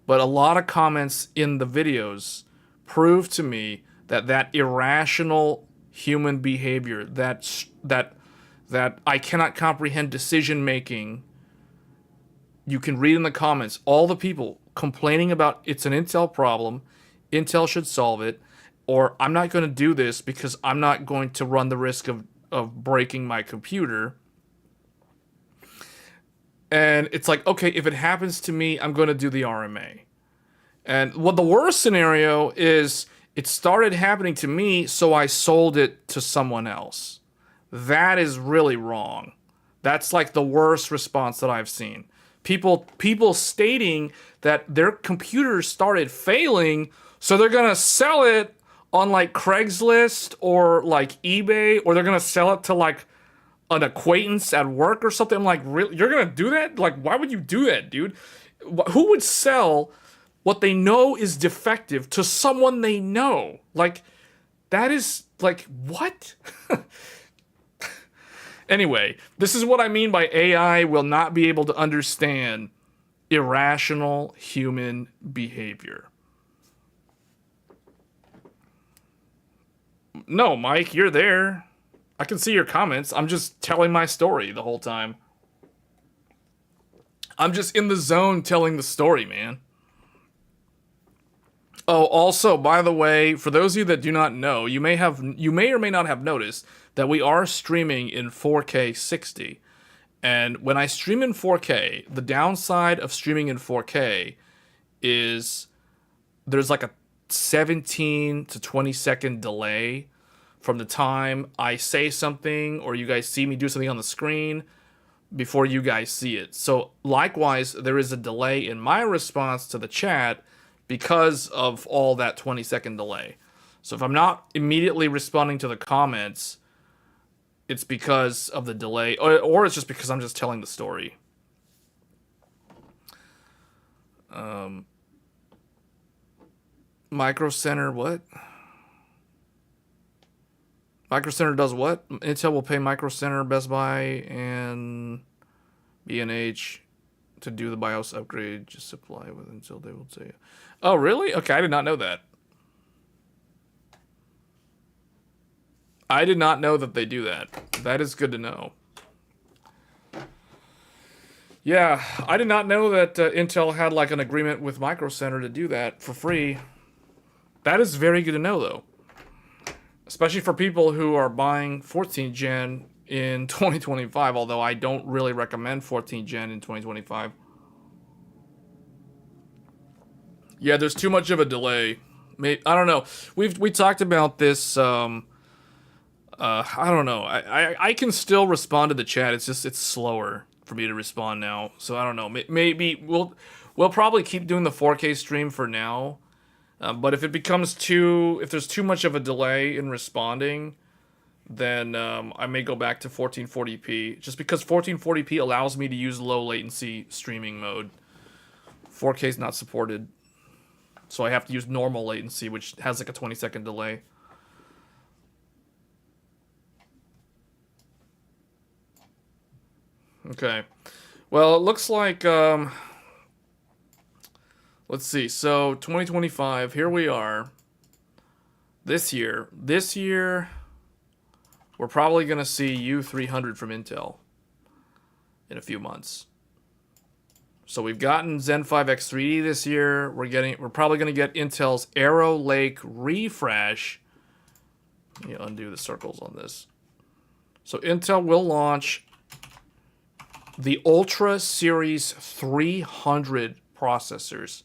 but a lot of comments in the videos prove to me that irrational human behavior, that I cannot comprehend decision making. You can read in the comments all the people complaining about it's an Intel problem, Intel should solve it, or I'm not going to do this because I'm not going to run the risk of breaking my computer. And it's like, okay, if it happens to me, I'm going to do the RMA. And what the worst scenario is, it started happening to me, so I sold it to someone else. That is really wrong. That's like the worst response that I've seen. People stating that their computers started failing, so they're going to sell it on like Craigslist or like eBay, or they're going to sell it to like an acquaintance at work or something. I'm like, really? You're going to do that? Like, why would you do that, dude? Who would sell what they know is defective to someone they know? Like, that is like, what? Anyway, this is what I mean by AI will not be able to understand irrational human behavior. No, Mike, you're there. I can see your comments. I'm just telling my story the whole time. I'm just in the zone telling the story, man. Oh, also, by the way, for those of you that do not know, you may or may not have noticed that we are streaming in 4K 60. And when I stream in 4K, the downside of streaming in 4K is there's like a 17 to 20 second delay from the time I say something or you guys see me do something on the screen before you guys see it. So likewise, there is a delay in my response to the chat because of all that 20-second delay. So if I'm not immediately responding to the comments, it's because of the delay, or it's just because I'm just telling the story. Micro Center, what? Micro Center does what? Intel will pay Micro Center, Best Buy, and B&H to do the BIOS upgrade. Just supply with until they will say. Oh, really? Okay, I did not know that. I did not know that they do that. That is good to know. Yeah, I did not know that Intel had like an agreement with Micro Center to do that for free. That is very good to know, though. Especially for people who are buying 14th gen in 2025, although I don't really recommend 14th gen in 2025. Yeah, there's too much of a delay. I don't know. We talked about this. I don't know. I can still respond to the chat. It's just it's slower for me to respond now. So I don't know. Maybe we'll probably keep doing the 4K stream for now. But if it becomes if there's too much of a delay in responding, then I may go back to 1440p. Just because 1440p allows me to use low latency streaming mode. 4K is not supported. So I have to use normal latency, which has like a 20-second delay. Okay. Well, it looks like, let's see. So 2025, here we are. This year, we're probably going to see U300 from Intel in a few months. So we've gotten Zen 5 X3D this year. We're probably going to get Intel's Alder Lake refresh. Let me undo the circles on this. So Intel will launch the Ultra Series 300 processors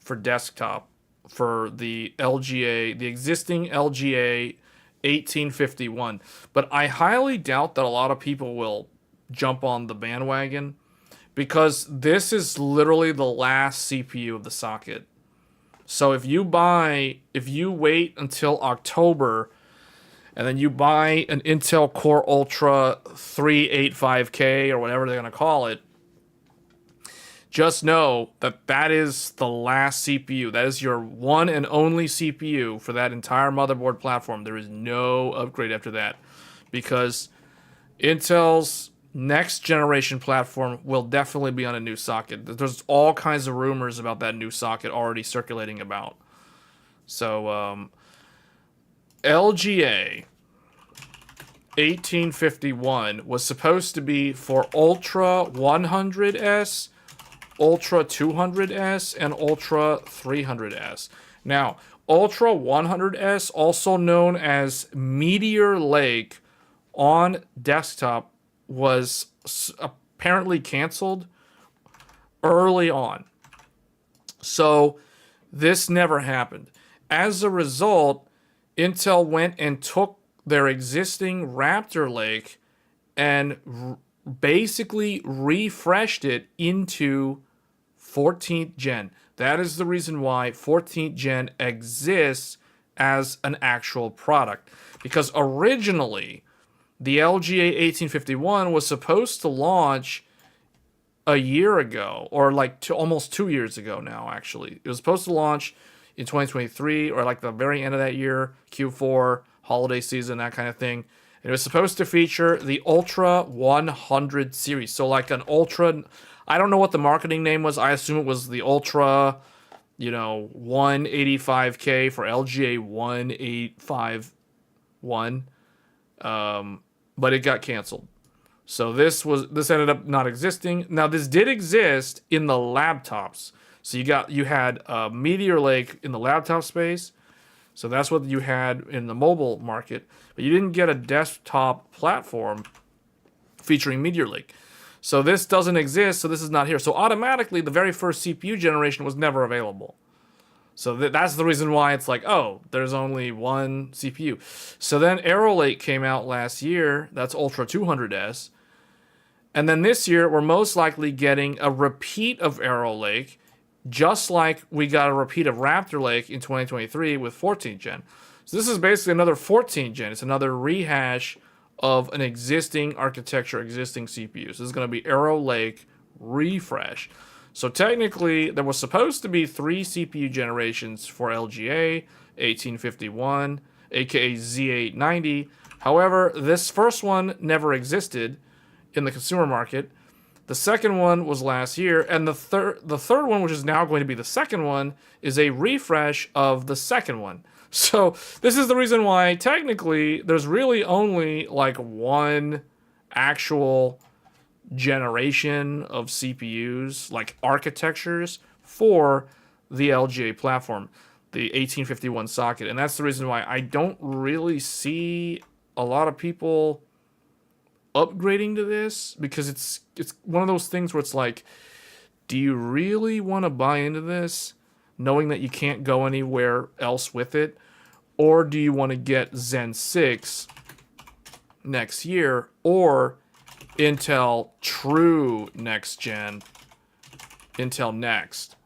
for desktop for the LGA, the existing LGA 1851. But I highly doubt that a lot of people will jump on the bandwagon because this is literally the last CPU of the socket. So if you wait until October and then you buy an Intel Core Ultra 385K or whatever they're going to call it, just know that that is the last CPU. That is your one and only CPU for that entire motherboard platform. There is no upgrade after that, because Intel's next generation platform will definitely be on a new socket. There's all kinds of rumors about that new socket already circulating about. So LGA 1851 was supposed to be for Ultra 100S, Ultra 200S, and Ultra 300S. Now, Ultra 100S, also known as Meteor Lake on desktop, was apparently canceled early on. So this never happened. As a result, Intel went and took their existing Raptor Lake and basically refreshed it into 14th gen. That is the reason why 14th gen exists as an actual product. Because originally, the LGA 1851 was supposed to launch a year ago, or like almost 2 years ago now, actually. It was supposed to launch in 2023, or like the very end of that year, Q4, holiday season, that kind of thing. It was supposed to feature the Ultra 100 series. So like an Ultra, I don't know what the marketing name was. I assume it was the Ultra, 185K for LGA 1851. But it got canceled. So this ended up not existing. Now this did exist in the laptops. So you had Meteor Lake in the laptop space. So that's what you had in the mobile market, but you didn't get a desktop platform featuring Meteor Lake. So this doesn't exist, so this is not here. So automatically, the very first CPU generation was never available. So that's the reason why it's like, oh, there's only one CPU. So then Arrow Lake came out last year. That's Ultra 200S. And then this year, we're most likely getting a repeat of Arrow Lake, just like we got a repeat of Raptor Lake in 2023 with 14th gen. So this is basically another 14th gen. It's another rehash of an existing architecture, existing CPU. So this is going to be Arrow Lake refresh. So technically, there was supposed to be 3 CPU generations for LGA 1851, aka Z890. However, this first one never existed in the consumer market. The second one was last year, and the third one, which is now going to be the second one, is a refresh of the second one. So this is the reason why technically there's really only like one actual generation of CPUs, like architectures, for the LGA platform, the 1851 socket. And that's the reason why I don't really see a lot of people upgrading to this, because it's one of those things where it's like, do you really want to buy into this knowing that you can't go anywhere else with it, or do you want to get Zen 6 next year, or Intel true next gen, Intel Next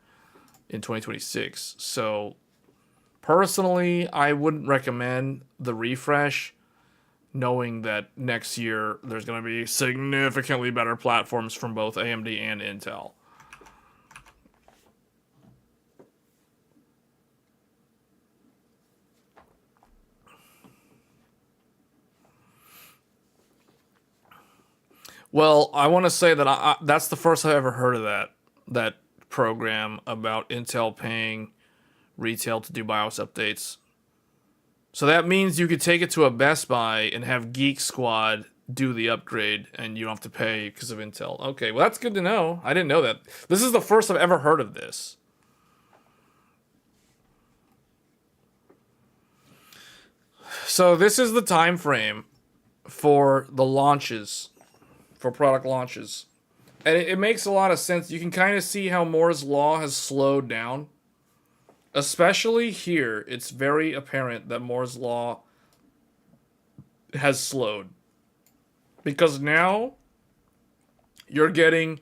in 2026? So personally, I wouldn't recommend the refresh, knowing that next year there's going to be significantly better platforms from both AMD and Intel. Well, I want to say that that's the first I've ever heard of that program about Intel paying retail to do BIOS updates. So that means you could take it to a Best Buy and have Geek Squad do the upgrade, and you don't have to pay because of Intel. Okay, well, that's good to know. I didn't know that. This is the first I've ever heard of this. So this is the time frame for the launches, for product launches. And it makes a lot of sense. You can kind of see how Moore's Law has slowed down. Especially here, it's very apparent that Moore's Law has slowed. Because now you're getting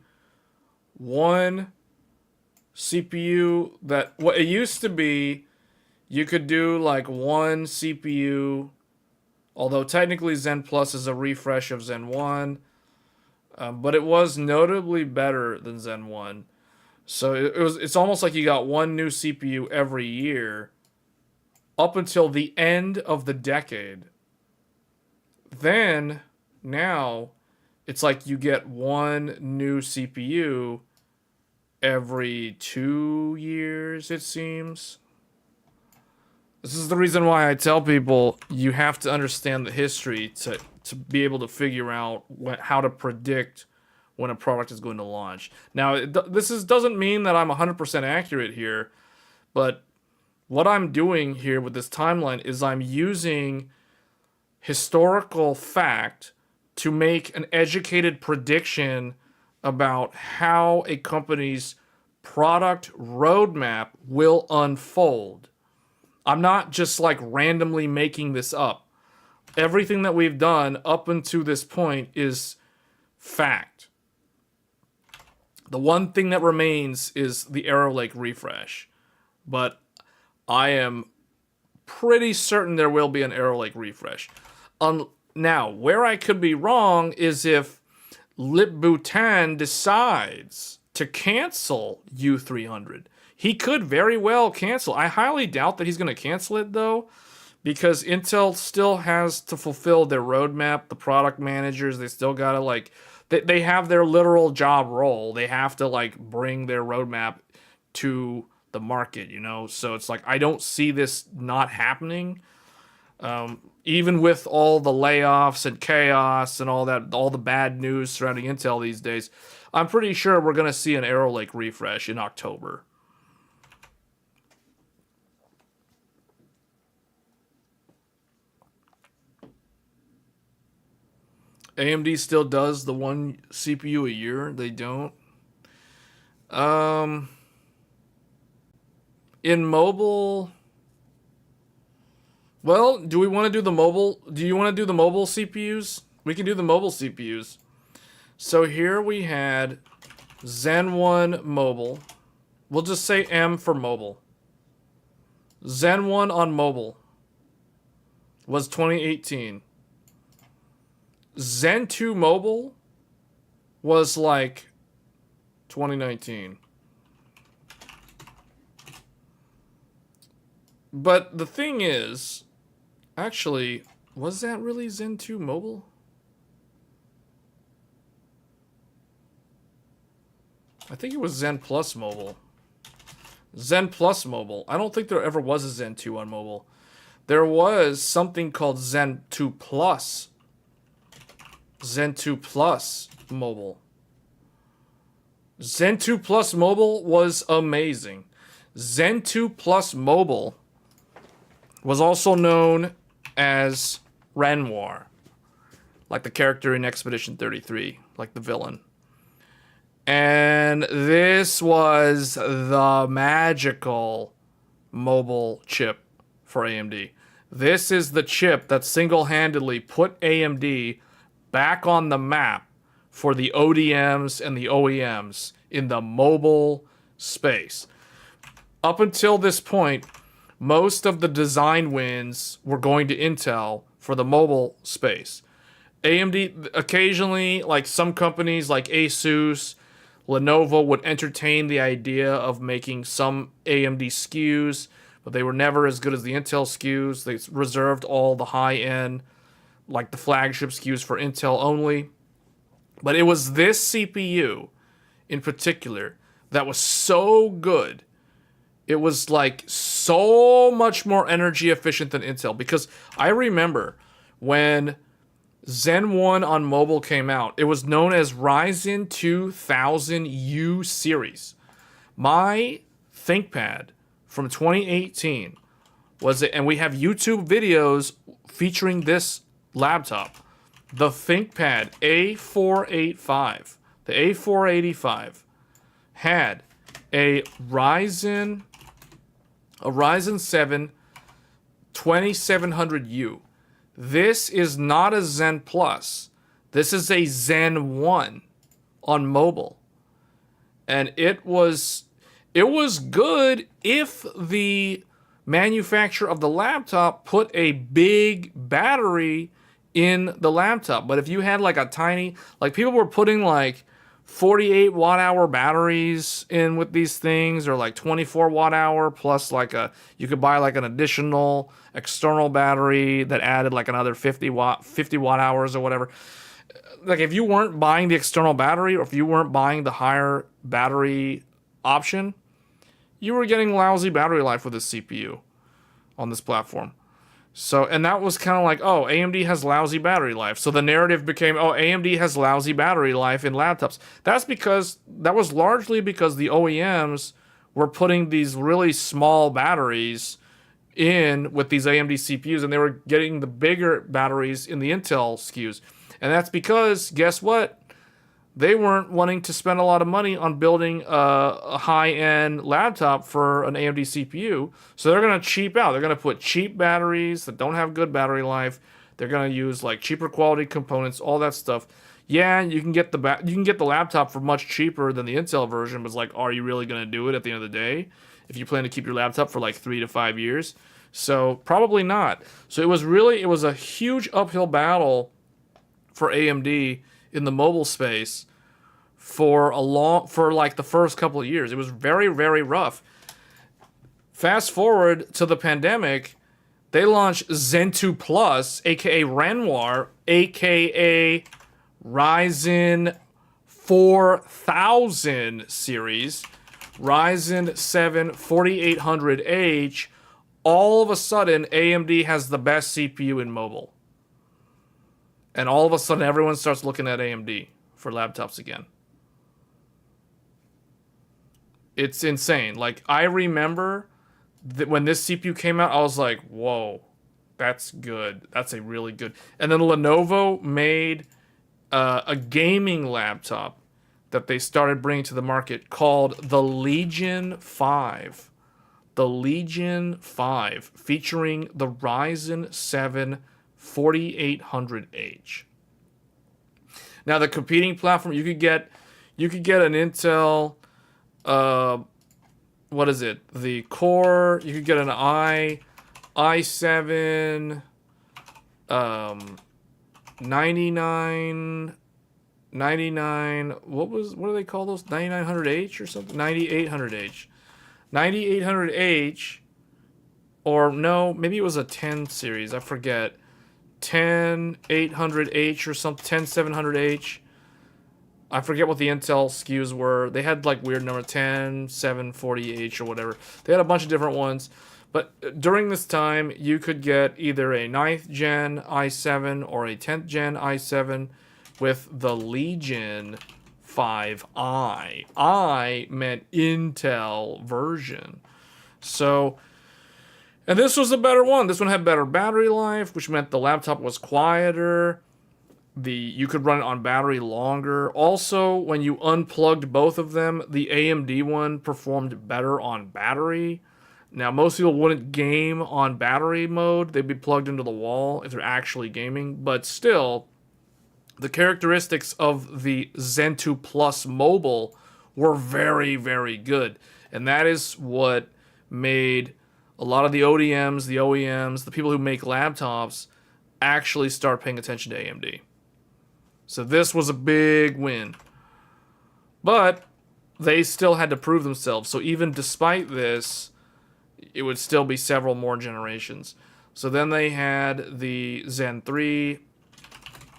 one CPU that, what it used to be, you could do like one CPU, although technically Zen Plus is a refresh of Zen 1, but it was notably better than Zen 1. So it's almost like you got one new CPU every year up until the end of the decade. Then now it's like you get one new CPU every 2 years, it seems. This is the reason why I tell people you have to understand the history to be able to figure out how to predict when a product is going to launch. Now, doesn't mean that I'm 100% accurate here, but what I'm doing here with this timeline is I'm using historical fact to make an educated prediction about how a company's product roadmap will unfold. I'm not just like randomly making this up. Everything that we've done up until this point is fact. The one thing that remains is the Alder Lake refresh. But I am pretty certain there will be an Alder Lake refresh. Now, where I could be wrong is if Lip Bhutan decides to cancel U300. He could very well cancel. I highly doubt that he's going to cancel it, though, because Intel still has to fulfill their roadmap. The product managers, they still got to, like, they have their literal job role. They have to, like, bring their roadmap to the market, you know? So it's like, I don't see this not happening. Even with all the layoffs and chaos and all that, all the bad news surrounding Intel these days, I'm pretty sure we're going to see an Alder Lake refresh in October. AMD still does the one CPU a year. They don't. In mobile... Well, do we want to do the mobile? Do you want to do the mobile CPUs? We can do the mobile CPUs. So here we had Zen 1 mobile. We'll just say M for mobile. Zen 1 on mobile was 2018. Zen 2 mobile was like 2019. But the thing is, actually, was that really Zen 2 mobile? I think it was Zen Plus mobile. Zen Plus mobile. I don't think there ever was a Zen 2 on mobile. There was something called Zen 2 Plus. Zen 2 Plus mobile. Zen 2 Plus mobile was amazing. Zen 2 Plus mobile was also known as Renoir, like the character in Expedition 33, like the villain. And this was the magical mobile chip for AMD. This is the chip that single-handedly put AMD back on the map for the ODMs and the OEMs in the mobile space. Up until this point, most of the design wins were going to Intel for the mobile space. AMD, occasionally, like some companies like Asus, Lenovo would entertain the idea of making some AMD SKUs, but they were never as good as the Intel SKUs. They reserved all the high-end, like the flagship SKUs for Intel only. But it was this CPU in particular that was so good. It was like so much more energy efficient than Intel, because I remember when Zen 1 on mobile came out, it was known as Ryzen 2000U series. My ThinkPad from 2018 was it, and we have YouTube videos featuring this laptop, the ThinkPad A485. The A485 had a Ryzen 7 2700U. This is not a Zen Plus. This is a Zen 1 on mobile. And it was good if the manufacturer of the laptop put a big battery in the laptop. But if you had like a tiny, like people were putting like 48 watt hour batteries in with these things, or like 24 watt hour plus like you could buy like an additional external battery that added like another 50 watt hours or whatever. Like if you weren't buying the external battery, or if you weren't buying the higher battery option, you were getting lousy battery life with this CPU on this platform. So, and that was kind of like, oh, AMD has lousy battery life. So the narrative became, oh, AMD has lousy battery life in laptops. That was largely because the OEMs were putting these really small batteries in with these AMD CPUs, and they were getting the bigger batteries in the Intel SKUs. And that's because, guess what? They weren't wanting to spend a lot of money on building a high-end laptop for an AMD CPU. So they're going to cheap out. They're going to put cheap batteries that don't have good battery life. They're going to use like cheaper quality components, all that stuff. Yeah, you can get the laptop for much cheaper than the Intel version, but it's like, are you really going to do it at the end of the day if you plan to keep your laptop for like 3 to 5 years? So probably not. So it was a huge uphill battle for AMD in the mobile space for like the first couple of years. It was very, very rough. Fast forward to the pandemic, they launched Zen 2 Plus, aka Renoir, aka Ryzen 4000 series, Ryzen 7 4800H. All of a sudden, AMD has the best CPU in mobile. And all of a sudden, everyone starts looking at AMD for laptops again. It's insane. Like, I remember that when this CPU came out, I was like, whoa, that's good. That's a really good. And then Lenovo made a gaming laptop that they started bringing to the market called the Legion 5. The Legion 5, featuring the Ryzen 7 4800H. Now the competing platform, you could get an Intel, what is it? The Core. You could get an i7, 99. What do they call those? 9900H or something? 9800H. 9800H, or no, maybe it was a 10 series. I forget. 10800H or something, 10700H. I forget what the Intel SKUs were. They had like weird number 10740H or whatever. They had a bunch of different ones. But during this time, you could get either a 9th gen i7 or a 10th gen i7 with the Legion 5i. I meant Intel version. So, and this was a better one. This one had better battery life, which meant the laptop was quieter. You could run it on battery longer. Also, when you unplugged both of them, the AMD one performed better on battery. Now, most people wouldn't game on battery mode. They'd be plugged into the wall if they're actually gaming. But still, the characteristics of the Zen 2 Plus mobile were very, very good. And that is what made a lot of the ODMs, the OEMs, the people who make laptops actually start paying attention to AMD. So this was a big win. But they still had to prove themselves. So even despite this, it would still be several more generations. So then they had the Zen 3.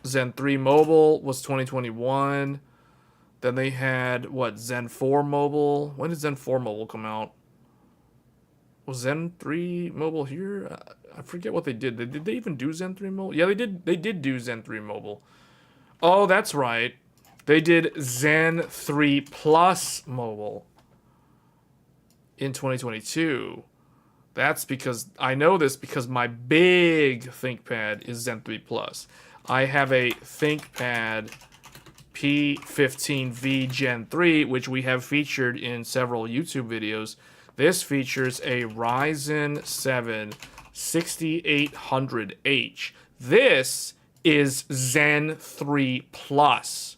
Zen 3 Mobile was 2021. Then they had, Zen 4 Mobile? When did Zen 4 Mobile come out? Was Zen 3 Mobile here? I forget what they did. Did they even do Zen 3 Mobile? Yeah, they did. They did do Zen 3 Mobile. Oh, that's right. They did Zen 3 Plus Mobile in 2022. That's because I know this because my big ThinkPad is Zen 3 Plus. I have a ThinkPad P15V Gen 3, which we have featured in several YouTube videos. This features a Ryzen 7 6800H. This is Zen 3 Plus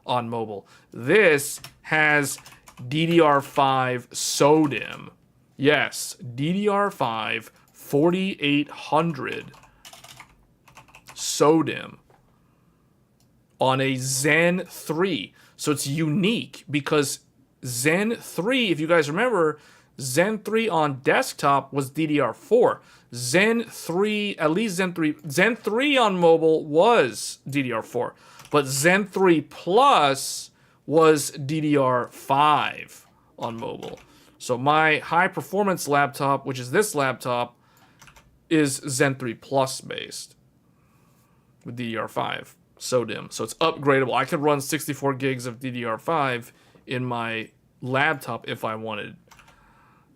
on mobile. This has DDR5 SODIMM. Yes, DDR5 4800 SODIMM on a Zen 3. So it's unique because Zen 3, if you guys remember, Zen 3 on desktop was DDR4. Zen 3, at least Zen 3 on mobile was DDR4. But Zen 3 Plus was DDR5 on mobile. So my high performance laptop, which is this laptop, is Zen 3 Plus based with DDR5 SODIMM. So it's upgradable. I could run 64 gigs of DDR5 in my laptop if I wanted.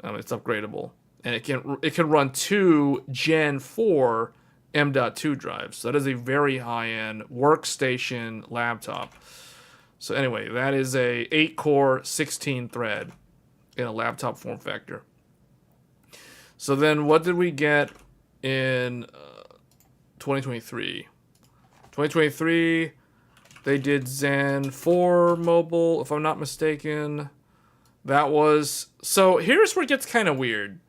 It's upgradable, and it can run 2 Gen 4 M.2 drives. So that is a very high-end workstation laptop. So anyway, that is a 8-core, 16-thread in a laptop form factor. So then what did we get in 2023? 2023, they did Zen 4 mobile, if I'm not mistaken. That was... So here's where it gets kind of weird.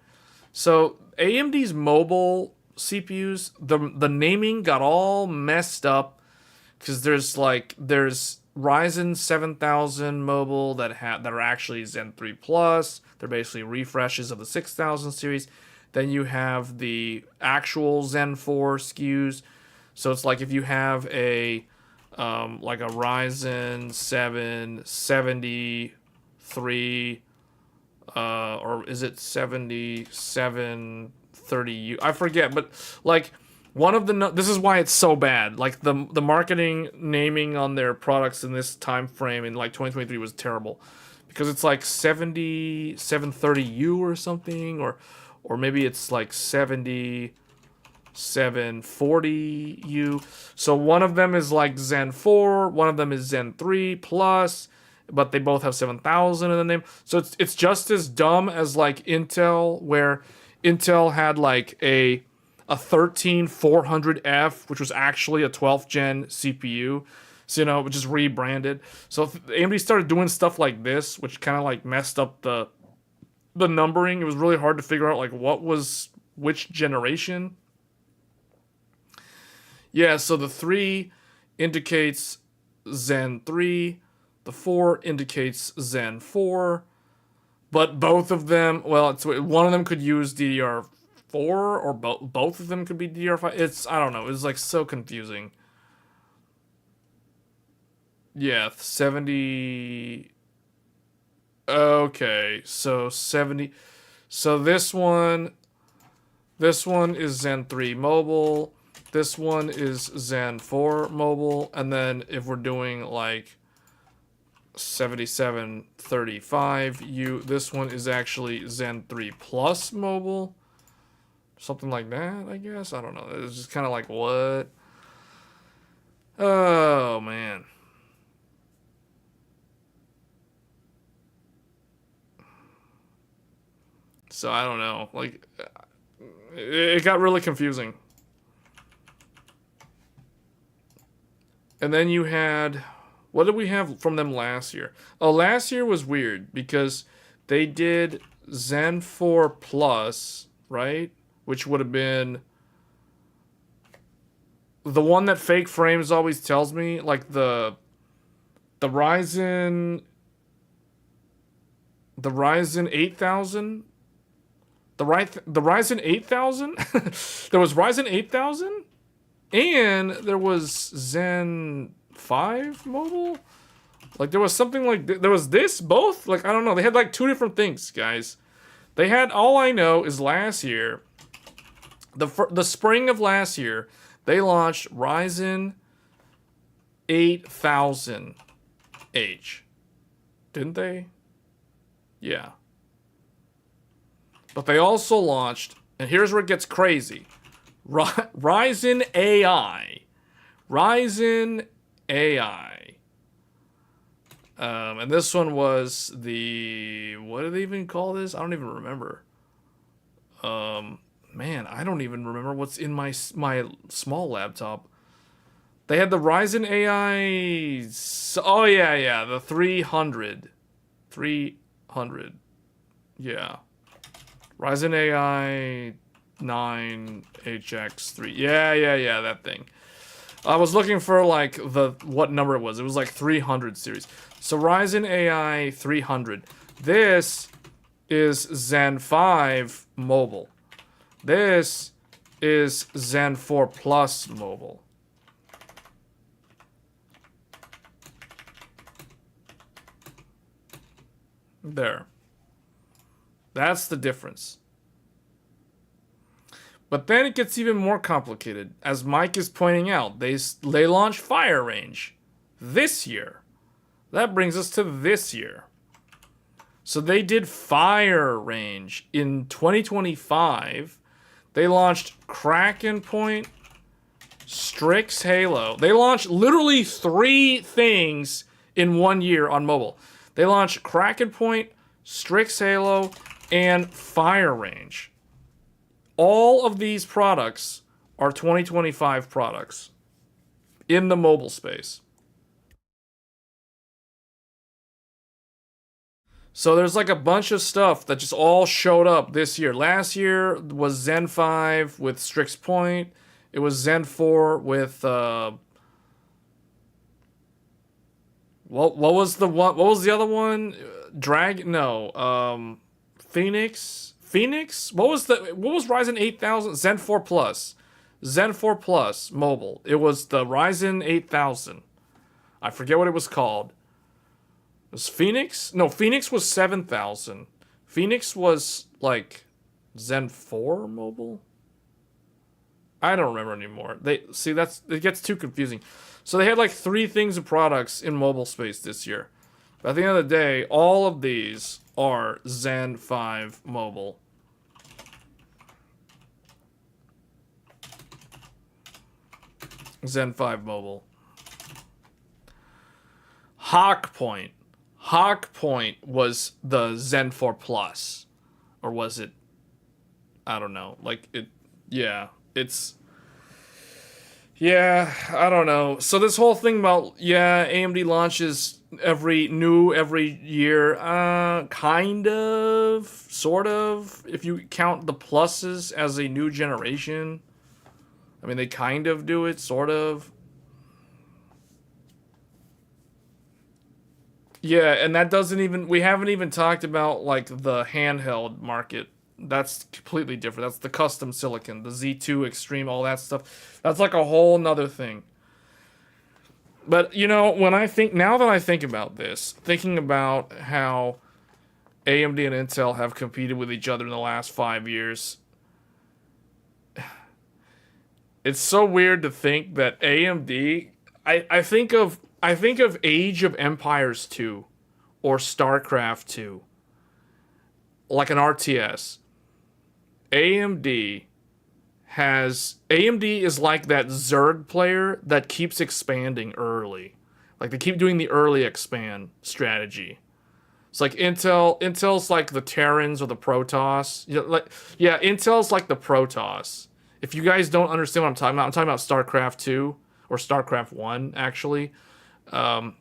So AMD's mobile CPUs, the naming got all messed up because there's Ryzen 7000 mobile that are actually Zen 3 Plus. They're basically refreshes of the 6000 series. Then you have the actual Zen 4 SKUs. So it's like if you have a like a Ryzen 7 73 or is it 7730U? I forget, but like one of the this is why it's so bad. Like the marketing naming on their products in this time frame in like 2023 was terrible because it's like 7730U or something, or maybe it's like 7740U. So one of them is like Zen 4, one of them is Zen 3 Plus, but they both have 7000 in the name. So it's just as dumb as like Intel, where Intel had like a 13400F, which was actually a 12th gen CPU. So, you know, which is rebranded. So AMD started doing stuff like this, which kind of like messed up the numbering. It was really hard to figure out like what was which generation. Yeah, so the 3 indicates Zen 3, the 4 indicates Zen 4, but both of them, well, one of them could use DDR4, or both of them could be DDR5. I don't know, it's like so confusing. Yeah, 70. Okay, so 70. So this one is Zen 3 mobile. This one is Zen 4 mobile. And then if we're doing like 7735U, this one is actually Zen 3 Plus mobile. Something like that, I guess. I don't know. It's just kind of like, what? Oh, man. So I don't know. Like, it got really confusing. And then you had, what did we have from them last year? Oh, last year was weird because they did Zen 4 Plus, right? Which would have been the one that Fake Frames always tells me, like the Ryzen 8000. The Ryzen 8000. There was Ryzen 8000. And there was Zen 5 mobile? Like, there was something like... There was this, both? Like, I don't know. They had, like, 2 different things, guys. They had... All I know is last year, the spring of last year, they launched Ryzen 8000H. Didn't they? Yeah. But they also launched... And here's where it gets crazy. Ryzen AI. Ryzen AI. And this one was the... What do they even call this? I don't even remember. Man, I don't even remember what's in my small laptop. They had the Ryzen AI... Oh, yeah. The 300. 300. Yeah. Ryzen AI... 9HX3. Yeah, that thing. I was looking for like what number it was. It was like 300 series. So Ryzen AI 300. This is Zen 5 mobile. This is Zen 4 Plus mobile. There. That's the difference. But then it gets even more complicated. As Mike is pointing out, they launched Fire Range this year. That brings us to this year. So they did Fire Range in 2025. They launched Kraken Point, Strix Halo. They launched literally 3 things in 1 year on mobile. They launched Kraken Point, Strix Halo, and Fire Range. All of these products are 2025 products in the mobile space. So there's like a bunch of stuff that just all showed up this year. Last year was Zen 5 with Strix Point. It was Zen 4 with what was the one? What was the other one? Phoenix. What was Ryzen 8000? Zen 4 Plus. Zen 4 Plus mobile. It was the Ryzen 8000. I forget what it was called. Was Phoenix? No, Phoenix was 7000. Phoenix was like Zen 4 mobile? I don't remember anymore. It gets too confusing. So they had like 3 things of products in mobile space this year. But at the end of the day, all of these are Zen 5 mobile. Zen 5 mobile. Hawk Point. Hawk Point was the Zen 4 Plus. Or was it? I don't know. Yeah, I don't know. So this whole thing about, AMD launches every year. Kind of. Sort of. If you count the pluses as a new generation. I mean, they kind of do it, sort of. Yeah, and that doesn't even... We haven't even talked about, like, the handheld market. That's completely different. That's the custom silicon, the Z2 Extreme, all that stuff. That's like a whole nother thing. But, now that I think about this, thinking about how AMD and Intel have competed with each other in the last 5 years, it's so weird to think that AMD... I think of Age of Empires 2 or StarCraft 2, like an RTS. AMD is like that Zerg player that keeps expanding early. Like they keep doing the early expand strategy. It's like Intel's like the Terrans or the Protoss. Intel's like the Protoss. If you guys don't understand what I'm talking about StarCraft 2 or StarCraft 1 actually. Because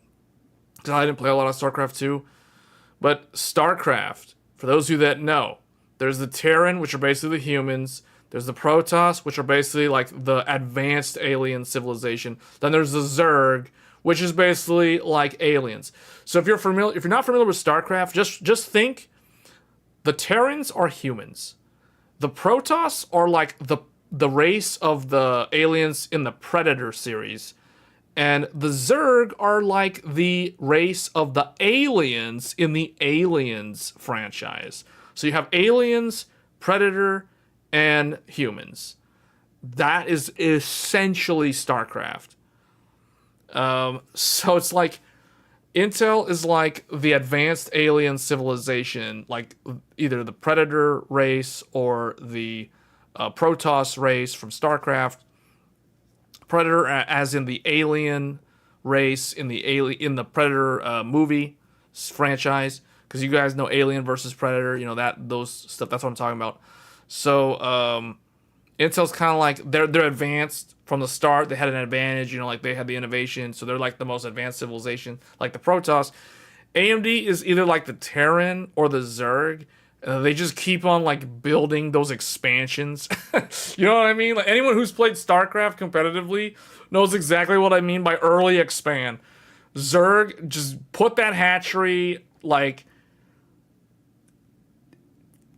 I didn't play a lot of StarCraft 2. But StarCraft, for those of you that know, there's the Terran, which are basically the humans. There's the Protoss, which are basically like the advanced alien civilization. Then there's the Zerg, which is basically like aliens. So if you're not familiar with StarCraft, just think the Terrans are humans. The Protoss are like the race of the aliens in the Predator series. And the Zerg are like the race of the aliens in the Aliens franchise. So you have aliens, Predator, and humans. That is essentially StarCraft. So it's like Intel is like the advanced alien civilization, like either the Predator race or the Protoss race from StarCraft. Predator, as in the alien race in the Predator movie franchise, because you guys know Alien versus Predator, those stuff. That's what I'm talking about. So Intel's kind of like they're advanced from the start. They had an advantage, like they had the innovation, so they're like the most advanced civilization, like the Protoss. AMD is either like the Terran or the Zerg. They just keep on like building those expansions. You know what I mean? Like anyone who's played StarCraft competitively knows exactly what I mean by early expand. Zerg, just put that hatchery like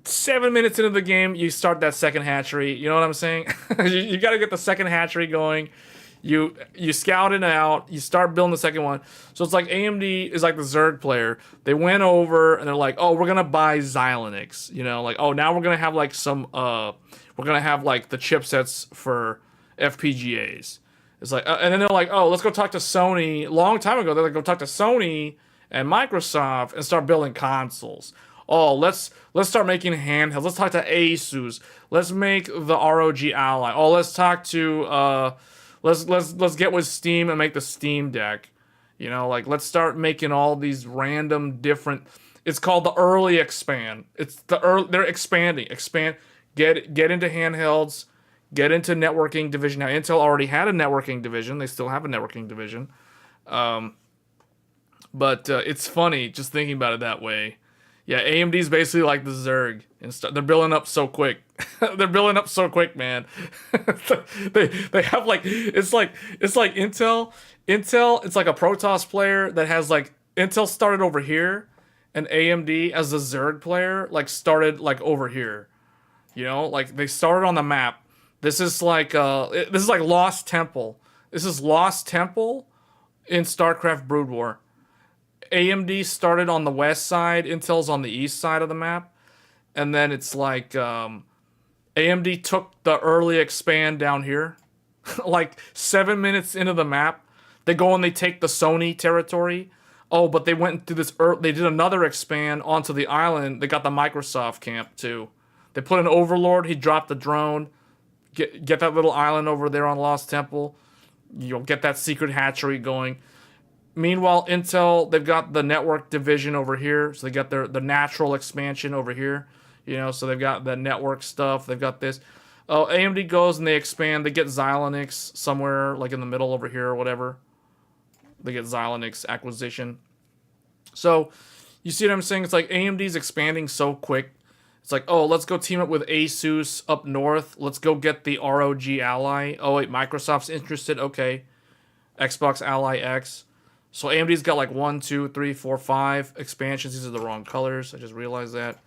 7 minutes into the game, you start that second hatchery. You know what I'm saying? You got to get the second hatchery going. You scout it out. You start building the second one. So it's like AMD is like the Zerg player. They went over and they're like, oh, we're gonna buy Xilinx. You know, like, oh, now we're gonna have like some we're gonna have like the chipsets for FPGAs. It's like, and then they're like, oh, let's go talk to Sony. Long time ago, they're like, go talk to Sony and Microsoft and start building consoles. Oh, let's start making handhelds. Let's talk to Asus. Let's make the ROG Ally. Oh, let's talk to let's get with Steam and make the Steam Deck. You know, like let's start making all these random different. It's called the early expand. It's the early. They're expanding. Expand. Get into handhelds. Get into networking division. Now Intel already had a networking division. They still have a networking division. But it's funny just thinking about it that way. Yeah, AMD's basically like the Zerg, and they're building up so quick. They're building up so quick, man. They have like it's like Intel. It's like a Protoss player that has like Intel started over here, and AMD as a Zerg player like started like over here. You know, like they started on the map. This is like Lost Temple. This is Lost Temple in StarCraft Brood War. AMD started on the west side, Intel's on the east side of the map, and then it's like AMD took the early expand down here. Like 7 minutes into the map, they go and they take the Sony territory. Oh, but they went through this. They did another expand onto the island. They got the Microsoft camp too. They put an Overlord. He dropped the drone. Get that little island over there on Lost Temple. You'll get that secret hatchery going. Meanwhile, Intel, they've got the network division over here. So they got the natural expansion over here. You know, so they've got the network stuff. They've got this. Oh, AMD goes and they expand. They get Xilinx somewhere like in the middle over here or whatever. They get Xilinx acquisition. So you see what I'm saying? It's like AMD's expanding so quick. It's like, oh, let's go team up with Asus up north. Let's go get the ROG Ally. Oh, wait, Microsoft's interested. Okay. Xbox Ally X. So AMD's got like 1, 2, 3, 4, 5 expansions. These are the wrong colors. I just realized that.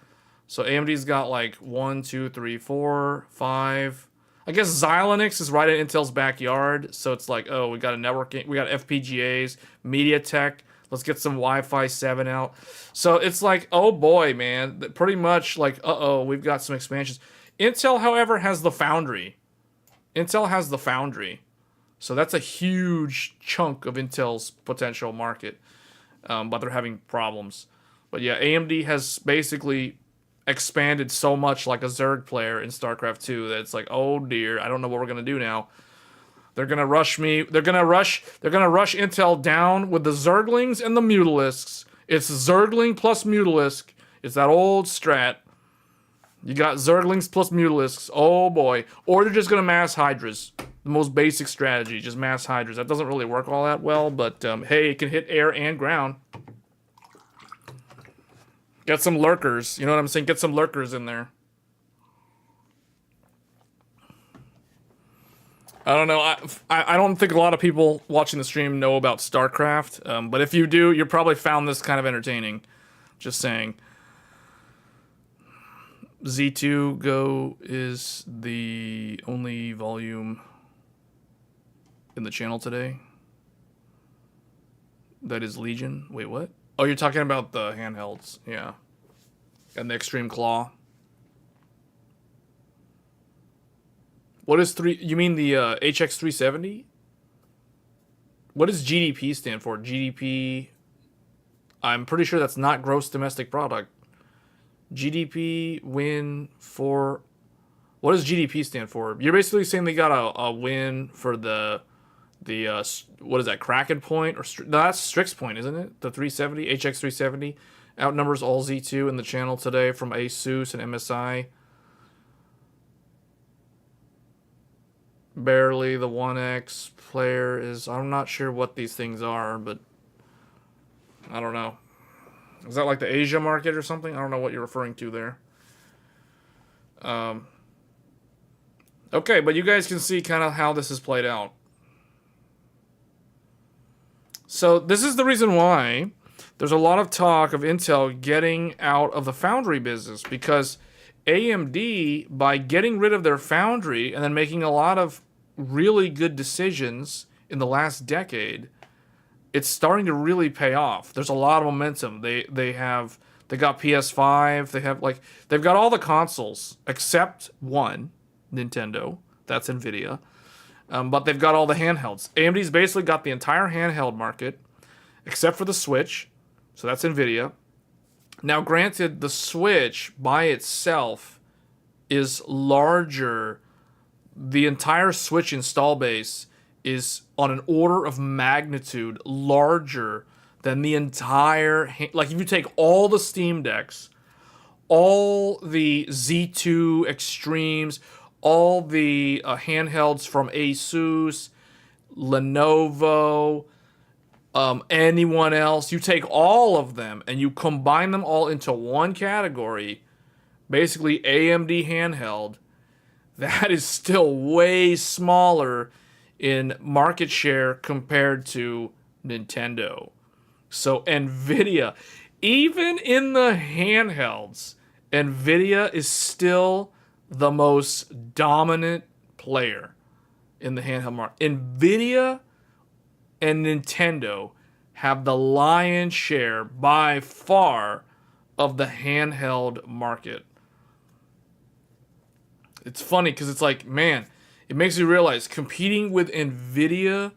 So AMD's got like 1, 2, 3, 4, 5. I guess Xilinx is right in Intel's backyard. So it's like, oh, we got a networking, we got FPGAs, MediaTek. Let's get some Wi-Fi 7 out. So it's like, oh boy, man. Pretty much like, uh-oh, we've got some expansions. Intel, however, has the Foundry. Intel has the Foundry. So that's a huge chunk of Intel's potential market. But they're having problems. But yeah, AMD has basically expanded so much like a Zerg player in StarCraft 2 that it's like, oh dear, I don't know what we're going to do now. They're going to rush me. They're going to rush Intel down with the Zerglings and the Mutalisks. It's Zergling plus Mutalisk. It's that old strat. You got Zerglings plus Mutalisks. Oh boy. Or they're just going to mass Hydras. The most basic strategy, just mass Hydras. That doesn't really work all that well, but hey, it can hit air and ground. Get some lurkers. You know what I'm saying? Get some lurkers in there. I don't know. I don't think a lot of people watching the stream know about StarCraft, but if you do, you probably found this kind of entertaining. Just saying. Z2 Go is the only volume in the channel today. That is Legion. Wait, what? Oh, you're talking about the handhelds. Yeah. And the Extreme Claw. What is you mean the HX370? What does GDP stand for? GDP, I'm pretty sure that's not gross domestic product. GDP win for, what does GDP stand for? You're basically saying they got a win for the what is that, Kraken point? Or no, that's Strix point, isn't it? The 370, HX370 outnumbers all Z2 in the channel today from Asus and MSI. Barely the 1X player is, I'm not sure what these things are, but I don't know. Is that like the Asia market or something? I don't know what you're referring to there. Okay, but you guys can see kind of how this is played out. So this is the reason why there's a lot of talk of Intel getting out of the foundry business, because AMD, by getting rid of their foundry and then making a lot of really good decisions in the last decade, it's starting to really pay off. There's a lot of momentum. They got PS5. They've got all the consoles except one, Nintendo. That's Nvidia. But they've got all the handhelds. AMD's basically got the entire handheld market except for the Switch. So that's Nvidia. Now, granted, the Switch by itself is larger. The entire Switch install base is on an order of magnitude larger than the entire... Like, if you take all the Steam Decks, all the Z2 Extremes, all the handhelds from Asus, Lenovo, anyone else, you take all of them and you combine them all into one category, basically AMD handheld, that is still way smaller in market share compared to Nintendo. So Nvidia, even in the handhelds, Nvidia is still the most dominant player in the handheld market. Nvidia and Nintendo have the lion's share by far of the handheld market. It's funny because it's like, man, it makes you realize competing with Nvidia,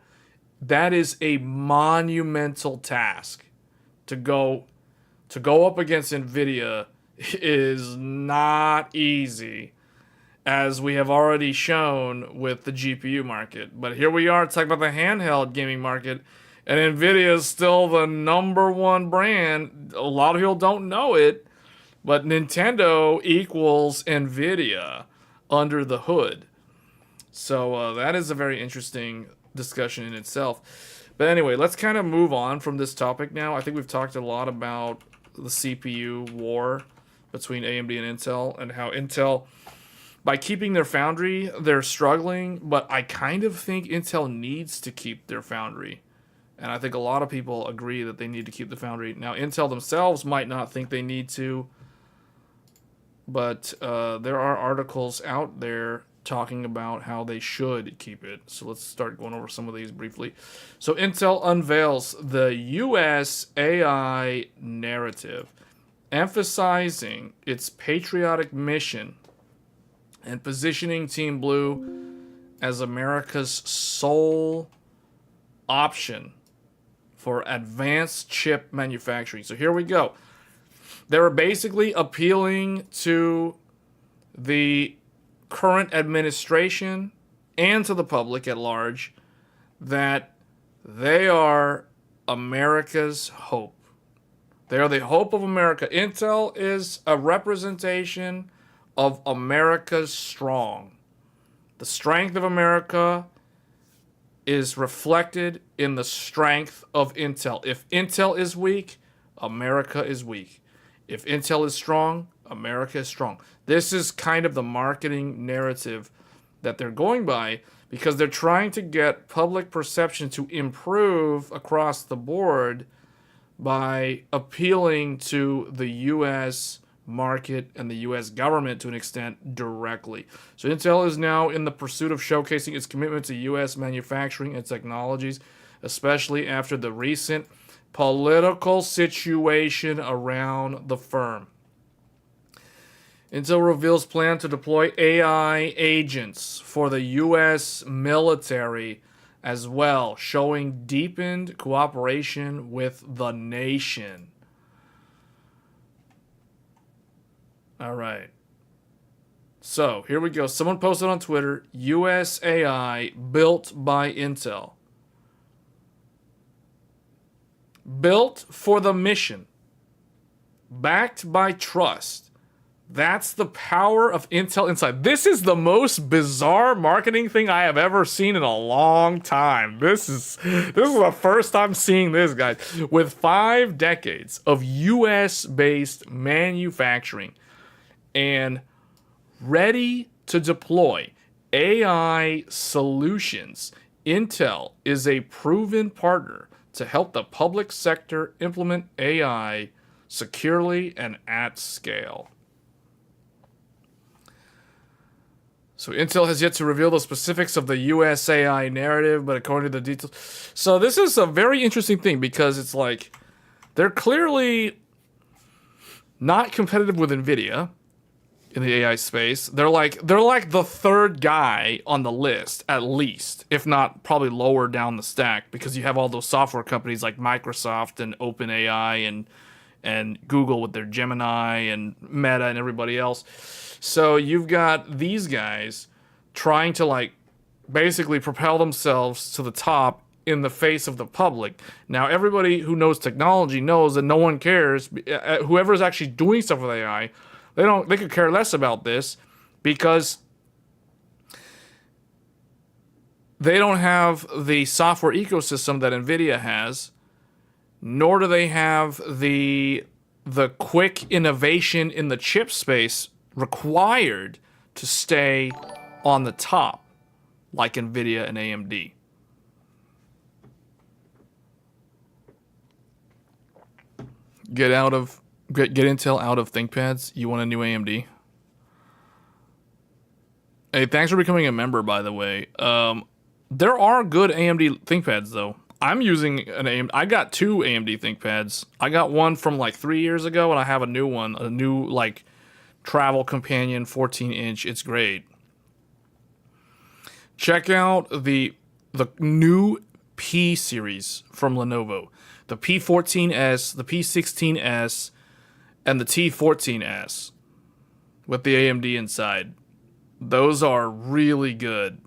that is a monumental task. To go up against Nvidia is not easy, as we have already shown with the GPU market. But here we are talking about the handheld gaming market, and Nvidia is still the #1 brand. A lot of people don't know it, but Nintendo equals Nvidia under the hood. So that is a very interesting discussion in itself. But anyway, let's kind of move on from this topic now. I think we've talked a lot about the CPU war between AMD and Intel, and how Intel, by keeping their foundry, they're struggling. But I kind of think Intel needs to keep their foundry. And I think a lot of people agree that they need to keep the foundry. Now, Intel themselves might not think they need to, but there are articles out there talking about how they should keep it. So let's start going over some of these briefly. So Intel unveils the US AI narrative, emphasizing its patriotic mission and positioning Team Blue as America's sole option for advanced chip manufacturing. So here we go. They were basically appealing to the current administration and to the public at large that they are America's hope. They are the hope of America. Intel is a representation of America's strong. The strength of America is reflected in the strength of Intel. If Intel is weak, America is weak. If Intel is strong, America is strong. This is kind of the marketing narrative that they're going by, because they're trying to get public perception to improve across the board by appealing to the U.S. market and the U.S. government to an extent directly. So Intel is now in the pursuit of showcasing its commitment to U.S. manufacturing and technologies, especially after the recent political situation around the firm. Intel reveals plan to deploy AI agents for the U.S. military as well, showing deepened cooperation with the nation. All right. So here we go. Someone posted on Twitter, U.S. AI built by Intel. Built for the mission. Backed by trust. That's the power of Intel Inside. This is the most bizarre marketing thing I have ever seen in a long time. This is the first time seeing this, guys. With 5 decades of US-based manufacturing and ready to deploy AI solutions. Intel is a proven partner to help the public sector implement AI securely and at scale. So Intel has yet to reveal the specifics of the US AI narrative, but according to the details... So this is a very interesting thing because it's like they're clearly not competitive with NVIDIA in the AI space. They're like the third guy on the list, at least, if not probably lower down the stack, because you have all those software companies like Microsoft and OpenAI and Google with their Gemini and Meta and everybody else. So you've got these guys trying to like basically propel themselves to the top in the face of the public. Now, everybody who knows technology knows that no one cares. Whoever's actually doing stuff with AI, they could care less about this because they don't have the software ecosystem that NVIDIA has, nor do they have the quick innovation in the chip space required to stay on the top like NVIDIA and AMD. Get Intel out of ThinkPads. You want a new AMD? Hey, thanks for becoming a member, by the way. There are good AMD ThinkPads, though. I'm using an AMD. I got two AMD ThinkPads. I got one from like 3 years ago, and I have a new one. A new, like, travel companion 14-inch. It's great. Check out the new P series from Lenovo. The P14S, the P16S, and the T14S with the AMD inside. Those are really good.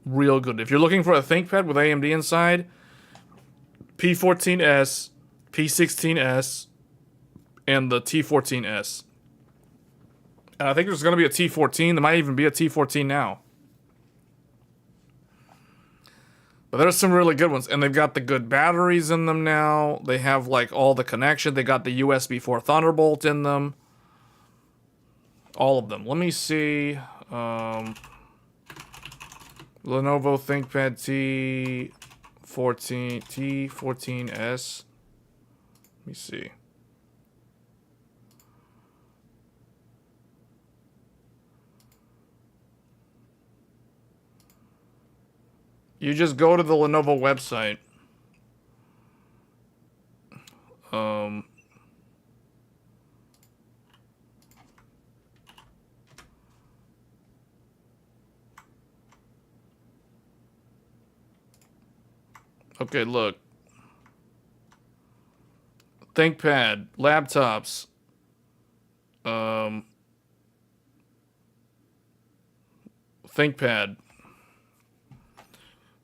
Real good. If you're looking for a ThinkPad with AMD inside, P14S, P16S, and the T14S. And I think there's going to be a T14. There might even be a T14 now. But there's some really good ones. And they've got the good batteries in them now. They have like all the connection. They got the USB 4 Thunderbolt in them. All of them. Let me see. Lenovo ThinkPad T14S. Let me see. You just go to the Lenovo website. Okay, look. ThinkPad, laptops. ThinkPad.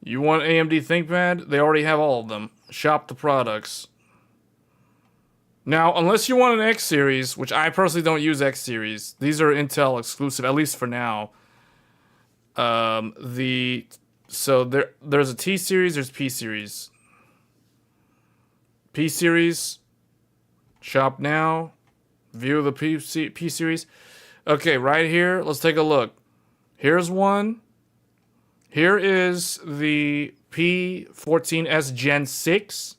You want AMD ThinkPad? They already have all of them. Shop the products. Now, unless you want an X series, which I personally don't use X series, these are Intel exclusive, at least for now. So there's a T series, there's P series. P series, shop now. View the P series. Okay, right here, let's take a look. Here's one. Here is the P14S Gen 6.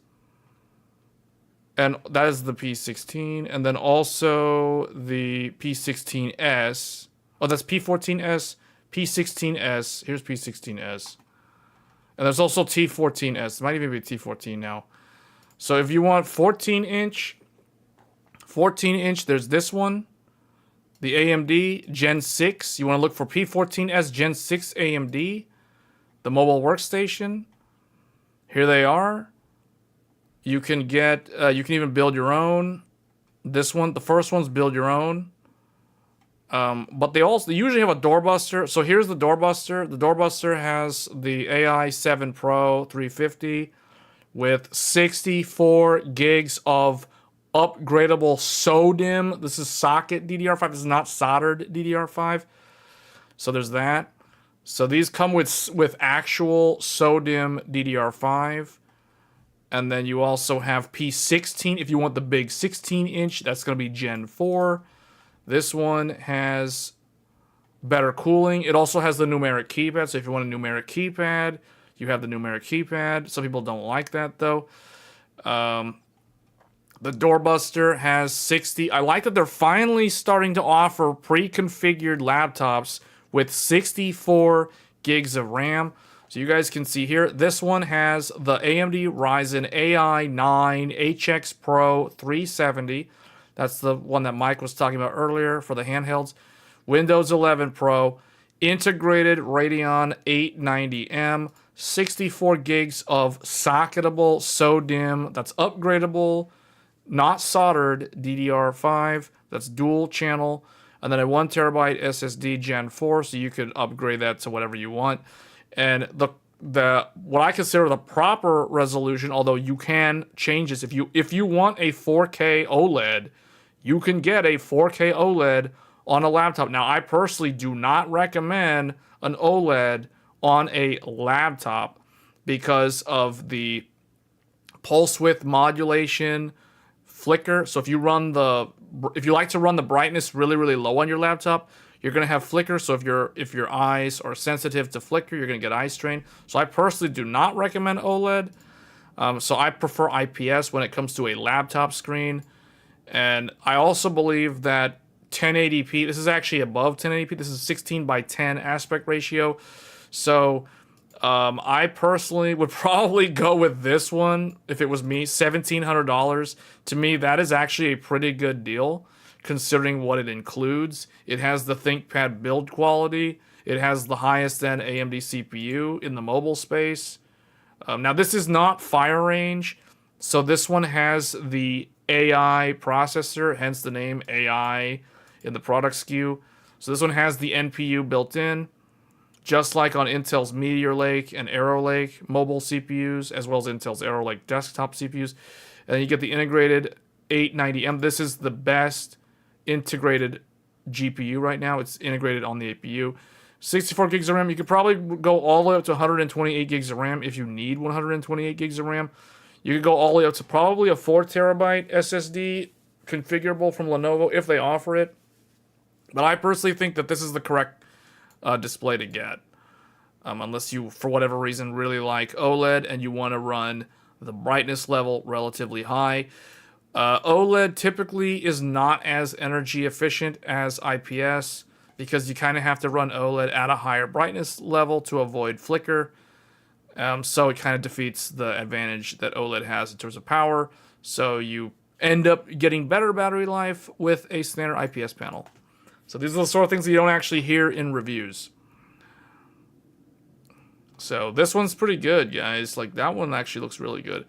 And that is the P16. And then also the P16S. Oh, that's P14S, P16S. Here's P16S. And there's also T14S. It might even be T14 now. So if you want 14-inch, there's this one. The AMD Gen 6. You want to look for P14S Gen 6 AMD. The mobile workstation. Here they are. You can get, you can even build your own. This one, the first one's build your own. But they usually have a doorbuster. So here's the doorbuster. The doorbuster has the AI 7 Pro 350 with 64 gigs of upgradable SODIMM. This is socket DDR5. This is not soldered DDR5. So there's that. So these come with actual SODIMM DDR5. And then you also have P16 if you want the big 16-inch. That's going to be Gen 4. This one has better cooling. It also has the numeric keypad, so if you want a numeric keypad, you have the numeric keypad. Some people don't like that though. The doorbuster has 60. I like that they're finally starting to offer pre-configured laptops with 64 gigs of RAM. So you guys can see here, this one has the AMD Ryzen AI 9 HX Pro 370. That's the one that Mike was talking about earlier for the handhelds. Windows 11 Pro, integrated Radeon 890M, 64 gigs of socketable SODIMM that's upgradable, not soldered DDR5, that's dual channel, and then a 1TB SSD Gen 4, so you could upgrade that to whatever you want. And the what I consider the proper resolution, although you can change this if you want a 4K OLED, you can get a 4K OLED on a laptop. Now, I personally do not recommend an OLED on a laptop because of the pulse width modulation, flicker. So if you like to run the brightness really, really low on your laptop, you're going to have flicker. So if your eyes are sensitive to flicker, you're going to get eye strain. So I personally do not recommend OLED. So I prefer IPS when it comes to a laptop screen. And I also believe that 1080p, this is actually above 1080p. This is 16:10 aspect ratio. So I personally would probably go with this one if it was me, $1,700. To me, that is actually a pretty good deal considering what it includes. It has the ThinkPad build quality. It has the highest end AMD CPU in the mobile space. Now, this is not fire range, so this one has the AI processor, hence the name AI in the product SKU. So this one has the NPU built in, just like on Intel's Meteor Lake and Arrow Lake mobile CPUs, as well as Intel's Arrow Lake desktop CPUs. And then you get the integrated 890M. This is the best integrated GPU right now. It's integrated on the APU. 64 gigs of RAM. You could probably go all the way up to 128 gigs of RAM if you need 128 gigs of RAM. You could go all the way up to probably a 4TB SSD configurable from Lenovo if they offer it. But I personally think that this is the correct display to get. Unless you, for whatever reason, really like OLED and you want to run the brightness level relatively high. OLED typically is not as energy efficient as IPS because you kind of have to run OLED at a higher brightness level to avoid flicker. So it kind of defeats the advantage that OLED has in terms of power. So you end up getting better battery life with a standard IPS panel. So these are the sort of things that you don't actually hear in reviews. So this one's pretty good, guys. Like, that one actually looks really good.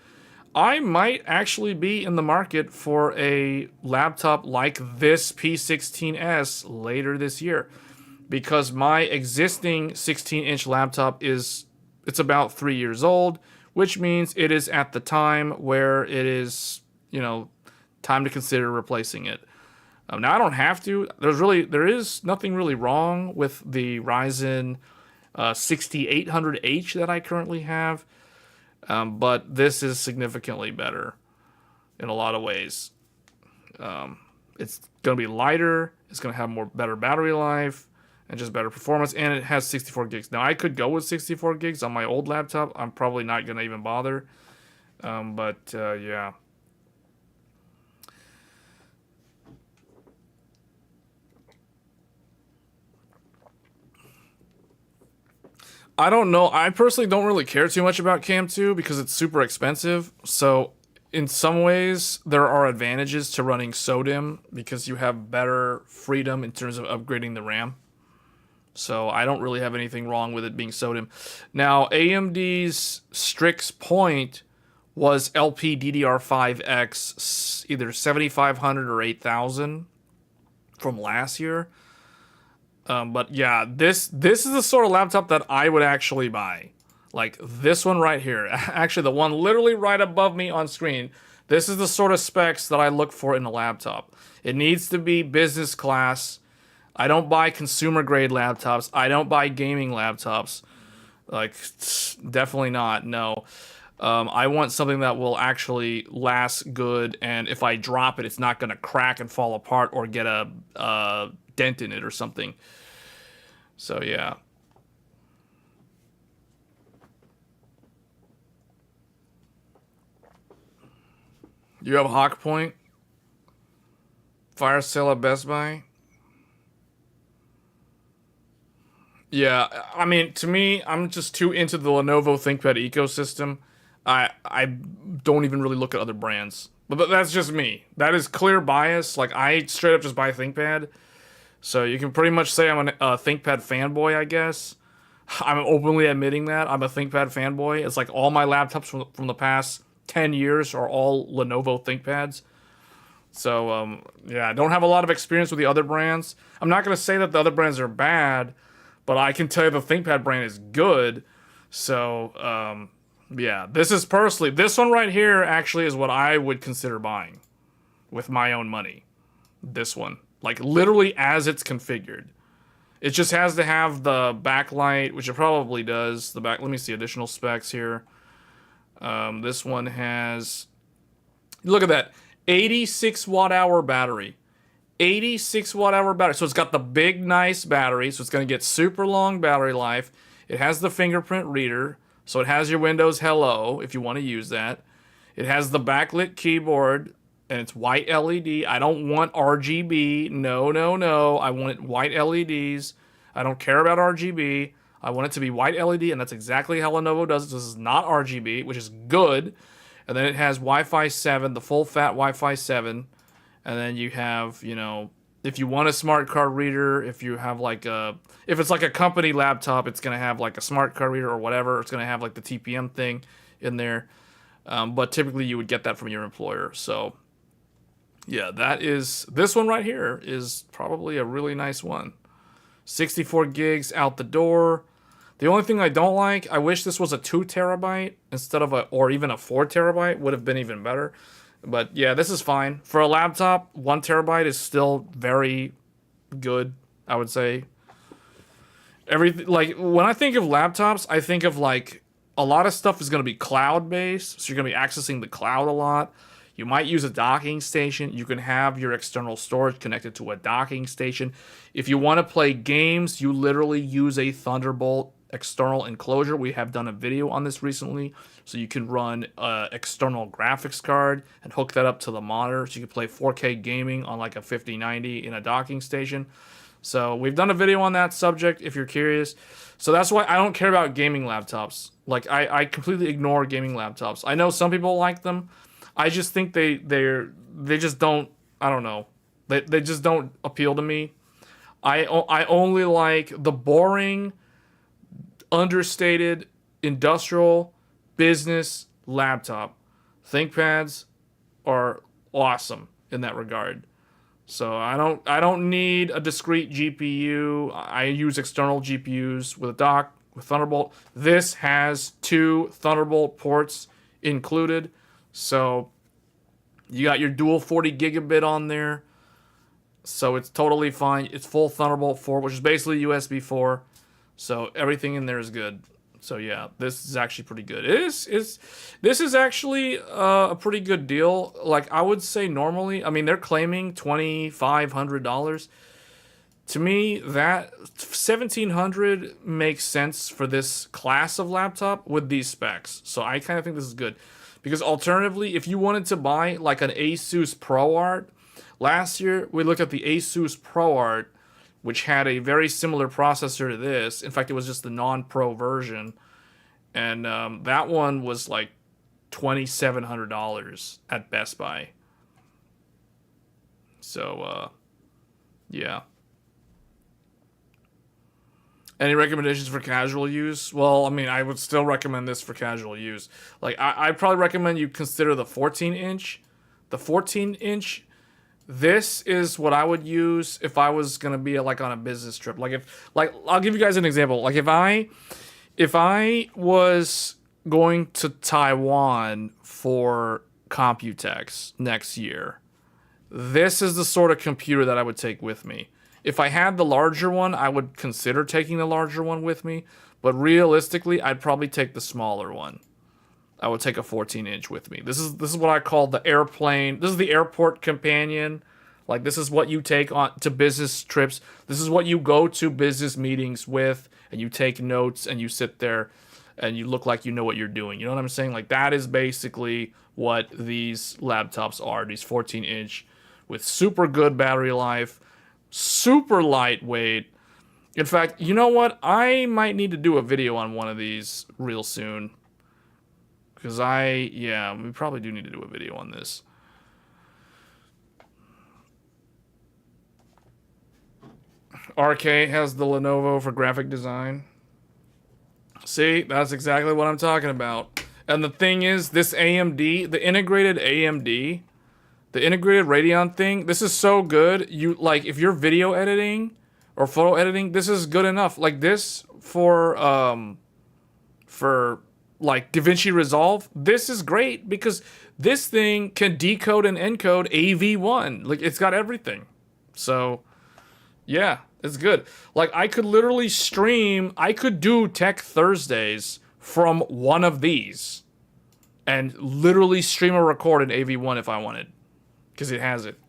I might actually be in the market for a laptop like this P16S later this year, because my existing 16-inch laptop it's about 3 years old, which means it is at the time where it is, time to consider replacing it. Now, I don't have to. There is nothing really wrong with the Ryzen 6800H that I currently have, but this is significantly better in a lot of ways. It's going to be lighter. It's going to have better battery life and just better performance, and it has 64 gigs. Now, I could go with 64 gigs on my old laptop. I'm probably not going to even bother, but yeah. I don't know. I personally don't really care too much about Cam 2 because it's super expensive. So in some ways, there are advantages to running SODIMM because you have better freedom in terms of upgrading the RAM. So I don't really have anything wrong with it being SODIMM. Now, AMD's Strix Point was LPDDR5X, either 7500 or 8000 from last year. But yeah, this is the sort of laptop that I would actually buy. Like this one right here. Actually, the one literally right above me on screen. This is the sort of specs that I look for in a laptop. It needs to be business class. I don't buy consumer grade laptops. I don't buy gaming laptops. Like, definitely not. No. I want something that will actually last good, and if I drop it, it's not going to crack and fall apart or get a dent in it or something. So yeah. You have Hawk Point? Fire sale at Best Buy? Yeah, I mean, to me, I'm just too into the Lenovo ThinkPad ecosystem. I don't even really look at other brands. But that's just me. That is clear bias. Like, I straight up just buy ThinkPad. So you can pretty much say I'm a ThinkPad fanboy, I guess. I'm openly admitting that. I'm a ThinkPad fanboy. It's like all my laptops from the past 10 years are all Lenovo ThinkPads. So, yeah, I don't have a lot of experience with the other brands. I'm not going to say that the other brands are bad, but I can tell you the ThinkPad brand is good. So, yeah, this one right here actually is what I would consider buying with my own money. This one. Like, literally as it's configured. It just has to have the backlight, which it probably does. Let me see additional specs here. This one has, look at that, 86 watt hour battery. 86 watt hour battery. So it's got the big, nice battery. So it's going to get super long battery life. It has the fingerprint reader. So it has your Windows Hello if you want to use that. It has the backlit keyboard. And it's white LED. I don't want RGB. No, no, no. I want it white LEDs. I don't care about RGB. I want it to be white LED, and that's exactly how Lenovo does it. This is not RGB, which is good. And then it has Wi-Fi 7, the full fat Wi-Fi 7. And then you have, you know, if you want a smart card reader, if you have like if it's like a company laptop, it's going to have like a smart card reader or whatever. It's going to have like the TPM thing in there. But typically you would get that from your employer. So yeah, this one right here is probably a really nice one. 64 gigs out the door. The only thing I don't like, I wish this was a 2 terabyte instead of or even a 4 terabyte would have been even better. But yeah, this is fine. For a laptop, 1 terabyte is still very good, I would say. Like, when I think of laptops, I think of like a lot of stuff is going to be cloud-based, so you're going to be accessing the cloud a lot. You might use a docking station. You can have your external storage connected to a docking station. If you want to play games, you literally use a Thunderbolt external enclosure. We have done a video on this recently. So you can run an external graphics card and hook that up to the monitor. So you can play 4K gaming on like a 5090 in a docking station. So we've done a video on that subject if you're curious. So that's why I don't care about gaming laptops. Like, I completely ignore gaming laptops. I know some people like them. I just think they just don't, I don't know. They just don't appeal to me. I only like the boring, understated, industrial, business laptop. ThinkPads are awesome in that regard. So I don't need a discrete GPU. I use external GPUs with a dock, with Thunderbolt. This has 2 Thunderbolt ports included. So you got your dual 40 gigabit on there. So it's totally fine. It's full Thunderbolt 4, which is basically USB 4. So everything in there is good. So yeah, this is actually pretty good. This is actually a pretty good deal. Like, I would say normally, I mean, they're claiming $2,500. To me, that $1,700 makes sense for this class of laptop with these specs. So I kind of think this is good. Because alternatively, if you wanted to buy like an Asus ProArt, last year we looked at the Asus ProArt, which had a very similar processor to this. In fact, it was just the non-pro version. And that one was like $2,700 at Best Buy. So, yeah. Any recommendations for casual use? Well, I mean, I would still recommend this for casual use. Like, I'd probably recommend you consider the 14-inch. The 14-inch, this is what I would use if I was going to be, like, on a business trip. I'll give you guys an example. Like, if I was going to Taiwan for Computex next year, this is the sort of computer that I would take with me. If I had the larger one, I would consider taking the larger one with me. But realistically, I'd probably take the smaller one. I would take a 14-inch with me. This is what I call the airplane. This is the airport companion. Like, this is what you take on to business trips. This is what you go to business meetings with, and you take notes and you sit there and you look like you know what you're doing. You know what I'm saying? Like, that is basically what these laptops are. These 14-inch with super good battery life, super lightweight. In fact, you know what? I might need to do a video on one of these real soon. Because we probably do need to do a video on this. RK has the Lenovo for graphic design. See, that's exactly what I'm talking about. And the thing is, this AMD, the integrated AMD, the integrated Radeon thing, this is so good. You like, if you're video editing or photo editing, this is good enough. Like this for like DaVinci Resolve, this is great because this thing can decode and encode AV1. Like, it's got everything. So, yeah, it's good. Like, I could literally stream, I could do Tech Thursdays from one of these and literally stream or record in AV1 if I wanted, because it has it.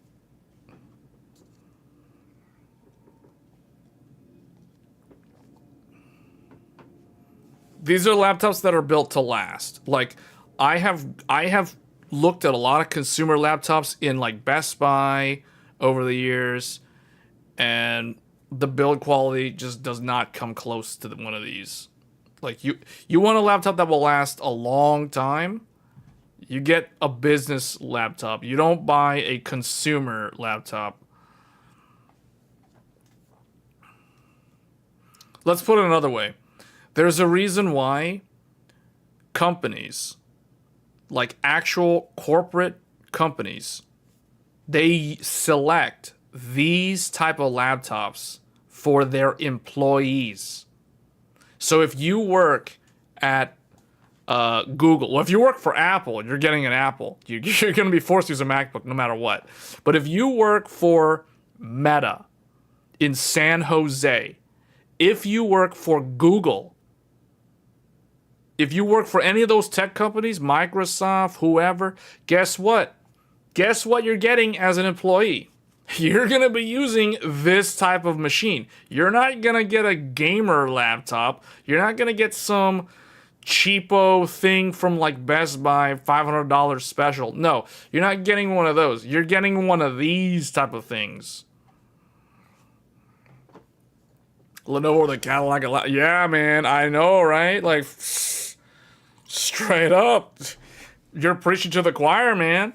These are laptops that are built to last. Like, I have looked at a lot of consumer laptops in like Best Buy over the years, and the build quality just does not come close to one of these. Like, you want a laptop that will last a long time, you get a business laptop. You don't buy a consumer laptop. Let's put it another way. There's a reason why companies, like actual corporate companies, they select these type of laptops for their employees. So if you work at Google, well, if you work for Apple, you're getting an Apple. You're going to be forced to use a MacBook no matter what. But if you work for Meta in San Jose, if you work for Google, if you work for any of those tech companies, Microsoft, whoever, guess what? Guess what you're getting as an employee? You're going to be using this type of machine. You're not going to get a gamer laptop. You're not going to get some cheapo thing from like Best Buy, $500 special. No, you're not getting one of those. You're getting one of these type of things. Lenovo, the Cadillac. Yeah, man, I know, right? Like, straight up. You're preaching to the choir, man.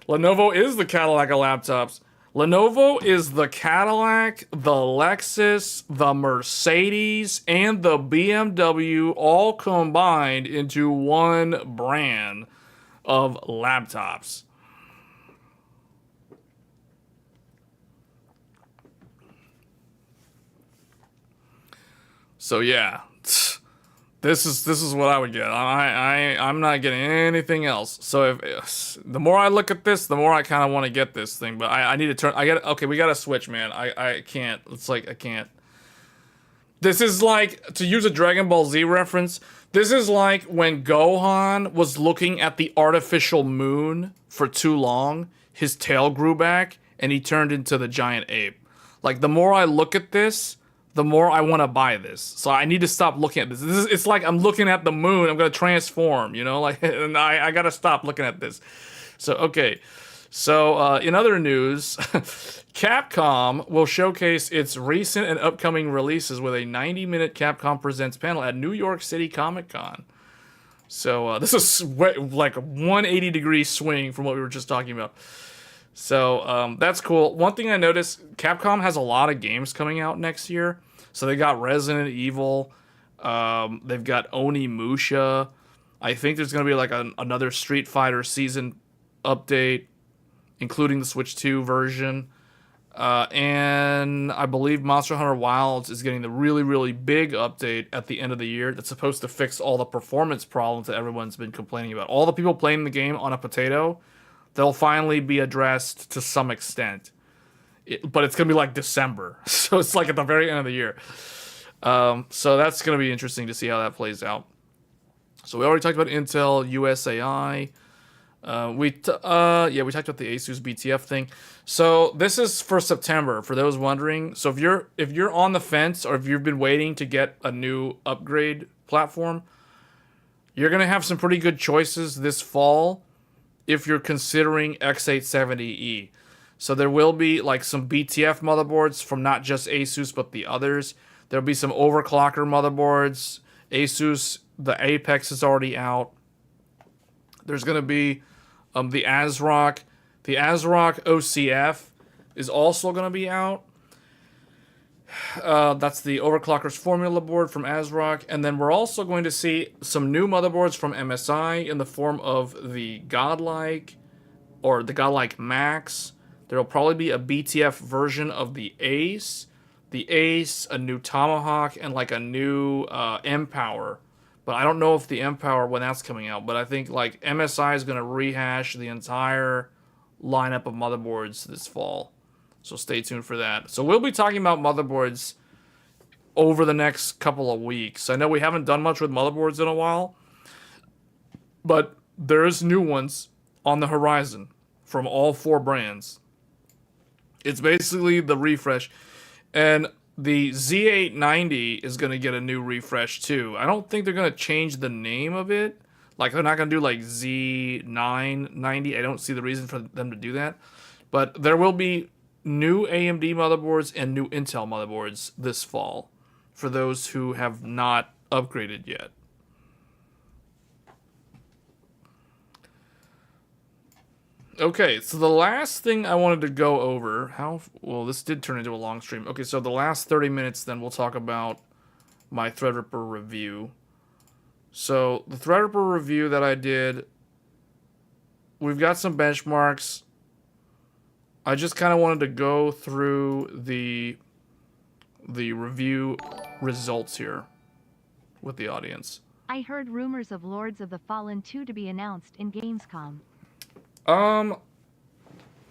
Lenovo is the Cadillac of laptops. Lenovo is the Cadillac, the Lexus, the Mercedes, and the BMW all combined into one brand of laptops. So yeah, this is what I would get. I'm not getting anything else. So if the more I look at this, the more I kind of want to get this thing. But I need to turn. Okay, we got to switch, man. I can't. It's like I can't. This is like, to use a Dragon Ball Z reference, this is like when Gohan was looking at the artificial moon for too long, his tail grew back, and he turned into the giant ape. Like, the more I look at this, the more I want to buy this. So I need to stop looking at this. It's like I'm looking at the moon, I'm going to transform, you know? Like, and I got to stop looking at this. So, okay. So, in other news, Capcom will showcase its recent and upcoming releases with a 90-minute Capcom Presents panel at New York City Comic Con. So, this is like a 180-degree swing from what we were just talking about. So, that's cool. One thing I noticed, Capcom has a lot of games coming out next year. So, they got Resident Evil. They've got Onimusha. I think there's going to be like another Street Fighter season update, including the Switch 2 version. And I believe Monster Hunter Wilds is getting the really, really big update at the end of the year that's supposed to fix all the performance problems that everyone's been complaining about. All the people playing the game on a potato, they'll finally be addressed to some extent. But it's going to be like December. So it's like at the very end of the year. So that's going to be interesting to see how that plays out. So we already talked about Intel, USAI. We talked about the Asus BTF thing. So this is for September, for those wondering. So if you're on the fence, or if you've been waiting to get a new upgrade platform, you're gonna have some pretty good choices this fall if you're considering X870E. So there will be like some BTF motherboards from not just Asus but the others. There'll be some overclocker motherboards. Asus, the Apex is already out. There's gonna be the ASRock. The ASRock OCF is also gonna be out. That's the overclockers formula board from ASRock. And then we're also going to see some new motherboards from MSI in the form of the Godlike or the Godlike Max. There will probably be a BTF version of the Ace, a new Tomahawk, and like a new M-Power. But I don't know if the M-Power, when that's coming out. But I think like MSI is going to rehash the entire lineup of motherboards this fall. So stay tuned for that. So we'll be talking about motherboards over the next couple of weeks. I know we haven't done much with motherboards in a while, but there's new ones on the horizon from all four brands. It's basically the refresh. And the Z890 is going to get a new refresh too. I don't think they're going to change the name of it. Like, they're not going to do like Z990. I don't see the reason for them to do that. But there will be new AMD motherboards and new Intel motherboards this fall for those who have not upgraded yet. Okay, so the last thing I wanted to go over, this did turn into a long stream. Okay, so the last 30 minutes, then we'll talk about my Threadripper review. So the Threadripper review that I did, we've got some benchmarks. I just kind of wanted to go through the review results here with the audience. I heard rumors of Lords of the Fallen 2 to be announced in Gamescom.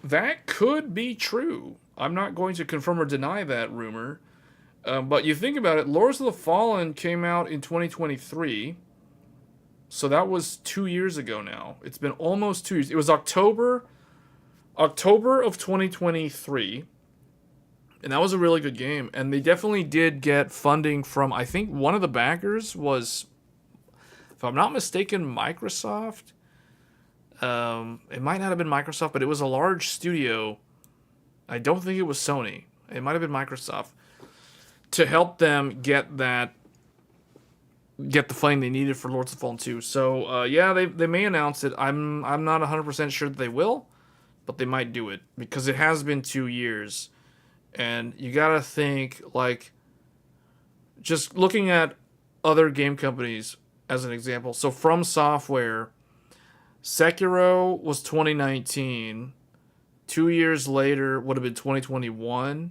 That could be true. I'm not going to confirm or deny that rumor. But you think about it, Lords of the Fallen came out in 2023. So that was 2 years ago now. It's been almost 2 years. It was October of 2023. And that was a really good game. And they definitely did get funding from, I think one of the backers was, if I'm not mistaken, Microsoft. It might not have been Microsoft, but it was a large studio. I don't think it was Sony. It might have been Microsoft, to help them get the funding they needed for Lords of the Fallen 2. So yeah, they may announce it. I'm not 100% sure that they will, but they might do it because it has been 2 years, and you gotta think, like, just looking at other game companies as an example. So From Software, Sekiro was 2019. 2 years later would have been 2021.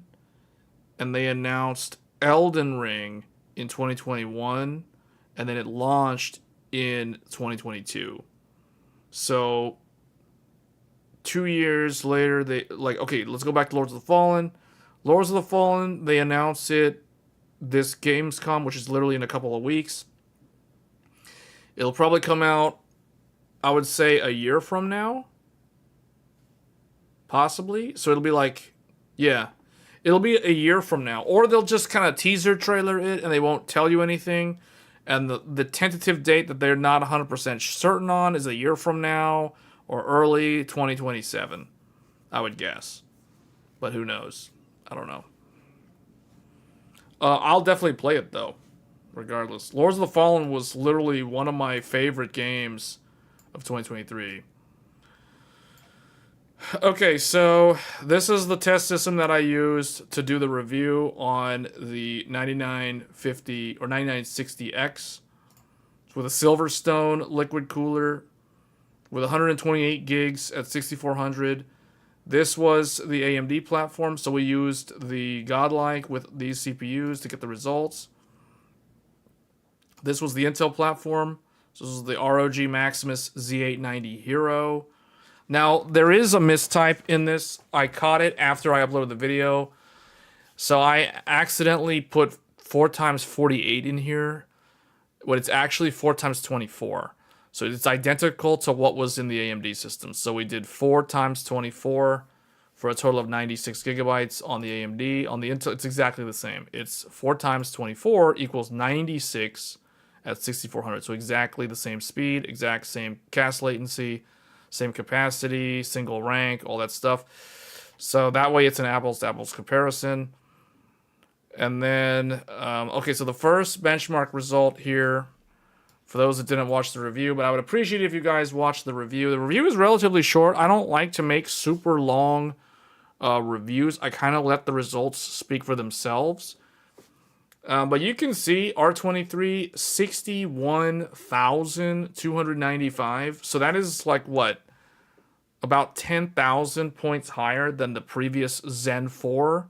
And they announced Elden Ring in 2021. And then it launched in 2022. So 2 years later, okay, let's go back to Lords of the Fallen. Lords of the Fallen, they announced it this Gamescom, which is literally in a couple of weeks. It'll probably come out, I would say, a year from now. Possibly. So it'll be like, yeah, it'll be a year from now. Or they'll just kind of teaser trailer it and they won't tell you anything. And the tentative date that they're not 100% certain on is a year from now or early 2027, I would guess. But who knows? I don't know. I'll definitely play it, though, regardless. Lords of the Fallen was literally one of my favorite games of 2023. Okay, so this is the test system that I used to do the review on the 9950 or 9960X. It's with a Silverstone liquid cooler with 128 gigs at 6400. This was the AMD platform, so we used the Godlike with these CPUs to get the results. This was the Intel platform. So this is the ROG Maximus Z890 Hero. Now, there is a mistype in this. I caught it after I uploaded the video. So I accidentally put 4 times 48 in here, but it's actually 4 times 24. So it's identical to what was in the AMD system. So we did 4 times 24 for a total of 96 gigabytes on the AMD. On the Intel, it's exactly the same. It's 4 times 24 equals 96 at 6400. So exactly the same speed, exact same cache latency, same capacity, single rank, all that stuff. So that way it's an apples to apples comparison. And then, okay, so the first benchmark result here, for those that didn't watch the review, but I would appreciate it if you guys watched the review. The review is relatively short. I don't like to make super long reviews. I kind of let the results speak for themselves. But you can see R23, 61,295. So that is like what? About 10,000 points higher than the previous Zen 4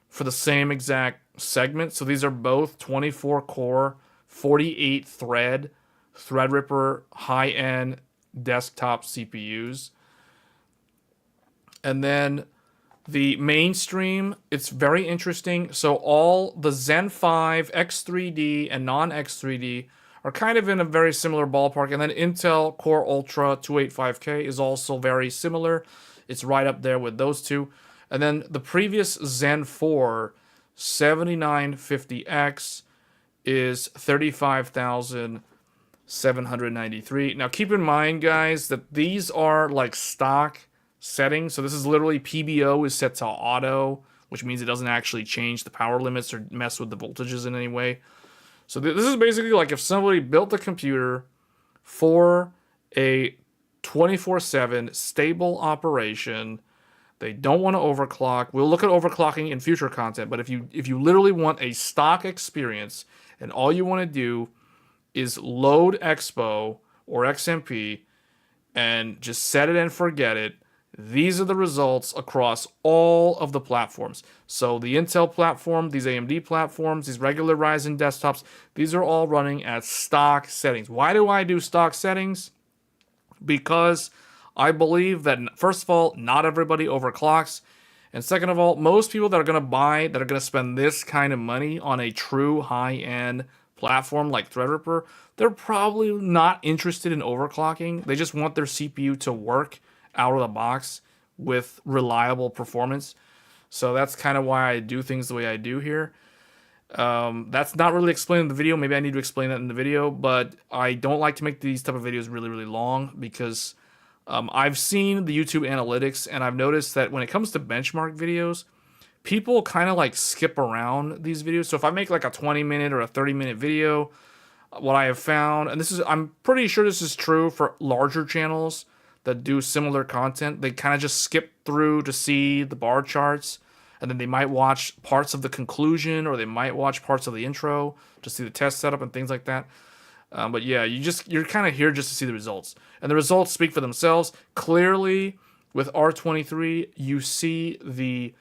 for the same exact segment. So these are both 24 core, 48 thread, Threadripper high-end desktop CPUs. And then the mainstream, it's very interesting. So all the Zen 5, X3D, and non-X3D are kind of in a very similar ballpark. And then Intel Core Ultra 285K is also very similar. It's right up there with those two. And then the previous Zen 4, 7950X, is 35,793. Now keep in mind, guys, that these are like stock settings. So this is literally PBO is set to auto, which means it doesn't actually change the power limits or mess with the voltages in any way. So this is basically like if somebody built a computer for a 24/7 stable operation. They don't want to overclock. We'll look at overclocking in future content, but if you literally want a stock experience and all you want to do is load Expo or XMP and just set it and forget it, these are the results across all of the platforms. So the Intel platform, these AMD platforms, these regular Ryzen desktops, these are all running at stock settings. Why do I do stock settings? Because I believe that, first of all, not everybody overclocks. And second of all, most people that are going to buy, that are going to spend this kind of money on a true high-end platform like Threadripper, they're probably not interested in overclocking. They just want their CPU to work out of the box with reliable performance. So that's kind of why I do things the way I do here. That's not really explained in the video. Maybe I need to explain that in the video, but I don't like to make these type of videos really, really long because I've seen the YouTube analytics and I've noticed that when it comes to benchmark videos, people kind of like skip around these videos. So if I make like a 20-minute or a 30-minute video, what I have found, and this is, I'm pretty sure this is true for larger channels that do similar content, they kind of just skip through to see the bar charts, and then they might watch parts of the conclusion, or they might watch parts of the intro to see the test setup and things like that. But yeah, you're kind of here just to see the results, and the results speak for themselves. Clearly, with R23, you see the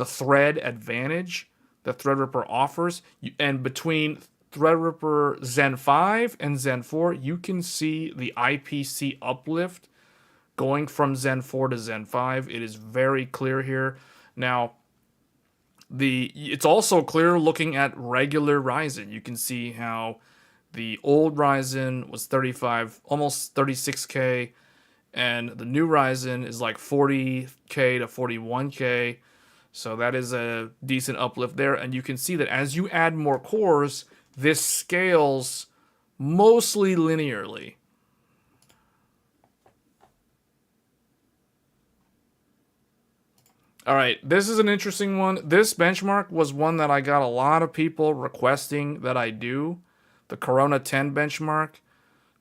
thread advantage that Threadripper offers, and between Threadripper Zen 5 and Zen 4, you can see the IPC uplift going from Zen 4 to Zen 5. It is very clear here. Now, it's also clear looking at regular Ryzen. You can see how the old Ryzen was 35, almost 36K, and the new Ryzen is like 40K to 41K. So that is a decent uplift there. And you can see that as you add more cores, this scales mostly linearly. All right, this is an interesting one. This benchmark was one that I got a lot of people requesting that I do, the Corona 10 benchmark.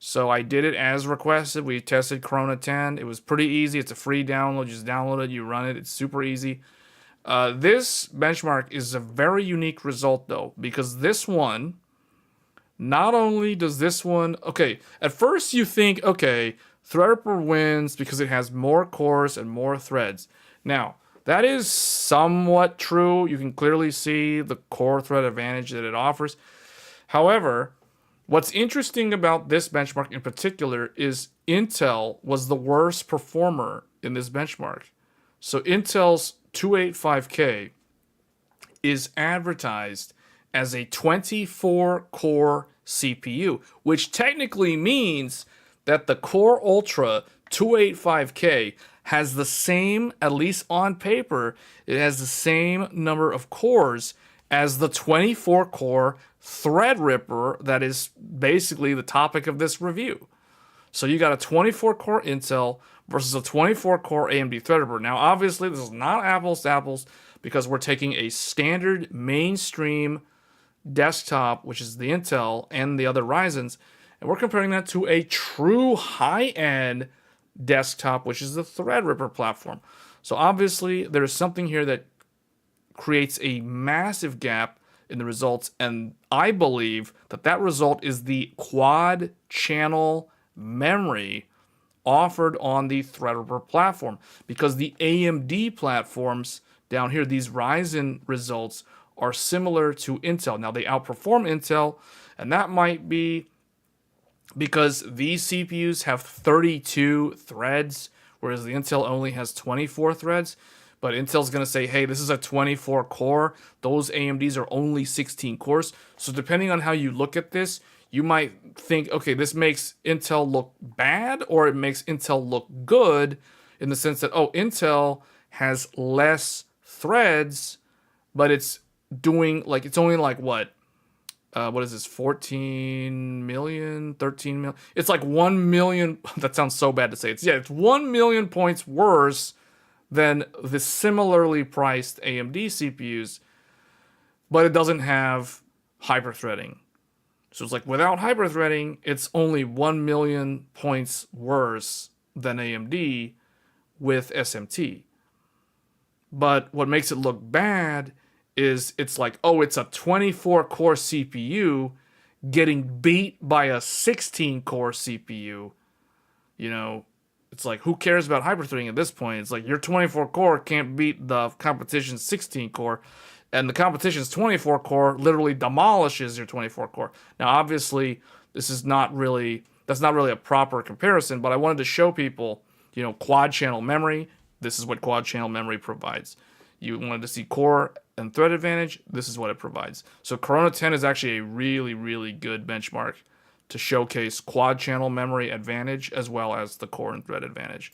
So I did it as requested. We tested Corona 10. It was pretty easy. It's a free download. You just download it, you run it. It's super easy. This benchmark is a very unique result, though, because this one, not only does this one... Okay, at first you think, okay, Threadripper wins because it has more cores and more threads. Now, that is somewhat true. You can clearly see the core thread advantage that it offers. However, what's interesting about this benchmark in particular is Intel was the worst performer in this benchmark. So Intel's 285K is advertised as a 24-core CPU, which technically means that the Core Ultra 285K has the same, at least on paper, it has the same number of cores as the 24-core Threadripper that is basically the topic of this review. So you got a 24-core Intel versus a 24-core AMD Threadripper. Now, obviously, this is not apples to apples because we're taking a standard mainstream desktop, which is the Intel and the other Ryzen's, and we're comparing that to a true high-end desktop, which is the Threadripper platform. So obviously, there's something here that creates a massive gap in the results, and I believe that that result is the quad channel memory offered on the Threadripper platform, because the AMD platforms down here, these Ryzen results are similar to Intel. Now they outperform Intel, and that might be because these CPUs have 32 threads, whereas the Intel only has 24 threads. But Intel's going to say, hey, this is a 24 core. Those AMDs are only 16 cores. So depending on how you look at this, you might think, okay, this makes Intel look bad, or it makes Intel look good in the sense that, oh, Intel has less threads, but it's doing like, it's only like what is this, 14 million, 13 million? It's like 1 million. That sounds so bad to say. It's 1 million points worse than the similarly priced AMD CPUs, but it doesn't have hyperthreading. So it's like without hyperthreading, it's only 1 million points worse than AMD with SMT. But what makes it look bad is it's like, oh, it's a 24-core CPU getting beat by a 16-core CPU. You know, it's like, who cares about hyperthreading at this point? It's like your 24-core can't beat the competition's 16-core, and the competition's 24-core literally demolishes your 24-core. Now, obviously, that's not really a proper comparison, but I wanted to show people, you know, quad-channel memory. This is what quad-channel memory provides. You wanted to see core and thread advantage, this is what it provides. So Corona 10 is actually a really, really good benchmark to showcase quad channel memory advantage as well as the core and thread advantage.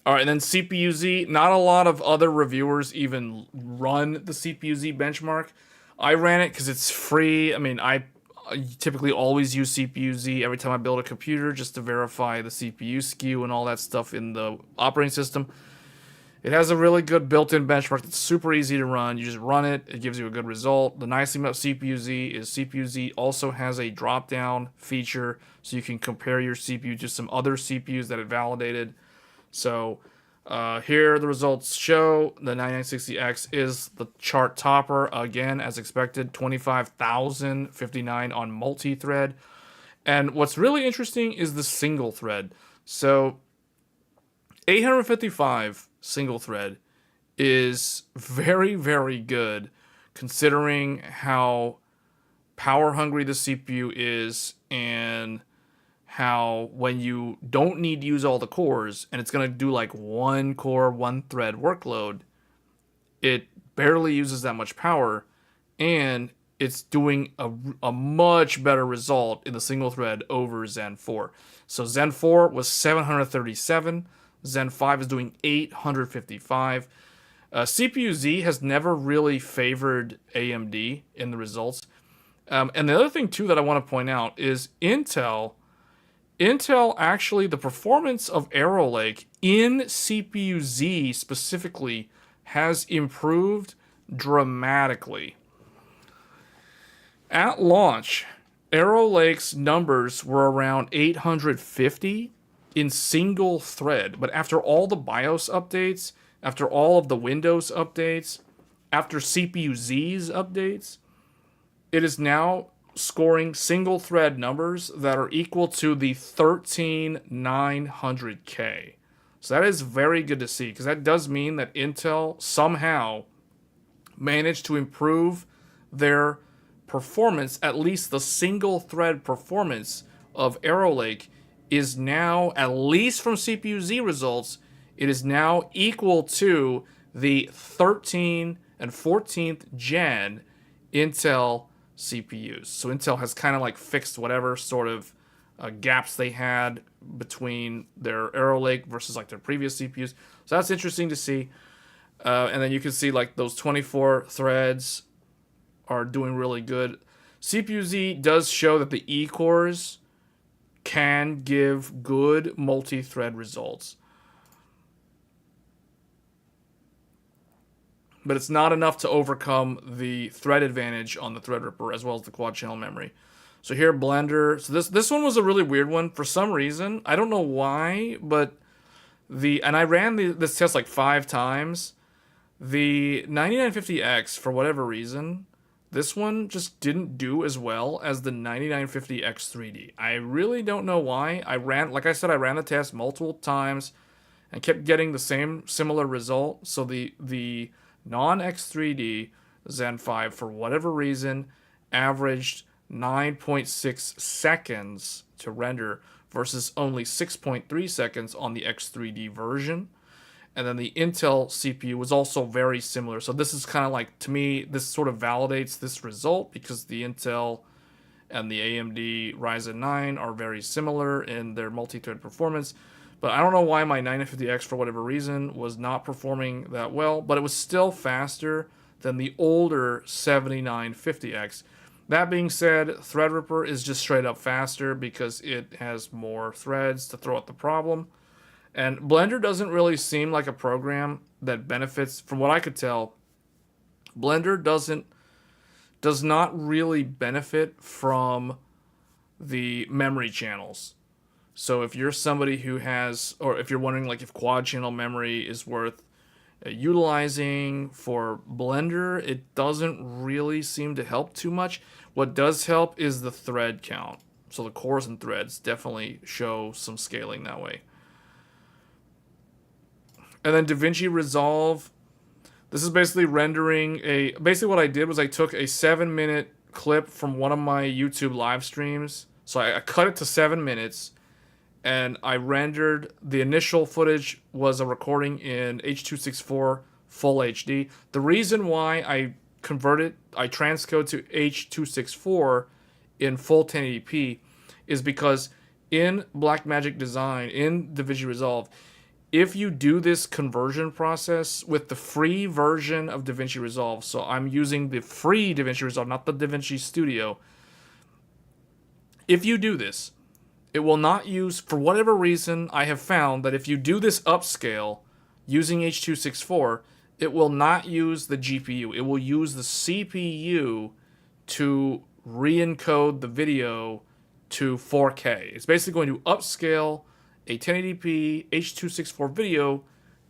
All right, and then CPU-Z. Not a lot of other reviewers even run the CPU-Z benchmark. I ran it because it's free. I mean, I typically always use CPU-Z every time I build a computer just to verify the CPU skew and all that stuff in the operating system. It has a really good built-in benchmark that's super easy to run. You just run it. It gives you a good result. The nice thing about CPU-Z is CPU-Z also has a drop-down feature, so you can compare your CPU to some other CPUs that it validated. So here the results show the 9960X is the chart topper, again, as expected, 25,059 on multi-thread. And what's really interesting is the single thread. So 855 single thread is very, very good considering how power hungry the CPU is, and how when you don't need to use all the cores and it's going to do like one core, one thread workload, it barely uses that much power, and it's doing a much better result in the single thread over Zen 4. So Zen 4 was 737, Zen 5 is doing 855. CPU-Z has never really favored AMD in the results. And the other thing too that I want to point out is Intel actually, the performance of Alder Lake in CPU-Z specifically has improved dramatically. At launch, Alder Lake's numbers were around 850 in single thread, but after all the BIOS updates, after all of the Windows updates, after CPU-Z's updates, it is now scoring single thread numbers that are equal to the 13900K. So that is very good to see, because that does mean that Intel somehow managed to improve their performance. At least the single thread performance of Alder Lake is now, at least from CPU-Z results, it is now equal to the 13th and 14th gen Intel CPUs. So Intel has kind of like fixed whatever sort of gaps they had between their Alder Lake versus like their previous CPUs. So that's interesting to see. And then you can see like those 24 threads are doing really good. CPU-Z does show that the E-cores can give good multi-thread results. But it's not enough to overcome the thread advantage on the Threadripper as well as the quad channel memory. So here, Blender. So this one was a really weird one for some reason. I don't know why, but and I ran this test like 5 times. The 9950X, for whatever reason, this one just didn't do as well as the 9950X 3D. I really don't know why. Like I said, I ran the test multiple times and kept getting the same similar result. So the non-X3D Zen 5, for whatever reason, averaged 9.6 seconds to render versus only 6.3 seconds on the X3D version. And then the Intel CPU was also very similar. So this is kind of like, to me, this sort of validates this result because the Intel and the AMD Ryzen 9 are very similar in their multi-thread performance. But I don't know why my 950X, for whatever reason, was not performing that well. But it was still faster than the older 7950X. That being said, Threadripper is just straight up faster because it has more threads to throw at the problem. And Blender doesn't really seem like a program that benefits, from what I could tell. Blender does not really benefit from the memory channels. So if you're somebody who has, or if you're wondering like if quad channel memory is worth utilizing for Blender, it doesn't really seem to help too much. What does help is the thread count. So the cores and threads definitely show some scaling that way. And then DaVinci Resolve, this is basically rendering basically what I did was I took a 7-minute clip from one of my YouTube live streams. So I cut it to 7 minutes, and I rendered, the initial footage was a recording in H.264 Full HD. The reason why I transcode to H.264 in full 1080p is because in Blackmagic Design, in DaVinci Resolve, if you do this conversion process with the free version of DaVinci Resolve, so I'm using the free DaVinci Resolve, not the DaVinci Studio. If you do this, it will not use, for whatever reason, I have found that if you do this upscale using H.264, it will not use the GPU. It will use the CPU to re-encode the video to 4K. It's basically going to upscale a 1080p H.264 video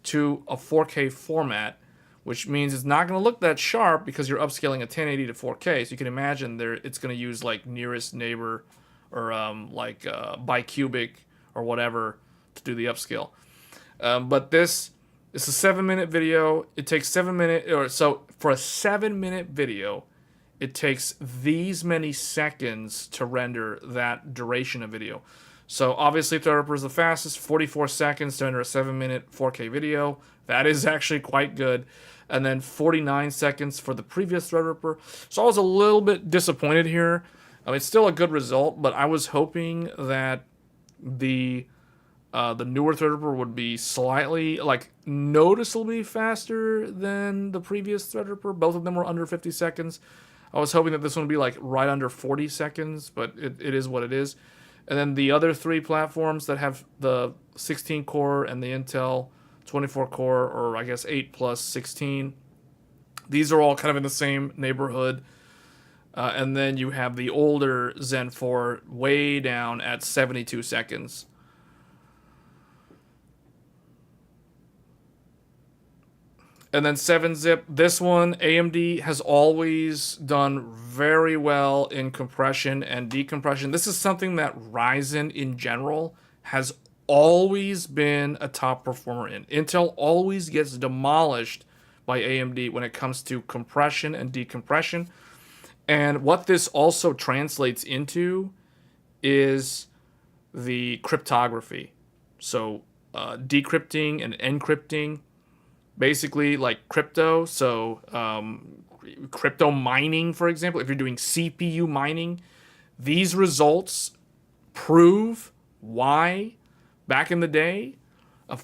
to a 4K format, which means it's not going to look that sharp because you're upscaling a 1080 to 4K. So you can imagine it's going to use like nearest neighbor or bicubic or whatever to do the upscale. But it's a 7-minute video. It takes 7 minutes, or so for a 7-minute video, it takes these many seconds to render that duration of video. So obviously Threadripper is the fastest, 44 seconds to render a 7-minute 4K video. That is actually quite good. And then 49 seconds for the previous Threadripper. So I was a little bit disappointed here. It's still a good result, but I was hoping that the newer Threadripper would be slightly, like, noticeably faster than the previous Threadripper. Both of them were under 50 seconds. I was hoping that this one would be like right under 40 seconds, but it is what it is. And then the other 3 platforms that have the 16 core and the Intel 24 core, or I guess 8 plus 16, these are all kind of in the same neighborhood. And then you have the older Zen 4 way down at 72 seconds. And then 7-zip, this one, AMD has always done very well in compression and decompression. This is something that Ryzen in general has always been a top performer in. Intel always gets demolished by AMD when it comes to compression and decompression. And what this also translates into is the cryptography. So decrypting and encrypting, basically like crypto. So crypto mining, for example, if you're doing CPU mining, these results prove why back in the day,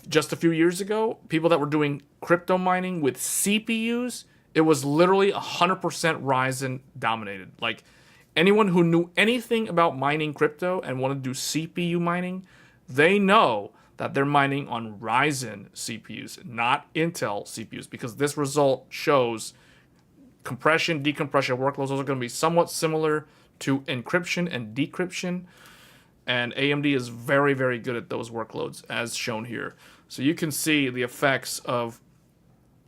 just a few years ago, people that were doing crypto mining with CPUs, it was literally 100% Ryzen dominated. Like, anyone who knew anything about mining crypto and wanted to do CPU mining, they know that they're mining on Ryzen CPUs, not Intel CPUs, because this result shows compression, decompression workloads. Those are going to be somewhat similar to encryption and decryption, and AMD is very, very good at those workloads, as shown here. So you can see the effects of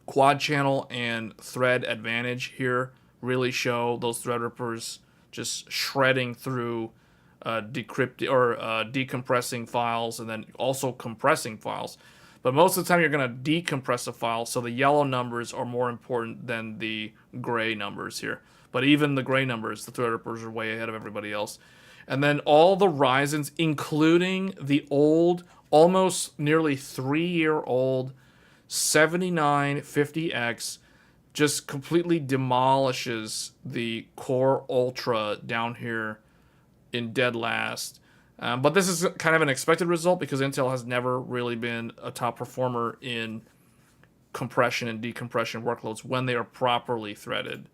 quad channel and thread advantage here really show those Threadrippers just shredding through decompressing files and then also compressing files. But most of the time you're going to decompress a file, so the yellow numbers are more important than the gray numbers here. But even the gray numbers, the Threadrippers are way ahead of everybody else. And then all the Ryzens, including the old, almost nearly 3-year-old 7950X, just completely demolishes the Core Ultra down here in dead last. But this is kind of an expected result because Intel has never really been a top performer in compression and decompression workloads when they are properly threaded.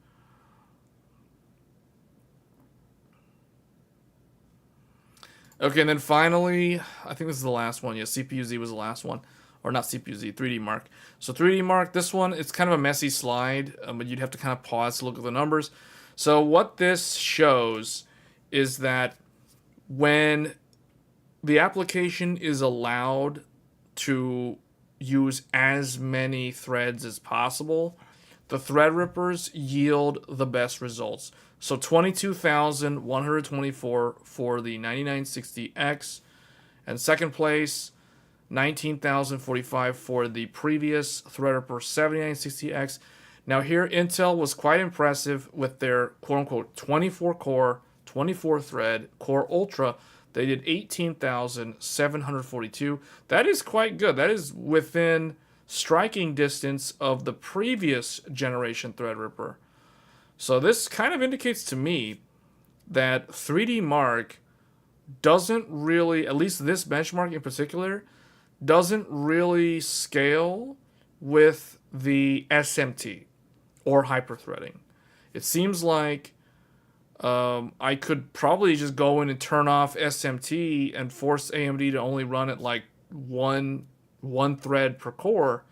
Okay, and then finally, I think this is the last one. Yeah, CPU-Z was the last one. Or not CPU-Z, 3D Mark. So 3D Mark, this one, it's kind of a messy slide, but you'd have to kind of pause to look at the numbers. So what this shows is that when the application is allowed to use as many threads as possible, the Threadrippers yield the best results. So 22,124 for the 9960X, and second place, 19,045 for the previous Threadripper 7960X. Now here, Intel was quite impressive with their quote-unquote 24-core, 24-thread Core Ultra. They did 18,742. That is quite good. That is within striking distance of the previous generation Threadripper. So this kind of indicates to me that 3D Mark doesn't really, at least this benchmark in particular, doesn't really scale with the SMT or hyperthreading. It seems like I could probably just go in and turn off SMT and force AMD to only run at like one thread per core,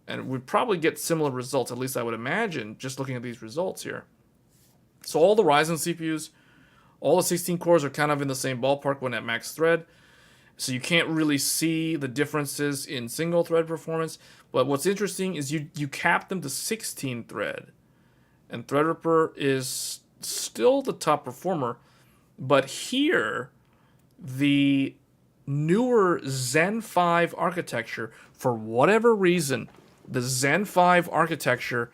and we'd probably get similar results, at least I would imagine, just looking at these results here. So all the Ryzen CPUs, all the 16 cores are kind of in the same ballpark when at max thread. So you can't really see the differences in single thread performance. But what's interesting is you cap them to 16 thread. And Threadripper is still the top performer. But here, the newer Zen 5 architecture, for whatever reason, the Zen 5 architecture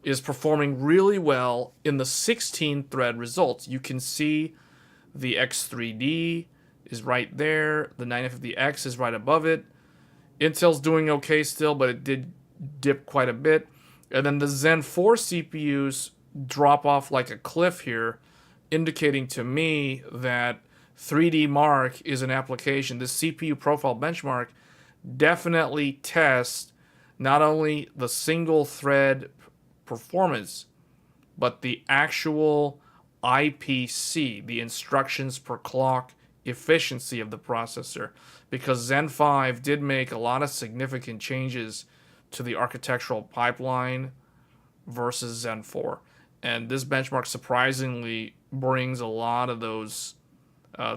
is performing really well in the 16 thread results. You can see the X3D is right there. The 950X is right above it. Intel's doing okay still, but it did dip quite a bit. And then the Zen 4 CPUs drop off like a cliff here, indicating to me that 3D Mark is an application. This CPU profile benchmark definitely tests not only the single thread performance, but the actual IPC, the instructions per clock efficiency of the processor, because Zen 5 did make a lot of significant changes to the architectural pipeline versus Zen 4. And this benchmark surprisingly brings a lot of those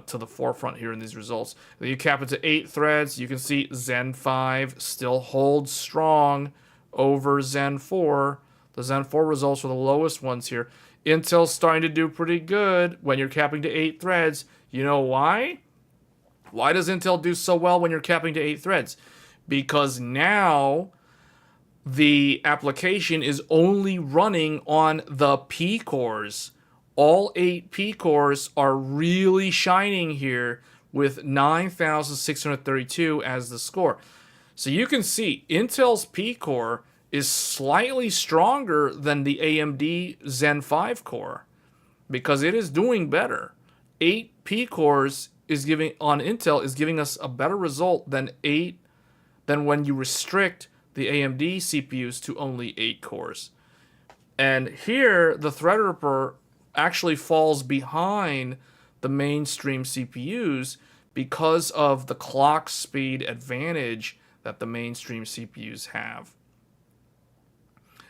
to the forefront here in these results. Then you cap it to 8 threads. You can see Zen 5 still holds strong over Zen 4. The Zen 4 results are the lowest ones here. Intel's starting to do pretty good when you're capping to 8 threads. You know why? Why does Intel do so well when you're capping to 8 threads? Because now the application is only running on the P cores. All 8 P cores are really shining here with 9,632 as the score. So you can see Intel's P core is slightly stronger than the AMD Zen 5 core because it is doing better. 8 P cores is giving on Intel is giving us a better result than when you restrict the AMD CPUs to only 8 cores. And here the Threadripper actually falls behind the mainstream CPUs because of the clock speed advantage that the mainstream CPUs have.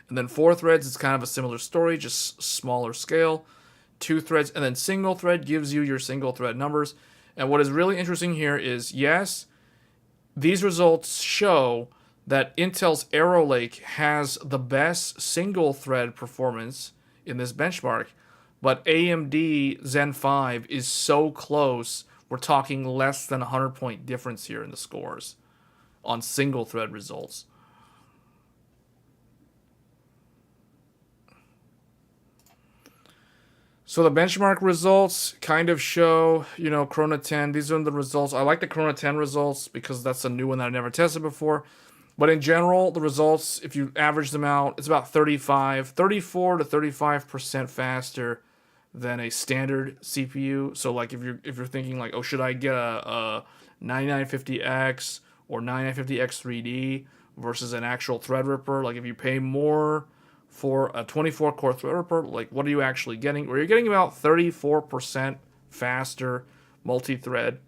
And then 4 threads is kind of a similar story, just smaller scale. 2 threads, and then single thread gives you your single thread numbers. And what is really interesting here is, yes, these results show that Intel's Alder Lake has the best single thread performance in this benchmark, but AMD Zen 5 is so close, we're talking less than 100-point difference here in the scores on single thread results. So the benchmark results kind of show, Corona 10. These are the results. I like the Corona 10 results because that's a new one that I never tested before. But in general, the results, if you average them out, it's about 34 to 35% faster than a standard CPU. So like if you're thinking like, oh, should I get a 9950X or 9950X3D versus an actual Threadripper? Like if you pay more for a 24-core Threadripper, like what are you actually getting? Well, you're getting about 34% faster multi-thread.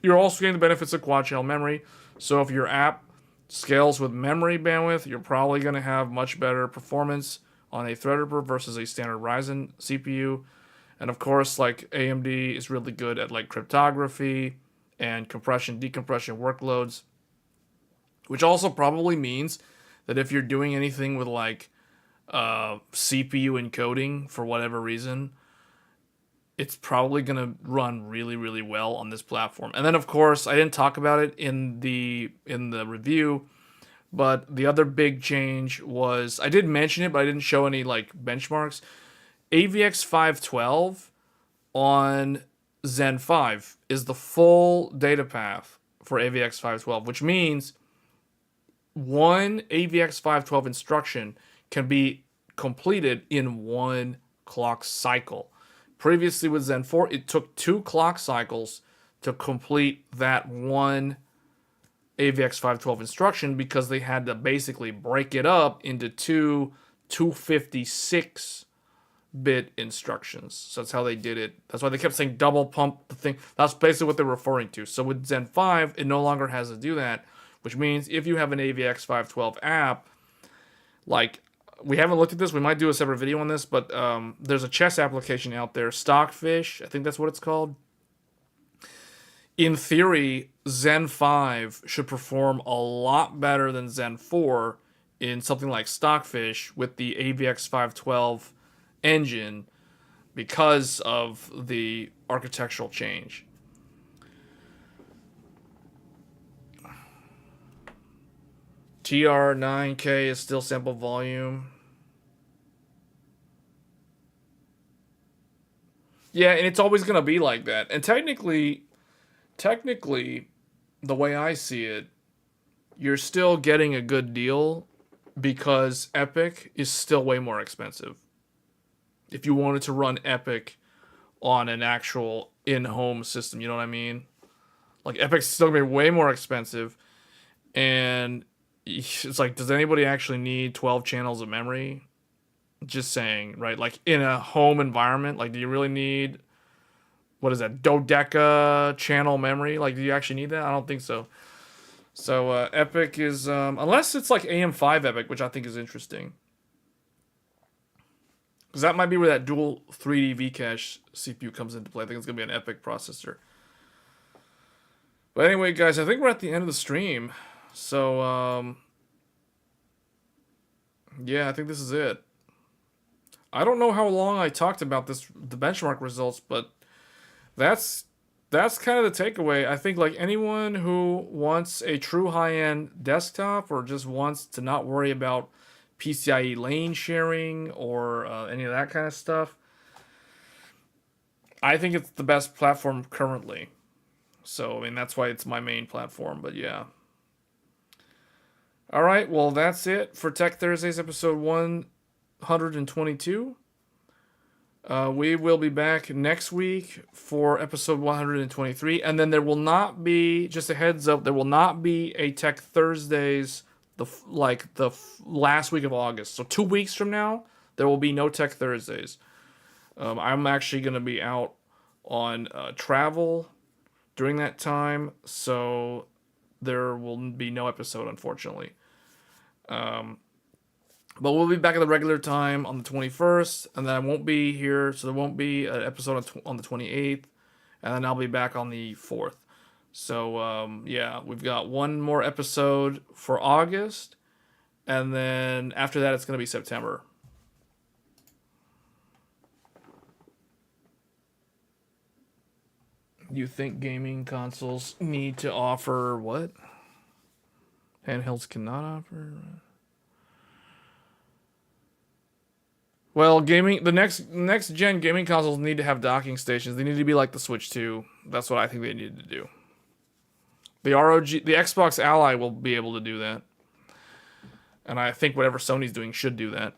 You're also getting the benefits of quad-channel memory. So if your app scales with memory bandwidth, you're probably going to have much better performance on a Threadripper versus a standard Ryzen CPU. And of course, like AMD is really good at like cryptography and compression, decompression workloads, which also probably means that if you're doing anything with like CPU encoding for whatever reason, it's probably going to run really, really well on this platform. And then, of course, I didn't talk about it in the review, but the other big change was, I did mention it, but I didn't show any like benchmarks. AVX 512 on Zen 5 is the full data path for AVX 512, which means one AVX 512 instruction can be completed in one clock cycle. Previously with Zen 4, it took 2 clock cycles to complete that one AVX 512 instruction because they had to basically break it up into two 256-bit instructions. So that's how they did it. That's why they kept saying double pump the thing. That's basically what they're referring to. So with Zen 5, it no longer has to do that, which means if you have an AVX 512 app, like we haven't looked at this, we might do a separate video on this, but there's a chess application out there, Stockfish, I think that's what it's called. In theory, Zen 5 should perform a lot better than Zen 4 in something like Stockfish with the AVX 512 engine because of the architectural change. TR9K is still sample volume. Yeah, and it's always going to be like that. And technically, the way I see it, you're still getting a good deal because Epic is still way more expensive. If you wanted to run Epic on an actual in-home system, you know what I mean? Like, Epic's still going to be way more expensive. And it's like, does anybody actually need 12 channels of memory? Just saying, right? Like, in a home environment, like, do you really need, what is that, dodeca channel memory? Like, do you actually need that? I don't think so. So, Epic is, unless it's like AM5 Epic, which I think is interesting. Because that might be where that dual 3D V-cache CPU comes into play. I think it's going to be an Epic processor. But anyway, guys, I think we're at the end of the stream. So, yeah, I think this is it. I don't know how long I talked about the benchmark results, but that's kind of the takeaway. I think like anyone who wants a true high-end desktop or just wants to not worry about PCIe lane sharing or any of that kind of stuff, I think it's the best platform currently. So, I mean, that's why it's my main platform, but yeah. All right, well, that's it for Tech Thursdays episode 122. We will be back next week for episode 123, and then there will not be, just a heads up, there will not be a Tech Thursdays the last week of August. So 2 weeks from now, there will be no Tech Thursdays. I'm actually going to be out on travel during that time, so there will be no episode, unfortunately. But we'll be back at the regular time on the 21st, and then I won't be here, so there won't be an episode on the 28th, and then I'll be back on the 4th. So, yeah, we've got one more episode for August, and then after that, it's going to be September. You think gaming consoles need to offer what? Handhelds cannot offer? Well, the next gen gaming consoles need to have docking stations. They need to be like the Switch 2. That's what I think they need to do. The Xbox Ally will be able to do that. And I think whatever Sony's doing should do that.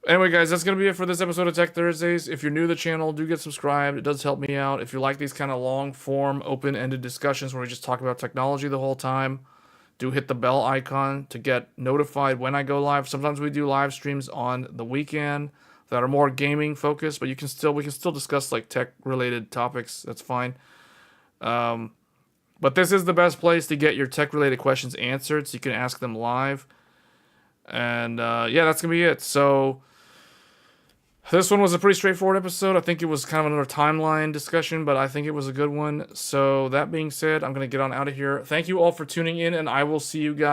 Anyway, guys, that's going to be it for this episode of Tech Thursdays. If you're new to the channel, do get subscribed. It does help me out. If you like these kind of long-form, open-ended discussions where we just talk about technology the whole time, do hit the bell icon to get notified when I go live. Sometimes we do live streams on the weekend that are more gaming focused, but we can still discuss like tech related topics. That's fine. But this is the best place to get your tech related questions answered, so you can ask them live. And yeah, that's gonna be it. So this one was a pretty straightforward episode. I think it was kind of another timeline discussion, but I think it was a good one. So that being said, I'm gonna get on out of here. Thank you all for tuning in, and I will see you guys